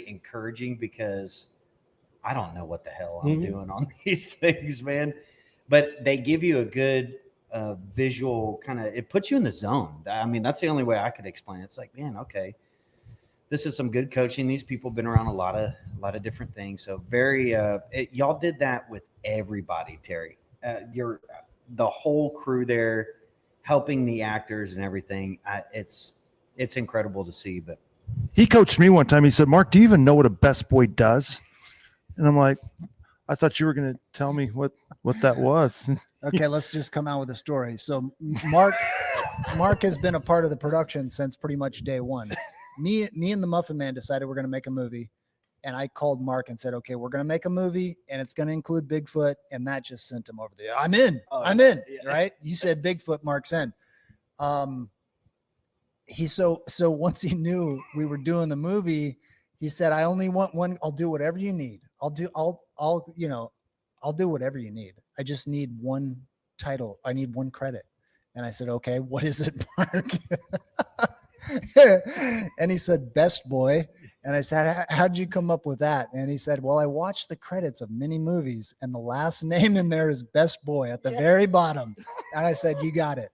encouraging because I don't know what the hell I'm doing on these things, man. But they give you a good visual kind of, it puts you in the zone. I mean, that's the only way I could explain it. It's like, man, okay, this is some good coaching. These people have been around a lot of different things. So y'all did that with everybody, Terry. The whole crew there, helping the actors and everything. It's incredible to see. But He coached me one time. He said, Mark, do you even know what a best boy does? And I'm like, I thought you were going to tell me what that was. Okay, let's just come out with a story. So Mark has been a part of the production since pretty much day one. Me and the Muffin Man decided we're going to make a movie. And I called Mark and said, okay, we're going to make a movie and it's going to include Bigfoot. And that just sent him over there. I'm in, right? You said Bigfoot, Mark's in. So once he knew we were doing the movie, he said, I only want one. I'll do whatever you need. I'll do whatever you need. I just need one title. I need one credit. And I said, okay, what is it, Mark? And he said, Best Boy. And I said, how'd you come up with that? And he said, well, I watched the credits of many movies and the last name in there is Best Boy at the very bottom. And I said, you got it,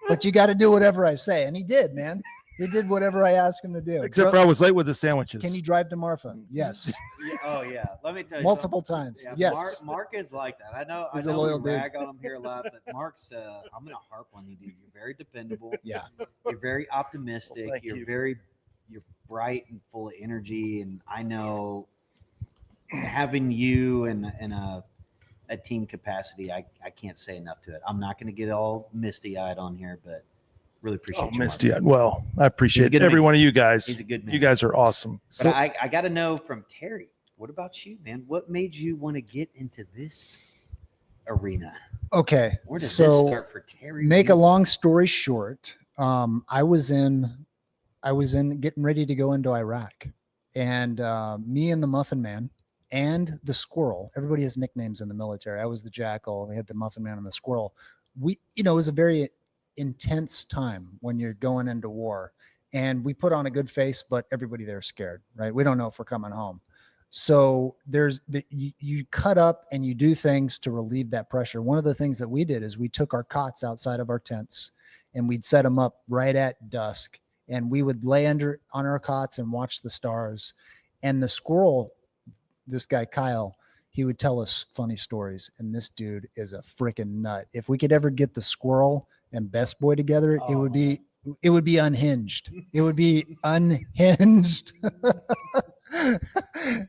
but you got to do whatever I say. And he did, man. He did whatever I asked him to do. Except for I was late with the sandwiches. Can you drive to Marfa? Yes. oh yeah, let me tell you Multiple something. times. Yeah, Yes. Mark is like that. I know. He's I a know loyal we dude. rag on him here a lot, but Mark's. I'm gonna harp on you, dude. You're very dependable. Yeah. You're very optimistic. Well, thank you're you. You're bright and full of energy, and I know having you in a team capacity, I can't say enough to it. I'm not going to get all misty eyed on here, but really appreciate you. Misty. Mark. Well, I appreciate good every man. one of you guys. He's a good man. You guys are awesome. But I got to know from Terry, what about you, man? What made you want to get into this arena? Okay. Where does this So start for Terry? make a long story short, I was in getting ready to go into Iraq, and me and the Muffin Man and the Squirrel, everybody has nicknames in the military. I was the Jackal. We had the Muffin Man and the Squirrel. It was a very intense time when you're going into war, and we put on a good face, but everybody there is scared, right? We don't know if we're coming home. So you cut up and you do things to relieve that pressure. One of the things that we did is we took our cots outside of our tents and we'd set them up right at dusk, and we would lay on our cots and watch the stars. And the Squirrel, this guy Kyle, he would tell us funny stories, and this dude is a freaking nut. If we could ever get the Squirrel and Best Boy together, it would be unhinged. It would be unhinged.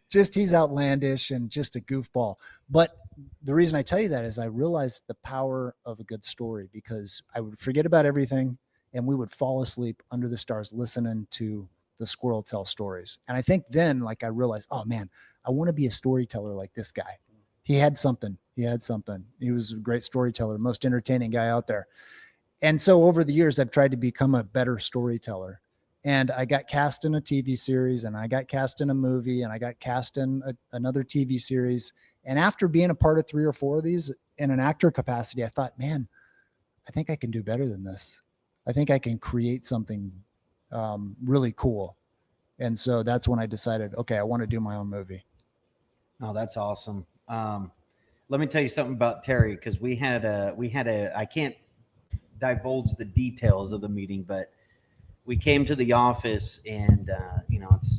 Just he's outlandish and just a goofball. But the reason I tell you that is I realized the power of a good story, because I would forget about everything and we would fall asleep under the stars listening to the Squirrel tell stories. And I think then, I realized, oh man, I want to be a storyteller like this guy. He had something. He was a great storyteller, most entertaining guy out there. And so over the years, I've tried to become a better storyteller. And I got cast in a TV series, and I got cast in a movie, and I got cast in another TV series. And after being a part of 3 or 4 of these in an actor capacity, I thought, man, I think I can do better than this. I think I can create something really cool. And so that's when I decided, okay, I want to do my own movie. Oh, that's awesome. Let me tell you something about Terry, because we had I can't divulge the details of the meeting, but we came to the office and,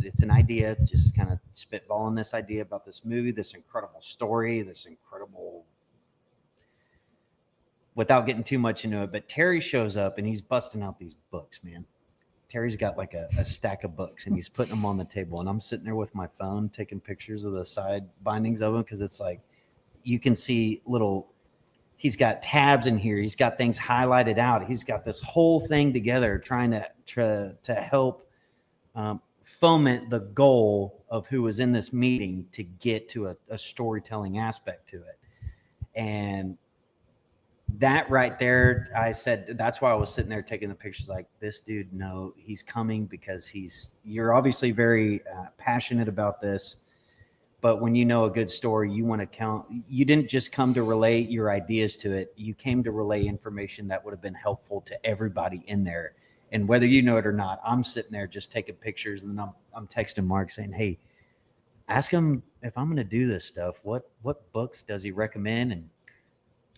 it's an idea, just kind of spitballing this idea about this movie, this incredible story, without getting too much into it. But Terry shows up and he's busting out these books, man. Terry's got like a stack of books and he's putting them on the table. And I'm sitting there with my phone taking pictures of the side bindings of them, because it's like you can see he's got tabs in here. He's got things highlighted out. He's got this whole thing together trying to help foment the goal of who was in this meeting to get to a storytelling aspect to it. And that right there, I said, that's why I was sitting there taking the pictures, like, this dude, no, he's coming because you're obviously very passionate about this. But when you know a good story, you want to count. You didn't just come to relay your ideas to it. You came to relay information that would have been helpful to everybody in there. And whether you know it or not, I'm sitting there just taking pictures, and then I'm texting Mark saying, "Hey, ask him if I'm going to do this stuff. What books does he recommend?" And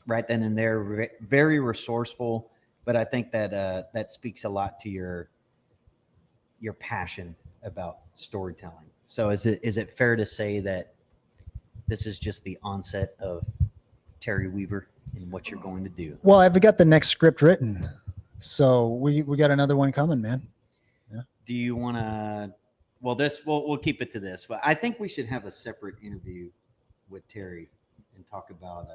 right then and there, very resourceful. But I think that that speaks a lot to your passion about storytelling. So is it fair to say that this is just the onset of Terry Weaver and what you're going to do? Well, I've got the next script written, so we got another one coming, man. Do you want to? Well, we'll keep it to this, but I think we should have a separate interview with Terry and talk about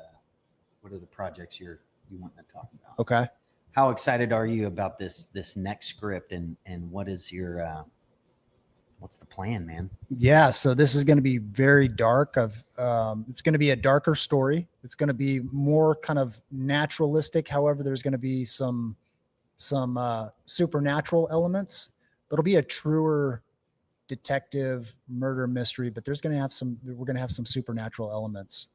what are the projects you want to talk about. Okay. How excited are you about this next script, and what is your what's the plan, man? Yeah, so this is going to be very dark. It's going to be a darker story. It's going to be more kind of naturalistic. However, there's going to be some supernatural elements. But it'll be a truer detective murder mystery. But we're going to have some supernatural elements.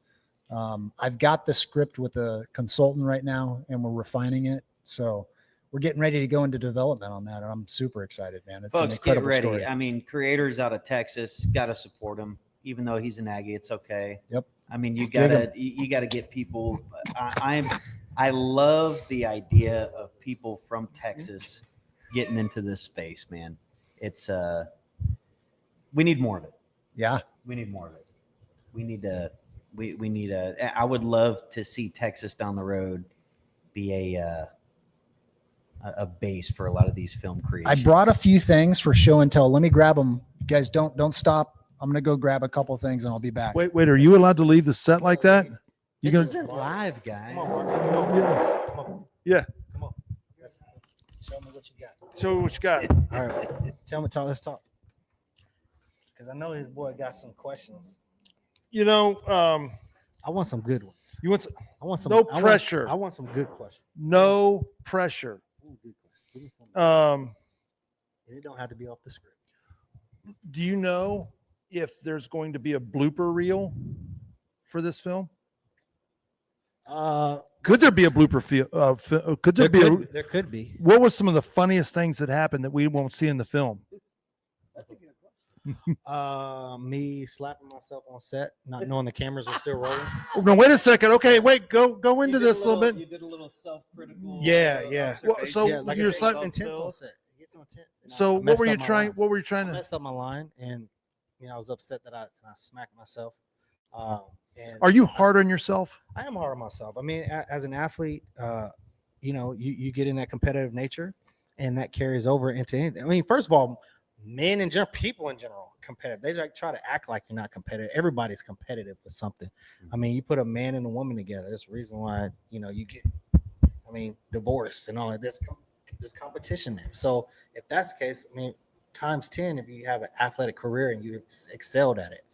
I've got the script with a consultant right now, and we're refining it. So we're getting ready to go into development on that, and I'm super excited, man. It's an Folks, incredible get ready. story. I mean, creators out of Texas, got to support him, even though he's an Aggie. It's okay. Yep. I mean, you gotta get people. I love the idea of people from Texas getting into this space, man. It's we need more of it. Yeah. We need more of it. We need to. We need a. I would love to see Texas down the road be a base for a lot of these film creations. I brought a few things for show and tell. Let me grab them. You guys don't stop. I'm going to go grab a couple things and I'll be back. Wait, are you allowed to leave the set like that? This isn't live, guys. Come on. Yeah. Come on. Show me what you got. Show what you got. All right. Let's talk. Because I know his boy got some questions. You know, I want some good ones. you want some, I want some No pressure. I want some good questions. no pressure. Good questions. Give me some. And it don't have to be off the script. Do you know if there's going to be a blooper reel for this film? Could there be a blooper could there be There could be. what were some of the funniest things that happened that we won't see in the film? That's a good question. Me slapping myself on set, not knowing the cameras are still rolling. Oh, no, wait a second. Okay, wait, go into this a little bit. You did a little self-critical. Yeah. Well, so Yeah, like you're I said, so- intense on set. Get some intense. And So I what messed were you up my trying? lines. What were you trying I to? messed up my line, and I was upset that I smacked myself. And Are you hard on yourself? I am hard on myself. I mean, as an athlete, you get in that competitive nature, and that carries over into anything. I mean, first of all, men in general, people in general, competitive. They like try to act like you're not competitive. Everybody's competitive with something. I mean, you put a man and a woman together. There's a reason why you get, divorce and all that. There's competition there. So if that's the case, I mean, times 10 if you have an athletic career and you excelled at it,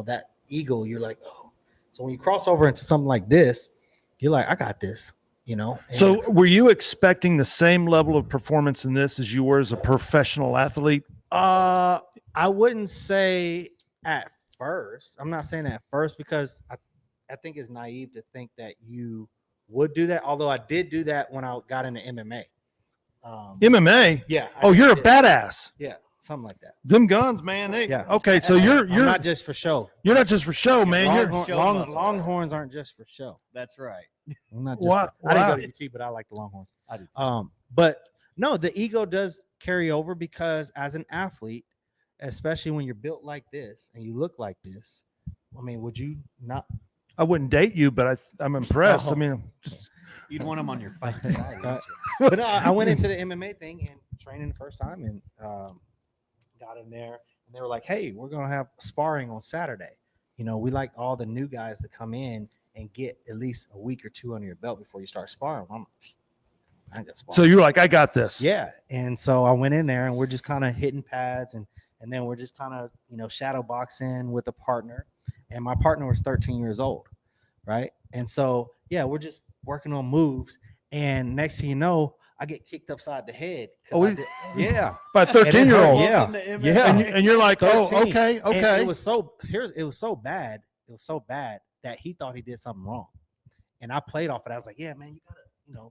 that ego, you're like, oh. So when you cross over into something like this, you're like, I got this, and- So were you expecting the same level of performance in this as you were as a professional athlete? I wouldn't say at first. I'm not saying at first because I think it's naive to think that you would do that. Although I did do that when I got into MMA. MMA? Yeah. Oh, you're a did. badass. Yeah, something like that. Them guns, man. They, Yeah. Okay, so I'm you're not just for show. you're not just for show, man. You're Show muscle. Longhorns aren't just for show. That's right. I'm not just Why- I didn't why? go to UT, but I like the Longhorns. I do. But no, the ego does carry over because as an athlete, especially when you're built like this and you look like this, I mean, would you not? I wouldn't date you, but I'm impressed. Oh. I mean, You'd want them on your fight side. wouldn't But no, I went into the MMA thing and training the first time and got in there and they were like, hey, we're going to have sparring on Saturday. We like all the new guys to come in and get at least a week or two under your belt before you start sparring. I got sparring. so you're like, I got this. Yeah. And so I went in there and we're just kind of hitting pads and then we're just kind of, shadow boxing with a partner. And my partner was 13 years old. Right. And so, yeah, we're just working on moves. And next thing you know, I get kicked upside the head. Oh, Yeah. by a 13-year-old. Yeah. Yeah. And you're like, oh, 13. okay, And okay. it was so bad. It was so bad that he thought he did something wrong. And I played off it. I was like, yeah, man, you gotta, a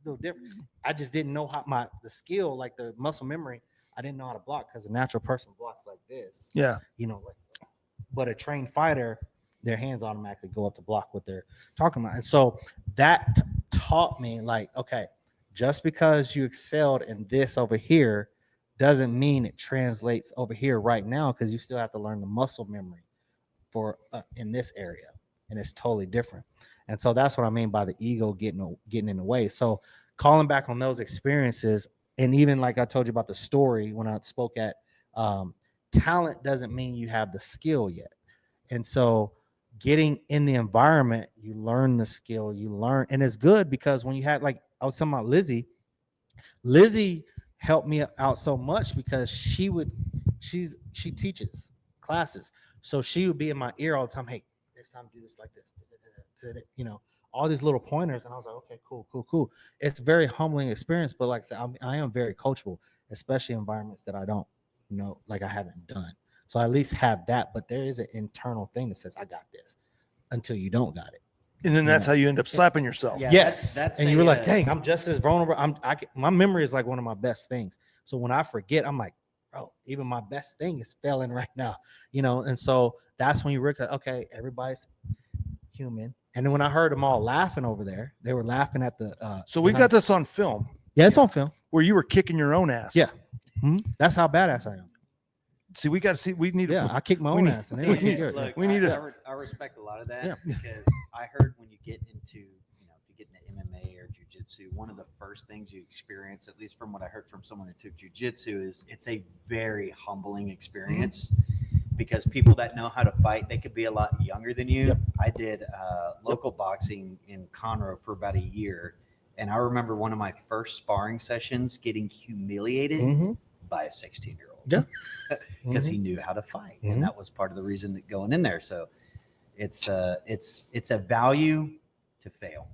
little different. I just didn't know how the skill, like the muscle memory, I didn't know how to block because a natural person blocks like this. Yeah. But a trained fighter, their hands automatically go up to block what they're talking about. And so that taught me, like, okay, just because you excelled in this over here doesn't mean it translates over here right now, because you still have to learn the muscle memory for in this area, and it's totally different. And so that's what I mean by the ego getting in the way. So calling back on those experiences, and even like I told you about the story when I spoke at talent doesn't mean you have the skill yet. And so getting in the environment, you learn the skill, and it's good because when you had, like I was talking about Lizzie helped me out so much because she teaches classes. So she would be in my ear all the time. Hey, next time do this like this, all these little pointers. And I was like, okay, cool. It's a very humbling experience, but like I said, I am very coachable, especially environments that I don't know, like I haven't done. So I at least have that, but there is an internal thing that says I got this until you don't got it. And then that's how you end up slapping yourself. Yeah, Yes. that's And you were like, dang, I'm just as vulnerable. My memory is like one of my best things. So when I forget, I'm like, bro, even my best thing is failing right now, And so that's when you realize, okay, everybody's human. And then when I heard them all laughing over there, they were laughing at the. So we got this on film. Yeah, it's on film. Where you were kicking your own ass. Yeah. That's how badass I am. See, we got to see. We need. Yeah, I kick my own ass. And Look, we need I respect a lot of that, Yeah. because I heard when you get into, if you get into MMA or jiu-jitsu, one of the first things you experience, at least from what I heard from someone who took jiu-jitsu, is it's a very humbling experience, because people that know how to fight, they could be a lot younger than you. Yep. I did local boxing in Conroe for about a year, and I remember one of my first sparring sessions getting humiliated by a 16-year-old. Yeah. Because he knew how to fight, and that was part of the reason that going in there. So it's a value to fail,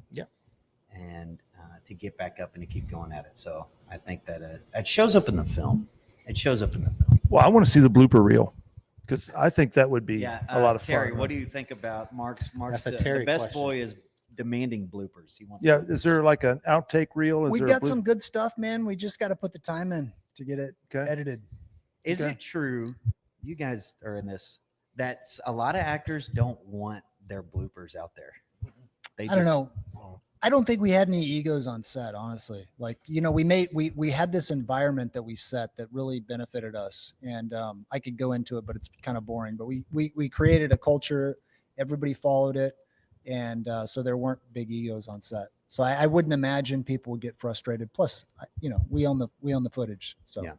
and to get back up and to keep going at it. So I think that it shows up in the film. Well, I want to see the blooper reel, because I think that would be a lot of Terry, fun. what do you think about Mark's? That's a the Terry best question. boy is demanding bloopers. He wants. Yeah, is there like an outtake reel? We got some good stuff, man. We just got to put the time in to get it edited. Is it true? You guys are in this. That's a lot of actors don't want their bloopers out there. I don't know. I don't think we had any egos on set, honestly. Like, we had this environment that we set that really benefited us, and I could go into it, but it's kind of boring. But we created a culture, everybody followed it, and so there weren't big egos on set. So I wouldn't imagine people would get frustrated. Plus, we own the footage. So Yeah.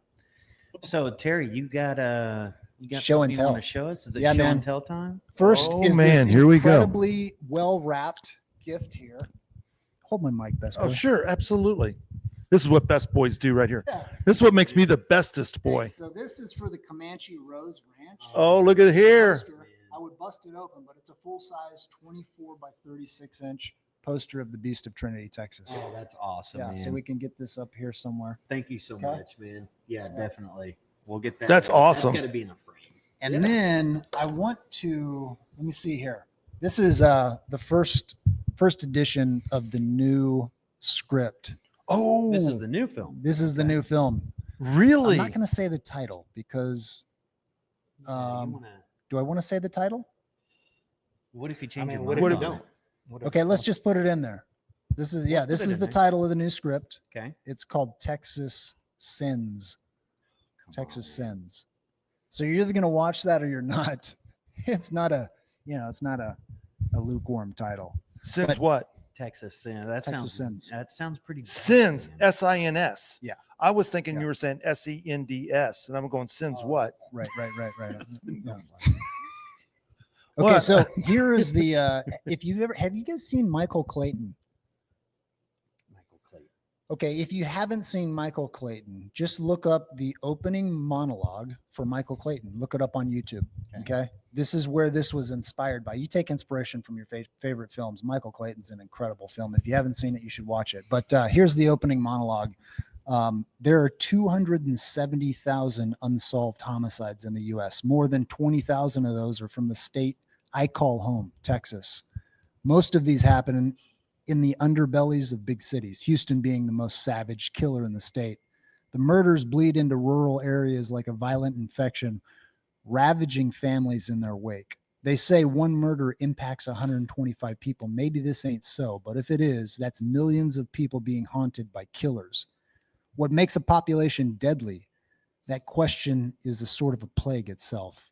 So Terry, you got show and something you want tell. to show us? Is it Yeah, show man. and tell time? First is this here we go. incredibly well wrapped gift here. Hold my mic, best boy. Oh, sure, absolutely. This is what best boys do right here. Yeah. This is what makes me the bestest boy. So this is for the Comanche Rose Ranch. Oh, look at here. Poster. I would bust it open, but it's a full size 24 by 36 inch poster of the Beast of Trinity, Texas. Oh, that's awesome, Yeah, man. so we can get this up here somewhere. Thank you so Okay. much, man. Yeah, definitely. We'll get that. That's awesome. That's got to be in a frame. And then I want to let me see here. This is the first edition of the new script. Oh, This is the new film. This is the new film. really? I'm not going to say the title because Yeah, you wanna- do I want to say the title? what if you change your what mind if you on don't? it? Okay, let's just put it in there. This is put this it is in the there. title of the new script. Okay. It's called Texas Sins. Come Texas on, man. Sins. So you're either going to watch that or you're not. It's not a lukewarm title. Sins but- what? Texas Sin. That Texas sounds. Sins. That sounds pretty. bad, Sins. man. S-I-N-S. Yeah. I was thinking Yeah. you were saying S-E-N-D-S, and I'm going sins what? Right. Yeah. Okay, What? so here is the have you guys seen Michael Clayton? Michael Clayton. Okay, if you haven't seen Michael Clayton, just look up the opening monologue for Michael Clayton. Look it up on YouTube. Okay. This is where this was inspired by. You take inspiration from your favorite films. Michael Clayton's an incredible film. If you haven't seen it, you should watch it. But here's the opening monologue. There are 270,000 unsolved homicides in the U.S. More than 20,000 of those are from the state I call home, Texas. Most of these happen in the underbellies of big cities, Houston being the most savage killer in the state. The murders bleed into rural areas like a violent infection, ravaging families in their wake. They say one murder impacts 125 people. Maybe this ain't so, but if it is, that's millions of people being haunted by killers. What makes a population deadly? That question is a sort of a plague itself.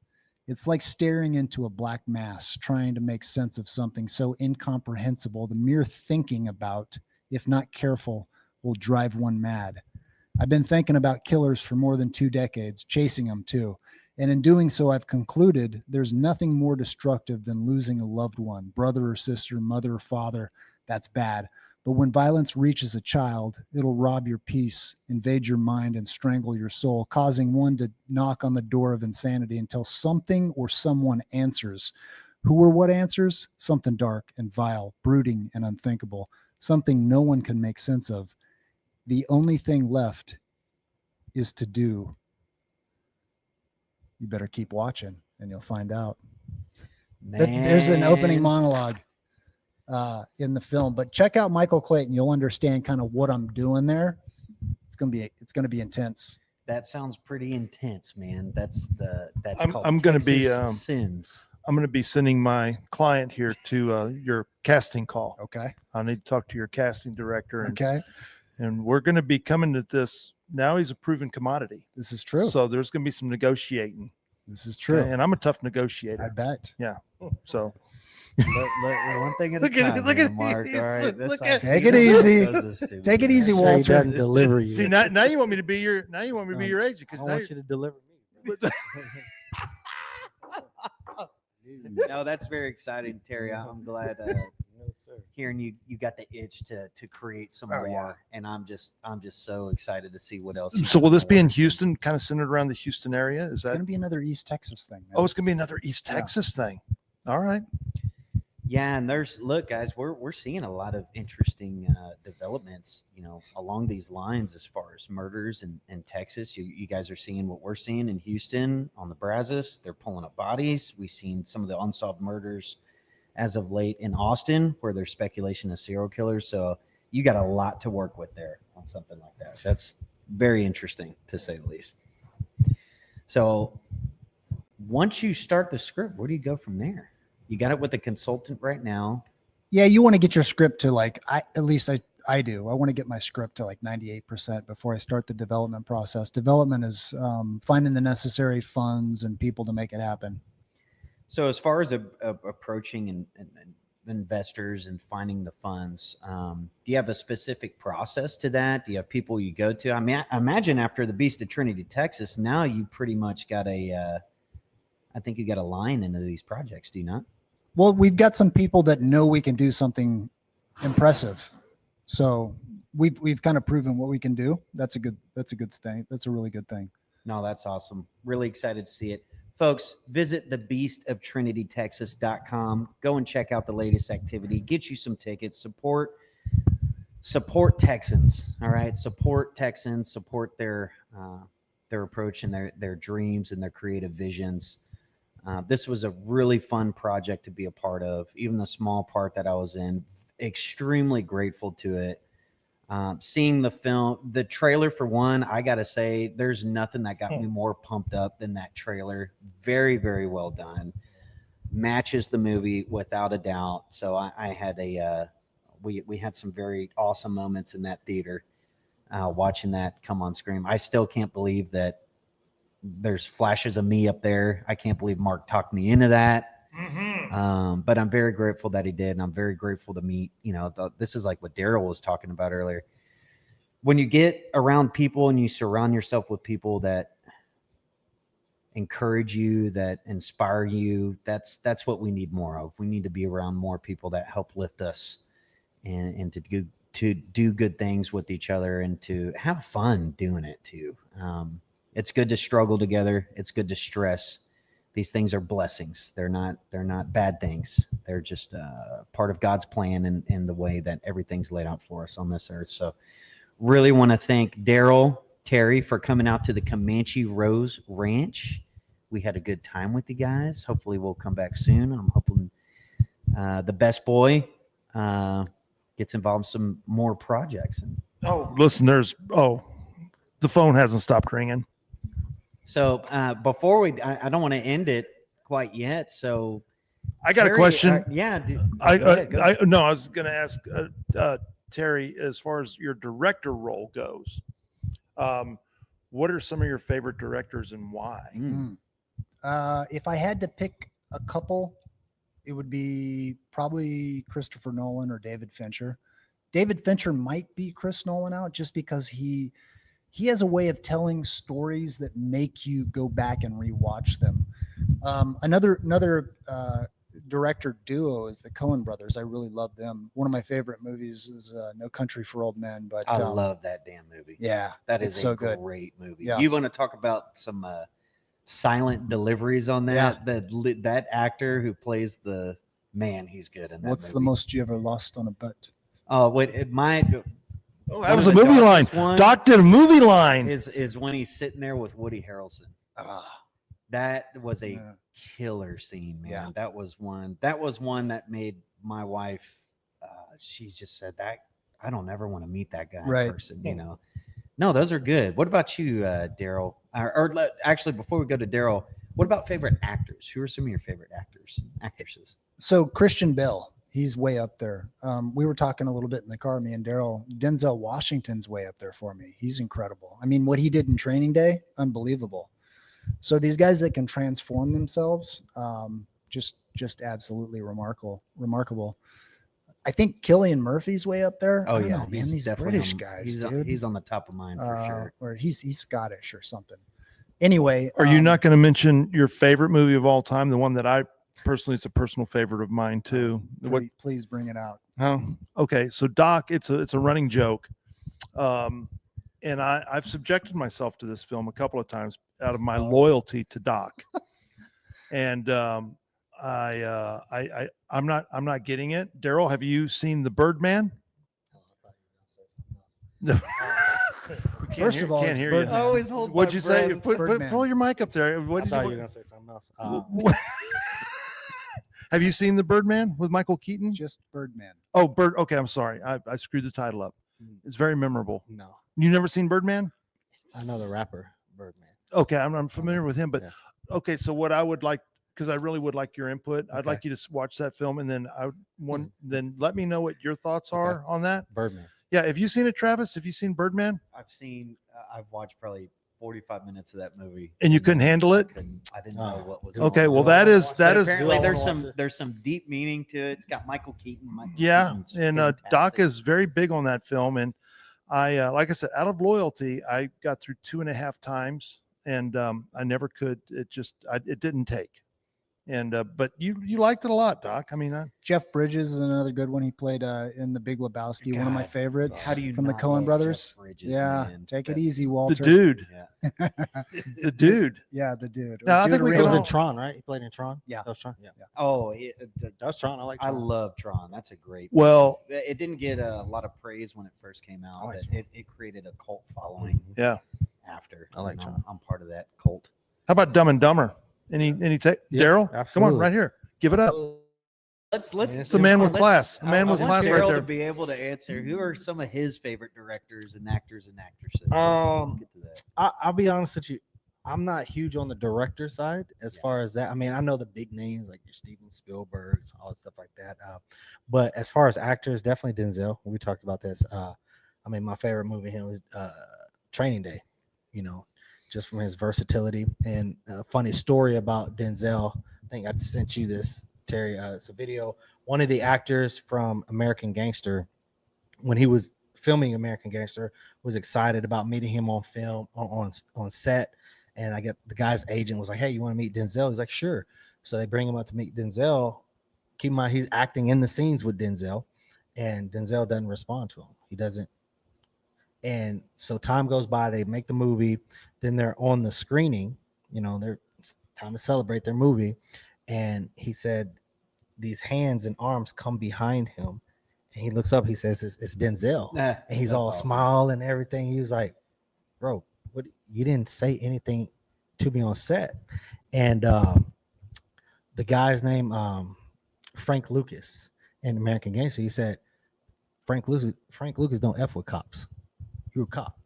It's like staring into a black mass, trying to make sense of something so incomprehensible. The mere thinking about, if not careful, will drive one mad. I've been thinking about killers for more than 2 decades, chasing them too. And in doing so, I've concluded there's nothing more destructive than losing a loved one, brother or sister, mother or father. That's bad. But when violence reaches a child, it'll rob your peace, invade your mind, and strangle your soul, causing one to knock on the door of insanity until something or someone answers. Who or what answers? Something dark and vile, brooding and unthinkable, something no one can make sense of. The only thing left is to do. You better keep watching and you'll find out. There's an opening monologue in the film, but check out Michael Clayton. You'll understand kind of what I'm doing there. It's going to be intense. That sounds pretty intense, man. That's called I'm going to be Sins. I'm going to be sending my client here to your casting call. Okay. I need to talk to your casting director. Okay. And we're going to be coming to this. Now he's a proven commodity. This is true. So there's going to be some negotiating. This is true. Okay? And I'm a tough negotiator. I bet. Yeah. So one thing at a Look at- time, look man, at- Mark. All right, look this at- sounds Take good. it easy. Does this to me, Take it man. easy, Sure he Walter. doesn't deliver you. see now you want me to be your agent I because want you to deliver me. No, that's very exciting, Terry. I'm glad Yes, sir. hearing you got the itch to create some Oh, more, yeah. and I'm just so excited to see what else. So will this be in Houston? Houston, kind of centered around the Houston area? Is It's that? going to be another East Texas thing. Man. Oh, it's going to be another East Yeah. Texas thing. All right. Yeah, and look, guys, we're seeing a lot of interesting developments, along these lines as far as murders in Texas. You guys are seeing what we're seeing in Houston on the Brazos. They're pulling up bodies. We've seen some of the unsolved murders as of late in Austin, where there's speculation of serial killers. So you got a lot to work with there on something like that. That's very interesting, to say the least. So once you start the script, where do you go from there? You got it with a consultant right now. Yeah, you want to get your script to at least I do. I want to get my script to 98% before I start the development process. Development is finding the necessary funds and people to make it happen. So as far as approaching and investors and finding the funds, do you have a specific process to that? Do you have people you go to? I mean, I imagine after the Beast of Trinity, Texas, now you pretty much got I think you got a line into these projects, do you not? Well, we've got some people that know we can do something impressive. So we've kind of proven what we can do. That's a good thing. That's a really good thing. No, that's awesome. Really excited to see it. Folks, visit thebeastoftrinitytexas.com. Go and check out the latest activity. Get you some tickets. Support Texans. All right. Support Texans. Support their approach and their dreams and their creative visions. This was a really fun project to be a part of. Even the small part that I was in, extremely grateful to it. Seeing the film, the trailer for one, I got to say, there's nothing that got me more pumped up than that trailer. Very, very well done. Matches the movie without a doubt. So I had we had some very awesome moments in that theater watching that come on screen. I still can't believe that there's flashes of me up there. I can't believe Mark talked me into that. Mm-hmm. But I'm very grateful that he did. And I'm very grateful to meet, this is like what Daryl was talking about earlier. When you get around people and you surround yourself with people that encourage you, that inspire you, that's what we need more of. We need to be around more people that help lift us and to do good things with each other and to have fun doing it too. It's good to struggle together. It's good to stress. these things are blessings. They're not bad things. They're just part of God's plan and the way that everything's laid out for us on this earth. So really want to thank Daryl, Terry, for coming out to the Comanche Rose Ranch. We had a good time with you guys. Hopefully we'll come back soon. I'm hoping the best boy gets involved in some more projects. And Listeners, the phone hasn't stopped ringing. so before I don't want to end it quite yet. So I got Terry, a question. Yeah. Go I ahead. was going to ask Terry, as far as your director role goes, what are some of your favorite directors and why? If I had to pick a couple, it would be probably Christopher Nolan or David Fincher. David Fincher might be Chris Nolan out just because he has a way of telling stories that make you go back and rewatch them. Another director duo is the Coen brothers. I really love them. One of my favorite movies is No Country for Old Men. But I love that damn movie. Yeah, that is it's so a good. Great movie. Yeah. You want to talk about some silent deliveries on that? Yeah. That actor who plays the man, he's good in that. What's the movie. most you ever lost on a bet? Oh, wait, it might. Oh, that was a movie line. Doc did a movie line. Is when he's sitting there with Woody Harrelson. That was a killer scene, man. Yeah. That was one that made my wife. She just said that I don't ever want to meet that guy in person. You know, no, those are good. What about you, Daryl? Actually, before we go to Daryl, what about favorite actors? Who are some of your favorite actors and actresses? So Christian Bale, he's way up there. We were talking a little bit in the car, me and Daryl. Denzel Washington's way up there for me. He's incredible. I mean, what he did in Training Day, unbelievable. So these guys that can transform themselves, just absolutely remarkable. I think Cillian Murphy's way up there. Oh, I don't yeah, know, man, he's these definitely British on- guys, he's dude. he's on the top of mind for sure. Or he's Scottish or something. Anyway, Are you not going to mention your favorite movie of all time? The one that I personally, it's a personal favorite of mine too. Please bring it out. Huh? Okay, so Doc, it's a running joke, and I've subjected myself to this film a couple of times out of my loyalty to Doc, and I'm not getting it. Daryl, have you seen The Birdman? First of all, can't it's hear you. Birdman. I always hold. What'd my you say? breath. Pull your mic up there. What I did thought you you? were gonna say something else. Have you seen The Birdman with Michael Keaton? Just Birdman. Oh, Bird. Okay, I'm sorry. I screwed the title up. It's very memorable. No, You never seen Birdman? I know the rapper Birdman. Okay, I'm familiar with him, but Yeah. okay. So what I would like, because I really would like your input, I'd Okay. like you to watch that film, and then then let me know what your thoughts are on that. Birdman. Yeah, have you seen it, Travis? Have you seen Birdman? I've watched probably 45 minutes of that movie, And you couldn't handle it? I didn't know what was. Okay, going well on. that is But that is apparently Do I there's wanna some watch it? there's some deep meaning to it. It's got Michael Keaton. yeah, Keaton's and Doc fantastic. is very big on that film, and I like I said, out of loyalty, I got through 2.5 times, and I never could. It didn't take. And but you liked it a lot, Doc. I mean, Jeff Bridges is another good one. He played in The Big Lebowski, one of my God, favorites. How do you from the not Coen love brothers? Jeff Bridges, Yeah, man? take it That's- easy, the Walter. dude, Yeah. the dude. Yeah, the dude. No, I Dude think we He can was all- in Tron, right? He played in Tron. Yeah. That was Tron. Yeah. Oh, That was Tron. I like I Tron. love Tron. That's a great. Well, movie. It didn't get a lot of praise when it first came out, I like but Tron. it created a cult following. Yeah. After I like and Tron. I'm part of that cult. how about Dumb and Dumber? Any take? Yeah, Daryl, come on, absolutely. right here. Give it up. Let's. It's a man with let's- class. A man I with want class right Daryl there. to be able to answer. Who are some of his favorite directors and actors and actresses? Let's get to that. I'll be honest with you. I'm not huge on the director side as far as that. I mean, I know the big names like your Steven Spielbergs, all stuff like that. But as far as actors, definitely Denzel. We talked about this. I mean, my favorite movie of him was Training Day. You know, just from his versatility. And a funny story about Denzel. I think I sent you this, Terry. It's a video. One of the actors from American Gangster, when he was filming American Gangster, was excited about meeting him on film on set. And I get the guy's agent was like, "Hey, you want to meet Denzel?" He's like, "Sure." So they bring him up to meet Denzel. Keep in mind, he's acting in the scenes with Denzel, and Denzel doesn't respond to him. He doesn't. And so time goes by. They make the movie. Then they're on the screening. You know, they're time to celebrate their movie. And he said these hands and arms come behind him, and he looks up. He says, "It's Denzel," and he's That's all awesome. smile and everything. He was like, "Bro, what? You didn't say anything to me on set." And the guy's name, Frank Lucas, in American Gangster, he said, Frank Lucas don't F with cops. You're a cop.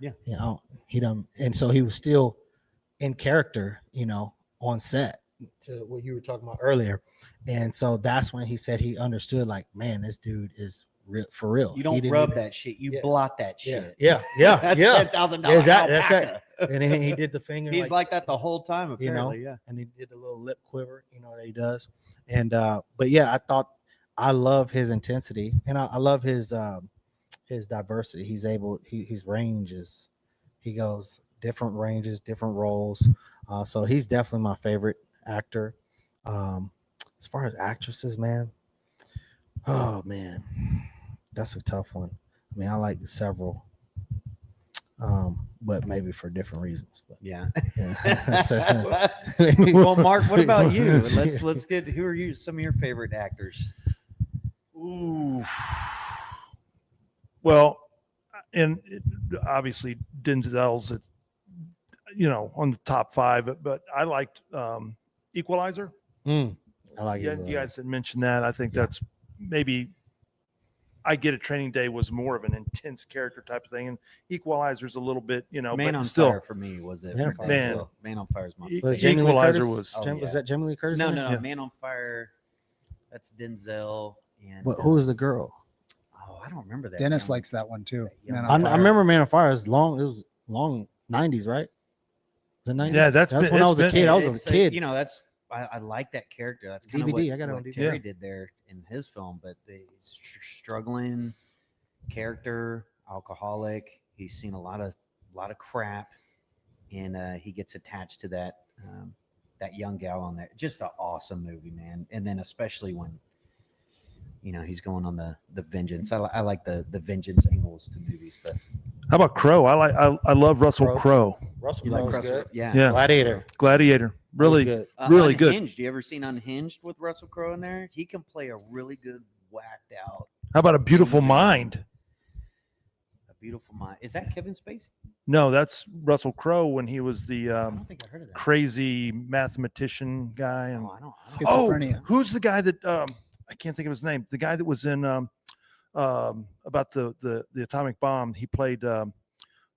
Yeah. You know, he done, and so he was still in character, you know, on set, to what you were talking about earlier. And so that's when he said he understood, like, man, this dude is real for real. You He don't didn't rub even- that shit. You Yeah. blot that Yeah, shit. yeah, That's yeah. $10,000 Exactly, that's it. alpaca. And then he did the finger. He's like that the whole time, you know, apparently. Yeah. and he did a little lip quiver, you know, that he does. And but yeah, I love his intensity, and I love his diversity. His ranges, he goes different ranges, different roles. So he's definitely my favorite actor. As far as actresses, man, oh man, that's a tough one. I mean, I like several, but maybe for different reasons. But Yeah. yeah. So, Well, Mark, what about you? Let's get, who are you? Some of your favorite actors? Ooh. Well, and obviously Denzel's, on the top 5, but I liked Equalizer. I like Yeah, it. you guys had mentioned that. I think that's maybe I Get a Training Day was more of an intense character type of thing, and Equalizer's a little bit, Man but on still, Fire for me was it? Man on for Fire. Dan Man. Will. Man on Fire is my Was favorite. Jamie Lee Equalizer Curtis? was- Oh, Was yeah. that Jamie Lee Curtis? No, in it? no, Yeah. Man on Fire. That's Denzel. And But who was the girl? Oh, I don't remember that. Dennis young- likes that one too. Yeah. Man I, on I Fire. remember Man on Fire. It was long 90s, right? The 90s. Yeah, that's when been- I it's was a been- kid. I was a It's kid. that's I like that character. That's kind of DVD, what, I got it on what DVD. Terry did there in his film. But the struggling character, alcoholic. He's seen a lot of crap, and he gets attached to that young gal on there. Just an awesome movie, man. And then especially when he's going on the vengeance. I like the vengeance angles to movies. But how about Crow? I love Russell Crowe. Crowe. Russell you like Crowe's Russell? good. Yeah. Yeah. Gladiator. Gladiator, really good. really good. Unhinged. You ever seen Unhinged with Russell Crowe in there? He can play a really good whacked out. How about A Beautiful Mind? A Beautiful Mind. Is that Kevin Spacey? No, that's Russell Crowe when he was the I don't think I heard of that. crazy mathematician guy. And Oh, I don't. Schizophrenia. who's the guy that I can't think of his name? The guy that was in about the atomic bomb. He played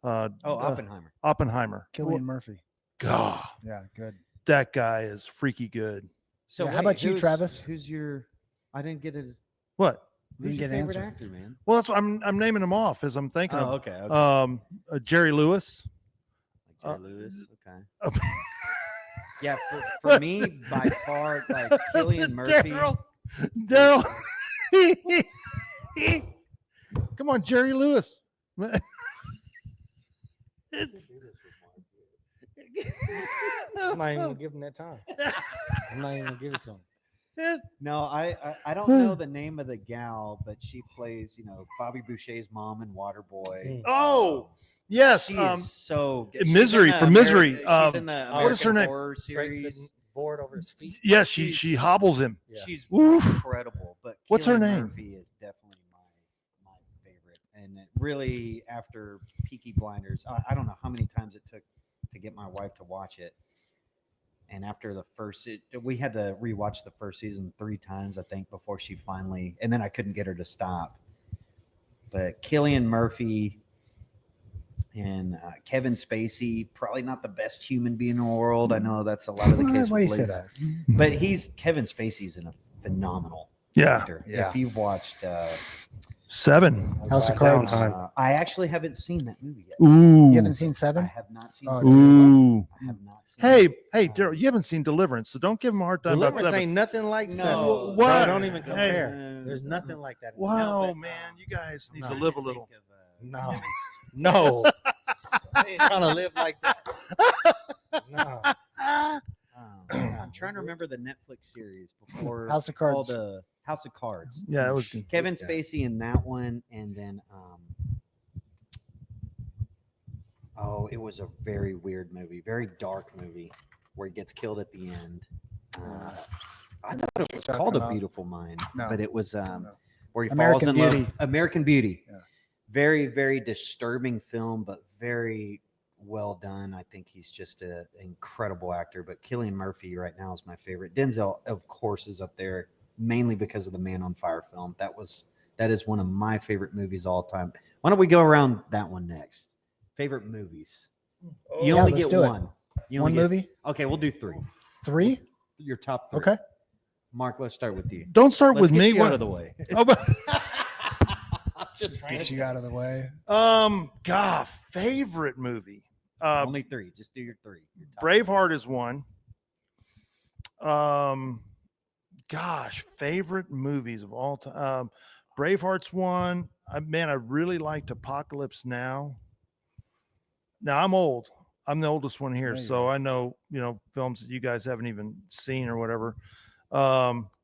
Oppenheimer. Oppenheimer. Cillian Murphy. God, Yeah, good. that guy is freaky good. So Yeah, how about you, Travis? Who's your? I didn't get it. What? Who's Didn't your get an favorite answer. actor, man? Well, that's what I'm naming them off as I'm thinking Oh, of. okay. Jerry Lewis. Like Jerry Lewis. Okay. uh, Yeah, for me, by far, like Cillian Murphy. Daryl. Come on, Jerry Lewis. I'm not even gonna give him that time. I'm not even gonna give it to him. No, I don't know the name of the gal, but she plays, Bobby Boucher's mom in Waterboy. Oh, yes. She is so good. Misery, She's in for the Misery. She's in the what is her American name? Horror Breaks series. the board over his feet. Yeah, she hobbles him. Yeah. She's Oof. incredible. But What's her Cillian name? Murphy is definitely my favorite. And it really, after Peaky Blinders, I don't know how many times it took to get my wife to watch it. And after the first, we had to rewatch the first season 3 times, I think, before she finally. And then I couldn't get her to stop. But Cillian Murphy and Kevin Spacey, probably not the best human being in the world. I know that's a lot of the case. Why do you with say Liz. that? But Kevin Spacey's in a phenomenal Yeah. actor. Yeah. If you've watched, 7. House of Cards. I actually haven't seen that movie yet. Ooh. You haven't seen I 7? have not seen. Oh, Seven. Ooh. I have not seen. it. Hey, Daryl, you haven't seen Deliverance, so don't give him a hard time about Deliverance 7. ain't nothing like No. Seven. What? Bro, don't even Hey. compare. There's nothing like that. Wow, but, man, you guys need no. to live a little. No, no. I ain't trying to live like that. No. I'm trying to remember the Netflix series before House of all Cards. the House of Cards. Yeah, it was good. Kevin This guy. Spacey in that one, and then it was a very weird movie, very dark movie. where he gets killed at the end. Uh, I thought it was talking called A about? Beautiful Mind, No. but it was No. where he American falls in Beauty. love. American Beauty. Yeah. Very, very disturbing film, but very well done. I think he's just an incredible actor. But Cillian Murphy right now is my favorite. Denzel, of course, is up there mainly because of the Man on Fire film. That is one of my favorite movies all time. Why don't we go around that one next? Favorite movies. You Yeah, only let's get do it. one. You One only get- movie? Okay, we'll do 3. 3? Your top 3. Okay. Mark, let's start with you. Don't start Let's with get me. you What? out of the way. Oh, but- Just Get you out of the way. God, favorite movie. only 3. Just do your 3. Your top Braveheart is one. Gosh, favorite movies of all time. Braveheart's one. Man, I really liked Apocalypse Now. Now I'm old. I'm the oldest one here, Yeah, you so are. I know films that you guys haven't even seen or whatever. You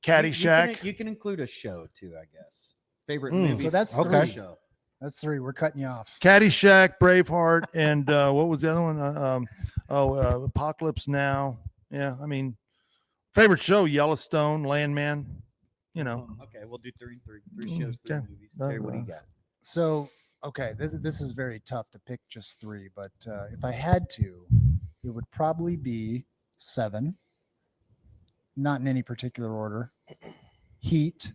Caddyshack. can include a show too, I guess. Favorite Mm, movie. so that's okay. 3. Show. That's 3. We're cutting you off. Caddyshack, Braveheart, and what was the other one? Apocalypse Now. Yeah, I mean, favorite show: Yellowstone, Landman. Okay, we'll do 3 and 3. 3 shows, 3 Okay. movies. Terry, what do you got? So, okay, this is very tough to pick just 3, but if I had to, it would probably be 7. Not in any particular order. Heat.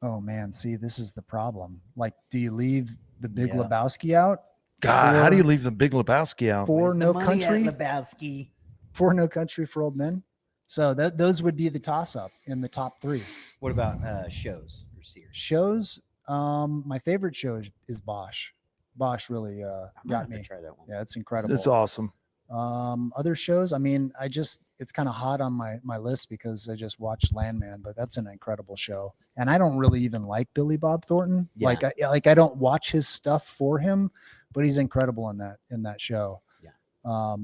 Oh man, see, this is the problem. Like, do you leave the Big Yeah. Lebowski out? God, how do For- you leave the Big Lebowski out? For Where's the No money at, Country? Lebowski? For No Country for Old Men. So those would be the toss-up in the top 3. What about shows or series? Shows. My favorite show is Bosch. Bosch really I might got have to me. try that one. Yeah, it's incredible. It's awesome. Other shows, I mean, it's kind of hot on my list because I just watched Landman, but that's an incredible show. And I don't really even like Billy Bob Thornton. Yeah. I don't watch his stuff for him, but he's incredible in that show. Yeah.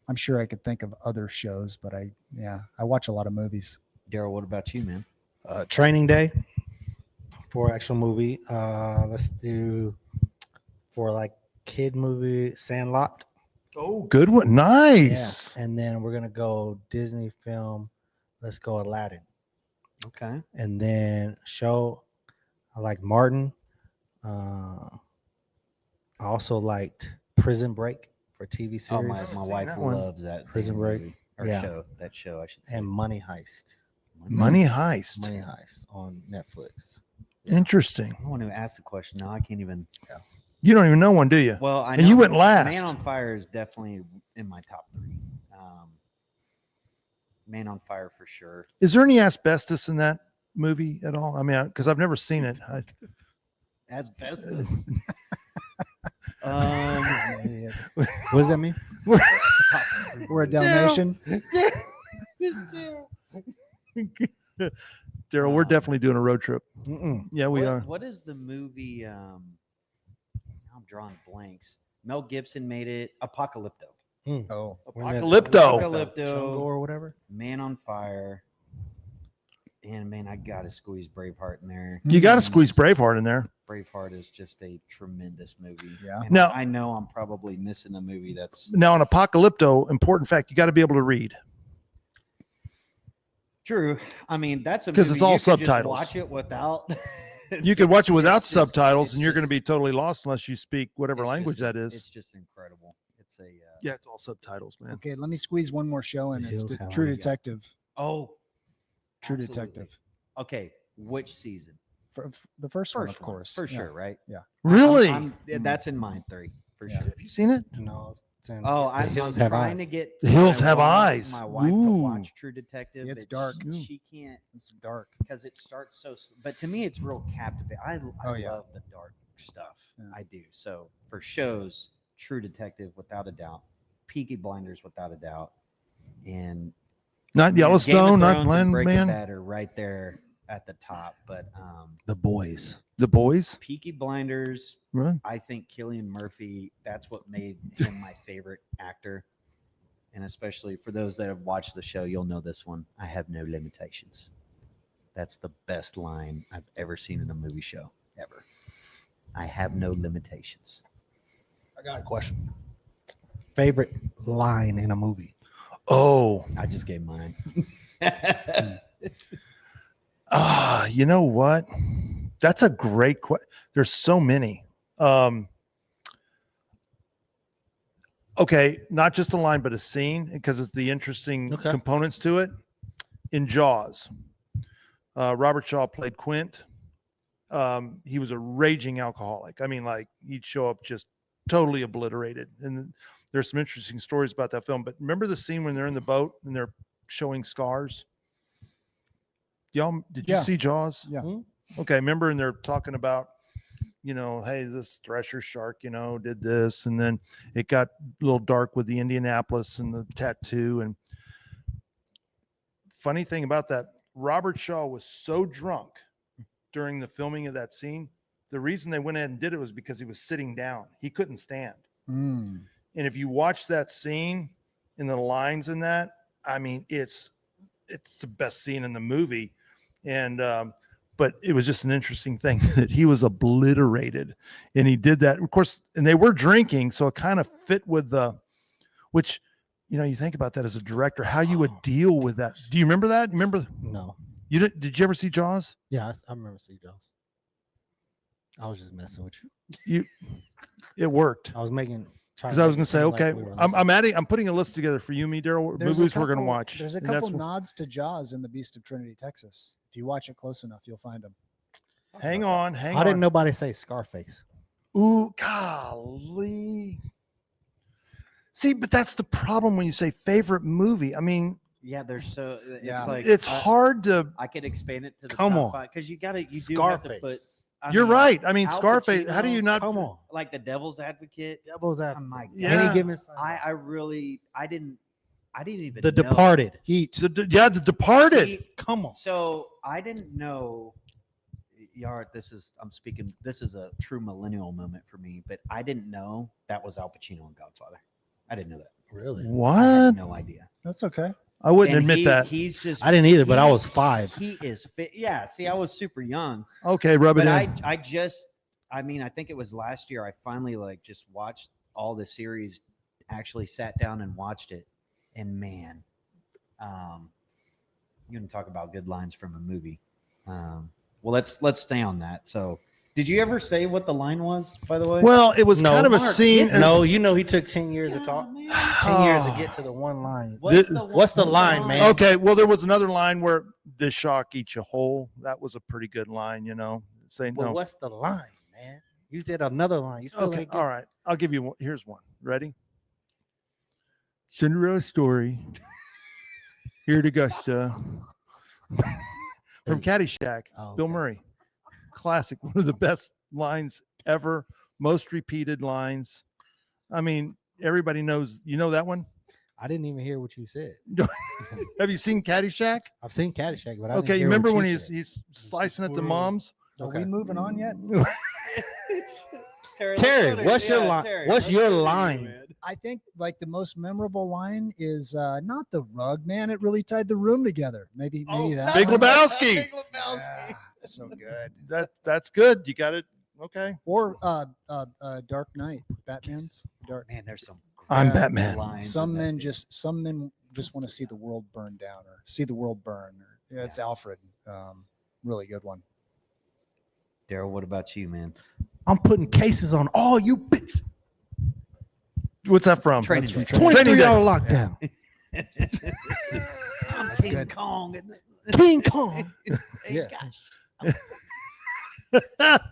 I'm sure I could think of other shows, but I watch a lot of movies. Daryl, what about you, man? Training Day for actual movie. Let's do for like kid movie Sandlot. Oh, good one. Nice. And then we're gonna go Disney film. Let's go Aladdin. Okay. And then show, I like Martin. I also liked Prison Break for TV Oh, my, series my seen wife that one. loves that Prison damn Break. movie, or Yeah. show. That show, I should say. and Money Heist. Money Heist. Money Heist on Netflix. Interesting. I want to ask the question. Now I can't even. You don't even know one, do you? Well, I know And you went last. Man on Fire is definitely in my top 3. Man on Fire for sure. Is there any asbestos in that movie at all? I mean, because I've never seen it. Asbestos. Yeah. What does that mean? We're a Dalmatian. Daryl, we're definitely doing a road trip. Mm-mm. Yeah, we are. What is the movie? I'm drawing blanks. Mel Gibson made it. Apocalypto. Oh, Apocalypto. Apocalypto. or whatever. Man on Fire. And man, I gotta squeeze Braveheart in there. You got to squeeze Braveheart in there. Braveheart is just a tremendous movie. Yeah. And Now- I know I'm probably missing a movie that's Now, on Apocalypto, important fact, you got to be able to read. true. I mean, that's a 'Cause movie it's all you could just subtitles. watch it without. You could watch it without It's just- subtitles, it's and you're going to just- be totally lost unless you speak whatever it's language just- that is. It's just incredible. It's a Yeah, it's all subtitles, man. okay. Let me squeeze one more show in. The It's Hills Have True Eyes. Detective. oh, True absolutely. Detective. Okay, which season? For the first one, First of one, course. for Yeah. sure, right? Really? That's in mine 3 for Yeah. sure. Have you seen it? No. It's in Oh, The I'm Hills Have trying to Eyes. get The Hills my Have wife- Eyes. My wife to Ooh. watch True Detective. It's but dark. She can't It's dark. because it starts so. But to me, it's real captivating. I Oh, yeah. love the dark stuff. Yeah. I do. So for shows, True Detective without a doubt, Peaky Blinders without a doubt, and Not man, Yellowstone, Game of not Thrones and Blind Breaking Man. Bad are right there at the top. But The Boys. The Boys. Peaky Blinders, Really? I think Cillian Murphy, that's what made him my favorite actor. And especially for those that have watched the show, you'll know this one. I have no limitations. That's the best line I've ever seen in a movie show, ever. I have no limitations. I got a question. Favorite line in a movie? Oh, I just gave mine. you know what? That's a great question. There's so many. Okay, not just a line, but a scene, because it's the interesting components to it. In Jaws, Robert Shaw played Quint. He was a raging alcoholic. I mean, like, he'd show up just totally obliterated. And there's some interesting stories about that film. But remember the scene when they're in the boat and they're showing scars? Y'all, did you see Jaws? Yeah. Okay, remember, and they're talking about, you know, hey, this thresher shark, you know, did this, and then it got a little dark with the Indianapolis and the tattoo. And funny thing about that, Robert Shaw was so drunk during the filming of that scene. The reason they went ahead and did it was because he was sitting down. He couldn't stand. Mm. And if you watch that scene and the lines in that, I mean, it's the best scene in the movie. And but it was just an interesting thing that he was obliterated, and he did that, of course, and they were drinking, so it kind of fit with the, which, you know, you think about that as a director, how you would deal with that. Do you remember that? Remember? No. You did you ever see Jaws? Yeah, I remember seeing Jaws. I was just messing with you. It worked. I was making, because I was going to say, okay, I'm putting a list together for you, me, Daryl, movies we're going to watch. There's a couple nods to Jaws in the Beast of Trinity, Texas. If you watch it close enough, you'll find them. Hang on. How didn't nobody say Scarface? Ooh, golly. See, but that's the problem when you say favorite movie. I mean, Yeah, they're so. It's Yeah. like it's hard to. I could expand it to the Come top on. 5 because you do have to Scarface. put. I You're mean, right. I mean, Al Scarface. How do Pacino, you not? Come on. like the Devil's Advocate. Devil's Oh Advocate. my god! Yeah. Any given Sunday. I really I didn't even The know. Departed. Heat. The Departed. Heat. Come on. So I didn't know. Yard, this is I'm speaking. This is a true millennial moment for me, but I didn't know that was Al Pacino in Godfather. I didn't know that. Really? I What? had no idea. That's okay. I wouldn't And admit that. He's just. I didn't either, but I he- was 5. He is fit. Yeah. See, I was super young. Okay, rub it But in. I mean, I think it was last year I finally like just watched all the series, actually sat down and watched it. And man, you can talk about good lines from a movie. Well, let's stay on that. So did you ever say what the line was, by the way? Well, it was No. kind of a Mark, scene. get No, you know he took 10 years to Yeah, talk. man. 10 years to get to the one line. What's the line, man? Okay, well, there was another line where "this shock eats you whole." That was a pretty good line, you know. Saying But no. what's the line, man? You did another line. You still Okay, can't get all right. I'll give you one. Here's one. Ready? Cinderella story. Here to Augusta. From Caddyshack. Oh, Bill okay. Murray. Classic. One of the best lines ever. Most repeated lines. I mean, everybody knows. You know that one? I didn't even hear what you said. Have you seen Caddyshack? I've seen Caddyshack, but I didn't Okay, you hear remember what when you he's said. he's slicing at the moms? Are Okay. we moving on yet? Terry, what's your line? What's your line? I think like the most memorable line is not the rug, man. It really tied the room together. Maybe that. Big one. Lebowski. Big Lebowski. Yeah, so good. That's good. You got it. Okay. Or Dark Knight, Batman's Dark. Man, there's some. I'm Yeah, Batman. lines in Some that men dude. just want to see the world burn down or see the world burn. Or yeah, it's Alfred. Really good one. Daryl, what about you, man? I'm putting cases on all you bitch. What's that from? Training That's Day. from Training Training $23 Day. lockdown. I'm That's King good. Kong. King Kong. Yeah.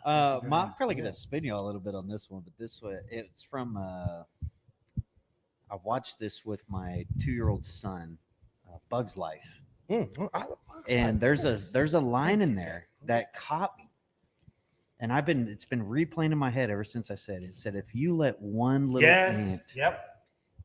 I'm probably gonna spin you a little bit on this one, but this one it's from. I watched this with my 2-year-old son, Bug's Life, and there's a line in there that caught me, and it's been replaying in my head ever since I said it. It said, if you let one little ant,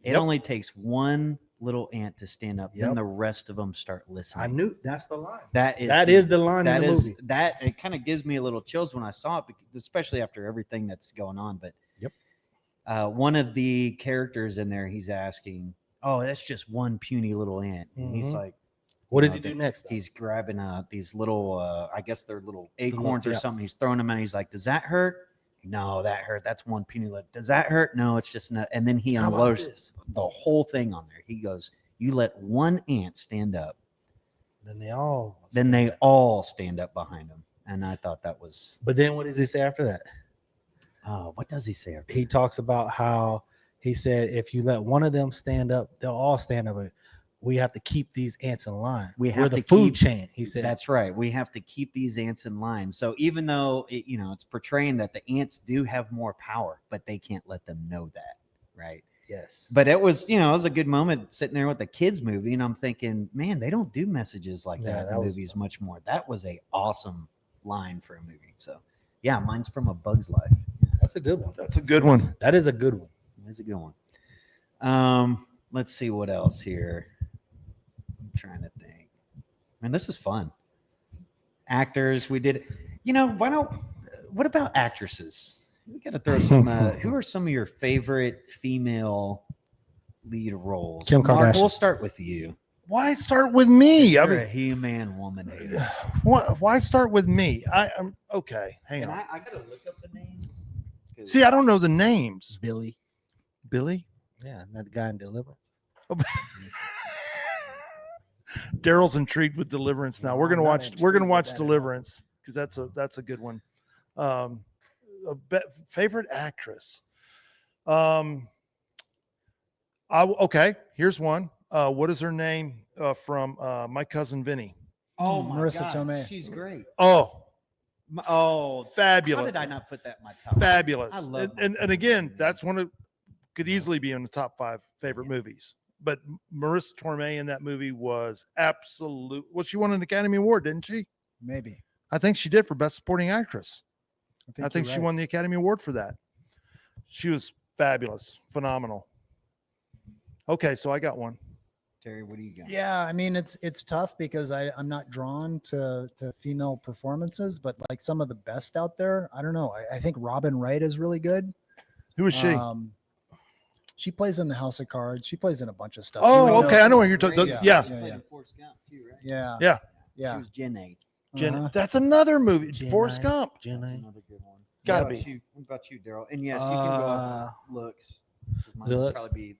it only takes one little ant to stand up, then Yep. the rest of them start listening. I knew that's the line. That That is the line in that the is movie. that it kind of gives me a little chills when I saw it, especially after everything that's going on. But one of the characters in there, he's asking, "Oh, that's just one puny little ant." And he's Mhm. like, What does know, he do that next? he's grabbing these little, I guess they're little little- acorns or yeah. something. He's throwing them out. He's like, "Does that hurt?" No, that hurt. That's one puny little. Does that hurt? No, it's just not. And then he How about unloads this? the whole thing on there. He goes, You let one ant stand up, Then they all. then stand they up. all stand up behind him. And I thought that was, But then what does he say after that? what does he say? He talks about how he said if you let one of them stand up, they'll all stand up. We have to keep these ants in line. We We're have the to food keep- chain. He said That's right. We have to keep these ants in line. So even though it's portraying that the ants do have more power, but they can't let them know that, right? yes. But it was, it was a good moment sitting there with the kids movie, and I'm thinking, man, they don't do messages like Yeah, that that in was movies much more. That was a awesome line for a movie. So yeah, mine's from A Bug's Life. That's a good one. That's a good one. That is a good one. That's a good one. Let's see what else here. I'm trying to think. Man, this is fun. Actors, we did. What about actresses? We got to throw some. Who are some of your favorite female lead roles? Kim Mark, Kardashian. we'll start with you. Why start with me? You're I mean, a He-Man woman hater. why start with me? I'm okay. Hang And on. I got to look up the names. 'Cause- See, I don't know the names. Billy. Billy? Yeah, that guy in Deliverance. Daryl's intrigued with Deliverance now. No, We're gonna I'm not watch. We're gonna intrigued with watch that at all. Deliverance because that's a good one. Favorite actress. Okay. Here's one. What is her name from My Cousin Vinny? Oh my Marissa God, Tomei. she's great. Oh, Oh, fabulous! how did I not put that in my top? Fabulous. I love My And Cousin again, Vinny. that's one of could easily be in the top 5 favorite movies. But Marissa Tomei in that movie was absolute. Well, she won an Academy Award, didn't she? Maybe. I think she did for Best Supporting Actress. I think you're she right. won the Academy Award for that. She was fabulous, phenomenal. Okay, so I got one. Terry, what do you got? Yeah, I mean it's tough because I'm not drawn to female performances, but like some of the best out there, I don't know. I think Robin Wright is really good. Who is she? She plays in the House of Cards. She plays in a bunch of stuff. Oh, You would okay, I know what you're talking. Yeah, Yeah, She yeah, played yeah. in Forrest Gump too, right? Yeah. Yeah. She Yeah. was Gen 8. Jen. Uh-huh. That's another movie. Jen Forrest I- Gump. Jen That's I- another good one. Gotta What about be. you? What about you, Daryl? And yes, you can go off looks. 'Cause mine would looks? probably be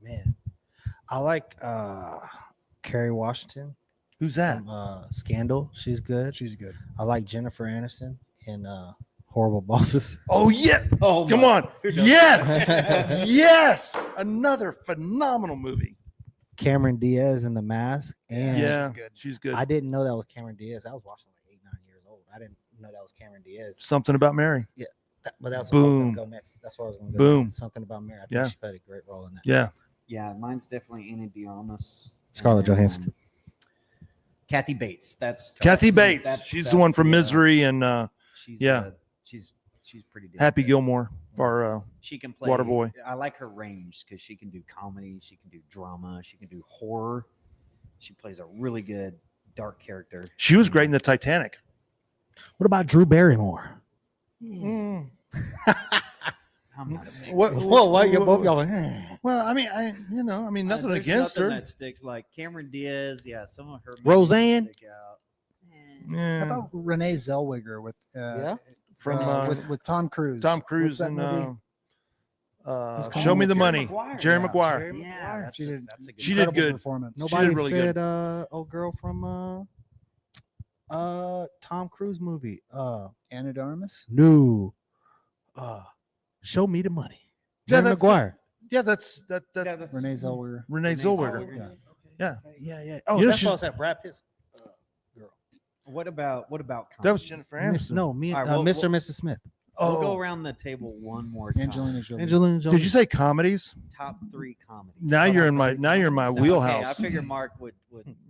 Man, I like Kerry Washington Who's that? from Scandal. She's good. She's good. I like Jennifer Aniston in Horrible Bosses. Oh yeah. oh, Come my- on. who doesn't? Yes. Yes. Another phenomenal movie. Cameron Diaz in The Mask. And Yeah, she's good. she's good. I didn't know that was Cameron Diaz. I was watching like 8, 9 years old. I didn't know that was Cameron Diaz. Something About Mary. But that's what I was Boom. gonna go next. That's where I was gonna go. Boom. Next. Something About Mary. I think Yeah. she played a great role in that. Yeah. Yeah, mine's definitely Anna de Armas. Scarlett and, Johansson. Kathy Bates. That's Kathy that's- Bates. She's the one from Misery and She's, yeah. She's pretty damn Happy good. Gilmore for She can play Waterboy. I like her range because she can do comedy, she can do drama, she can do horror. She plays a really good dark character. she was great in the Titanic. What about Drew Barrymore? I'm not a big What, Whoa, why you both y'all? "Eh." Well, I mean, nothing there's against nothing her. that sticks like Cameron Diaz. Yeah, some of her movies Roseanne? stick out. Yeah. How about Renee Zellweger with From with Tom Cruise? Tom What's Cruise that and movie? Who's Show coming Me with the Jerry Money. Maguire. Jerry Yeah, Maguire. Jerry Yeah, Maguire. that's She a- did that's a good She did incredible good. performance. did Nobody really said old girl from Tom Cruise movie. Anna de Armas. No. Show Me the Money. Yeah, Jerry that's- Maguire. Yeah, that's Yeah, that's Renee Zellweger. Renee Zellweger. Yeah. Yeah. Oh, You know, that's she's- what I said. Brad Pitt's girl. What about That was comedy? Jennifer Miss, Aniston. no, me and All right, well, Mr. well- and Mrs. Smith. We'll Oh, go around the table one more time. Angelina Jolie. Angelina Jolie. did you say comedies? Top 3 comedies. Now Top you're in my 3 now you're in my comedies. Okay, I wheelhouse. figure Mark would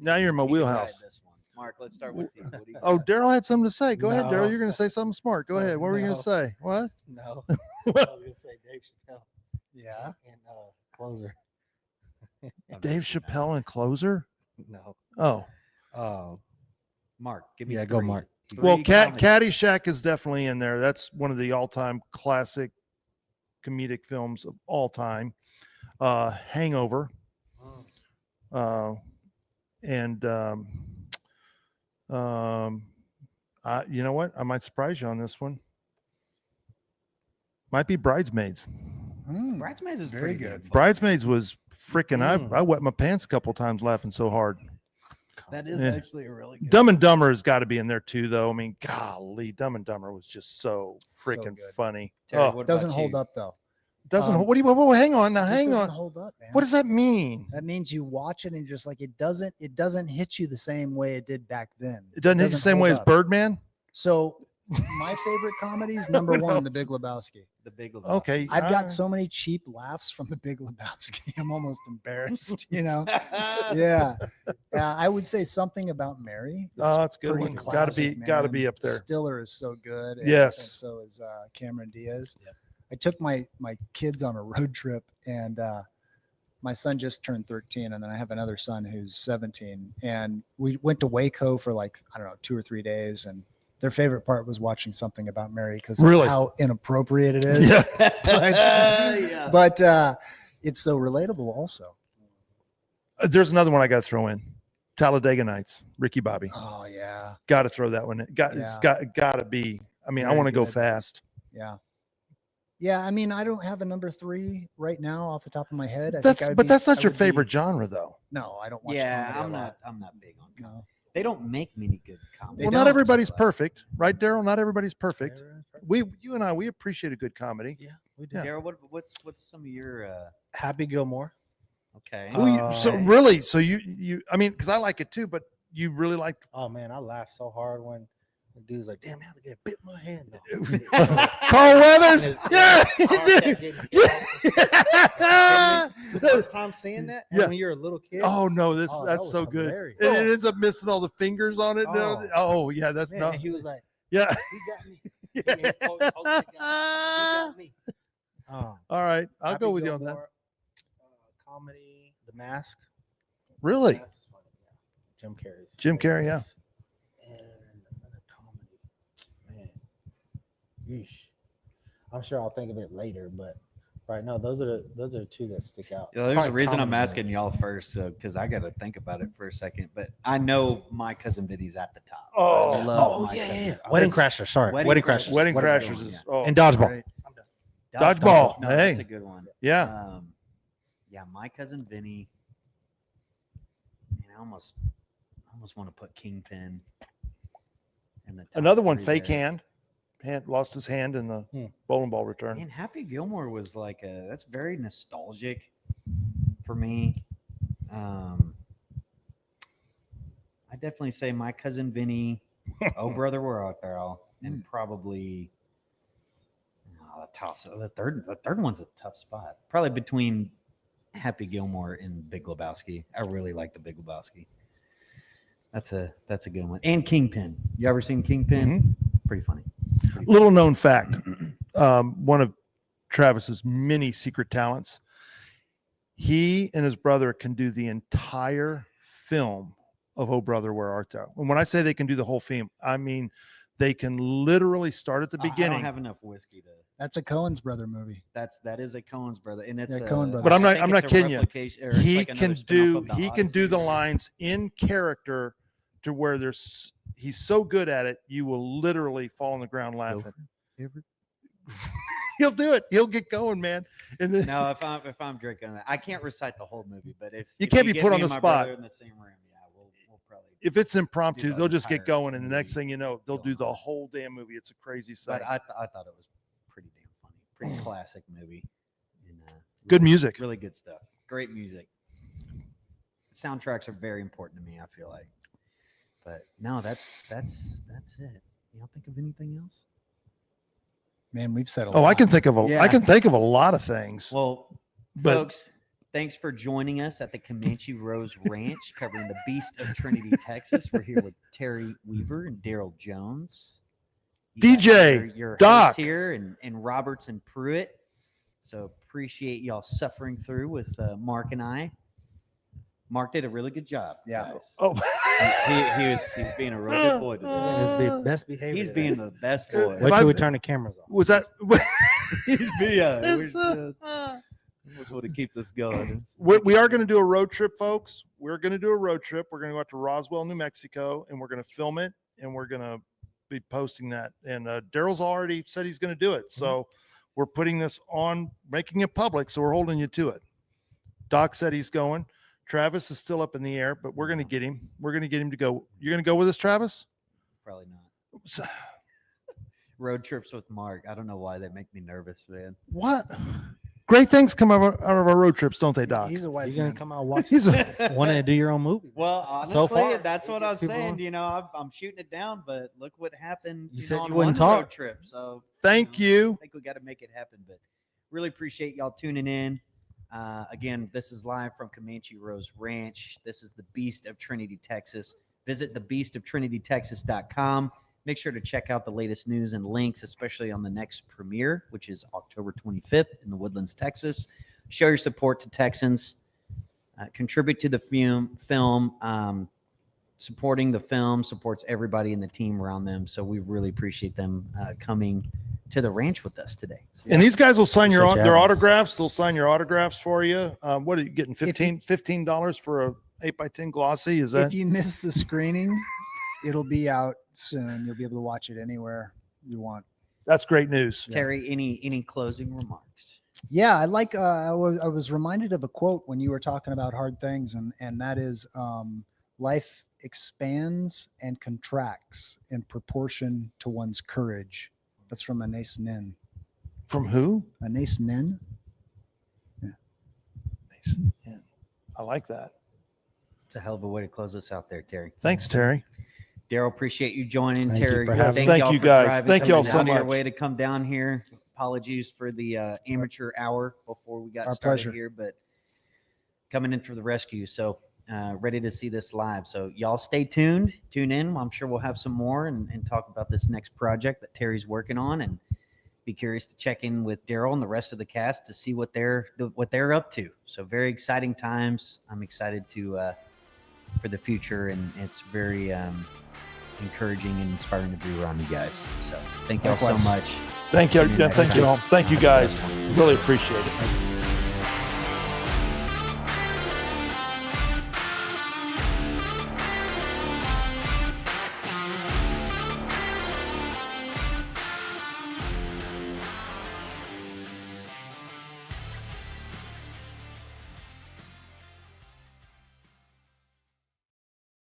Now you're in my he could guide wheelhouse. This one. Mark, let's start with you. What do you Oh, got? Daryl had something to say. Go ahead, No. Daryl. You're going to say something smart. Go ahead. What were you going No. to say? What? No. I was going to say Dave Chappelle Yeah. and Closer. I've Dave never seen that. Chappelle and Closer? No. Oh, Mark, give me Yeah, go 3. Mark. well, 3 comedies. Caddyshack is definitely in there. That's one of the all-time classic comedic films of all time. Hangover. And you know what? I might surprise you on this one. Might be Bridesmaids. Bridesmaids is Very pretty good. damn fun. Bridesmaids was freaking. I wet my pants a couple times laughing so hard. That is Yeah. actually a really good. Dumb and Dumber has got to be in there too, though. I mean, golly, Dumb and Dumber was just so freaking good. funny. Terry, Oh, what about Doesn't hold you? up though. doesn't. What do you? Whoa, hang on now. It just Hang doesn't on. hold up, man. What does that mean? That means you watch it and you're just like it doesn't hit you the same way it did back then. It doesn't hit the same way as hold up. Birdman. So my favorite comedies, number one, The Big Lebowski. The Big Lebowski. Okay, I've all got right. so many cheap laughs from The Big Lebowski. I'm almost embarrassed, Yeah. I would say Something About Mary. is Oh, that's a good pretty one. Got to classic, be man. up there. Stiller is so good. And, Yes. And so is Cameron Diaz. Yep. I took my kids on a road trip, and my son just turned 13, and then I have another son who's 17, and we went to Waco for like, I don't know, 2 or 3 days, and their favorite part was watching Something About Mary because Really? of how inappropriate it is. Yeah. Yeah. But it's so relatable also. There's another one I got to throw in. Talladega Nights. Ricky Bobby. Oh yeah. Got to throw that one in. It's got to be. I mean, I Very want to go good. fast. Yeah. Yeah. I mean, I don't have a number 3 right now off the top of my head. That's I not your would be- favorite genre, though. No, I don't watch Yeah, comedy a I'm lot. not big on comedy. No. They don't make many good comedy. They Well, not don't, everybody's but- perfect, right, Daryl? Not everybody's perfect. You and I, we appreciate a good comedy. Yeah, we do. Yeah. Daryl, what's some of your Happy Gilmore. okay? So Okay. really, so you, I mean, because I like it too, but you really like. Oh man, I laughed so hard when the dude's like, "Damn, how to get bit my hand off." Carl Weathers. And Yeah. his arm kept getting hit off. The first time seeing that, and Yeah. when you're a little kid. Oh no, Oh, that that's was so good. hilarious. And it ends up missing all the fingers on it. Oh. Oh yeah, that's man, not. and he was like, Yeah. "He got me. He got me." All right, I'll Happy go with you on that. Gilmore, comedy, The Mask. Really? The Mask is funny, yeah. Jim Carrey's. Jim Carrey, yeah. And another comedy, man. Yeesh. I'm sure I'll think of it later, but right now those are the 2 that stick out. Yeah, there's a Probably reason I'm comedy asking y'all first, because I got to think about it for a second. But I know My Cousin Vinny's at the top. Oh. I love Oh My yeah, Cousin yeah. Vinny. Wedding It's- Crashers. Sorry, Wedding Wedding Crashers. Crashers. Wedding What a good Crashers one, is yeah. oh, And Dodgeball. great. I'm done. Dodgeball. No, Hey. that's a good one. Yeah. Yeah, My Cousin Vinny. And I almost want to put Kingpin in the top Another one, 3 fake there. hand lost his hand in the bowling ball return. Man, Happy Gilmore was like that's very nostalgic for me. I definitely say My Cousin Vinny, Oh Brother Where Art Thou, and probably the third one's a tough spot. Probably between Happy Gilmore and Big Lebowski. I really like the Big Lebowski. That's a good one. And Kingpin. You ever seen Kingpin? Pretty funny. Pretty Little known fact, one of Travis's many secret talents. He and his brother can do the entire film of Oh Brother Where Art Thou. And when I say they can do the whole film, I mean they can literally start at the I beginning. don't have enough whiskey to. That's a Coen's brother movie. That is a Coen's brother, and it's Yeah, a, Coen brothers. But I'm I not- think I'm not it's a kidding you. replication- or it's he like another can spin-off do of the he can do Odyssey, the right? lines in character to where he's so good at it, you will literally fall on the ground laughing. He'll do it. He'll get going, man. And then No, if I'm drinking that, I can't recite the whole movie. But if You if can't be get put me on and the my spot. brother in the same room, yeah, we'll probably. if it's impromptu, the they'll just get entire going, and the next movie thing you know, they'll do going the on. whole damn movie. It's a crazy sight. But I thought it was pretty damn funny, pretty classic movie. And, Good really- music. really good stuff, great music. Soundtracks are very important to me. I feel like, but no, that's it. Y'all think of anything else? Man, we've said a Oh, lot. I can think of Yeah. I can think of a lot of things. Well, But- folks, thanks for joining us at the Comanche Rose Ranch, covering the Beast of Trinity, Texas. We're here with Terry Weaver and Daryl Jones. You guys DJ, are your Doc. host here, and Roberts and Pruitt. So appreciate y'all suffering through with Mark and I. Mark did a really good job. Yeah. guys. Oh, He's being a real good boy today. Best behavior. He's today. being the best boy. If Wait I- till we turn the cameras off. was that? He's being It's, just want to keep this going. we are going to do a road trip, folks. We're going to do a road trip. We're going to go out to Roswell, New Mexico, and we're going to film it, and we're going to be posting that. And Daryl's already said he's going to do it. So We're putting this on, making it public, so we're holding you to it. Doc said he's going. Travis is still up in the air, but we're going to get him. We're going to get him to go. You're going to go with us, Travis? Probably not. Road trips with Mark. I don't know why they make me nervous, man. What? Great things come out of our road trips, don't they, Doc? He's a wise You're man. gonna come out watch. He's Wanting to do your own movie. Well, honestly, So far, that's what it I'm gets people saying. on. You know, I'm shooting it down, but look what happened. You said know, you on wouldn't one road talk. trip. So Thank you. I think we got to make it happen. But really appreciate y'all tuning in. Again, this is live from Comanche Rose Ranch. This is the Beast of Trinity, Texas. Visit thebeastoftrinitytexas.com. Make sure to check out the latest news and links, especially on the next premiere, which is October 25th in the Woodlands, Texas. Show your support to Texans. Contribute to the film. Supporting the film supports everybody in the team around them. So we really appreciate them coming to the ranch with us today. So, And these guys will sign their Appreciate you having us. autographs. They'll sign your autographs for you. What are you getting? $15 for a 8x10 glossy? Is that? If you miss the screening, it'll be out soon. You'll be able to watch it anywhere you want. That's great news. Terry, any closing remarks? Yeah, I like. I was reminded of a quote when you were talking about hard things, and that is, life expands and contracts in proportion to one's courage. That's from Anais Nin. From who? Anais Nin. Yeah. I like that. It's a hell of a way to close us out there, Terry. Thanks, Terry. Daryl, appreciate you joining. Thank you Terry, for having me. Thank y'all you, for guys. driving, Thank y'all coming so out of your much. way to come down here. Apologies for the amateur hour before we got Our started pleasure. here, but coming in for the rescue. So ready to see this live. So y'all stay tuned. Tune in. I'm sure we'll have some more and talk about this next project that Terry's working on, and be curious to check in with Daryl and the rest of the cast to see what they're up to. So very exciting times. I'm excited to for the future, and it's very encouraging and inspiring to be around you guys. So thank y'all so Likewise. much. Thank you. See you Yeah, next thank you time. all. Thank you, guys. Really appreciate it.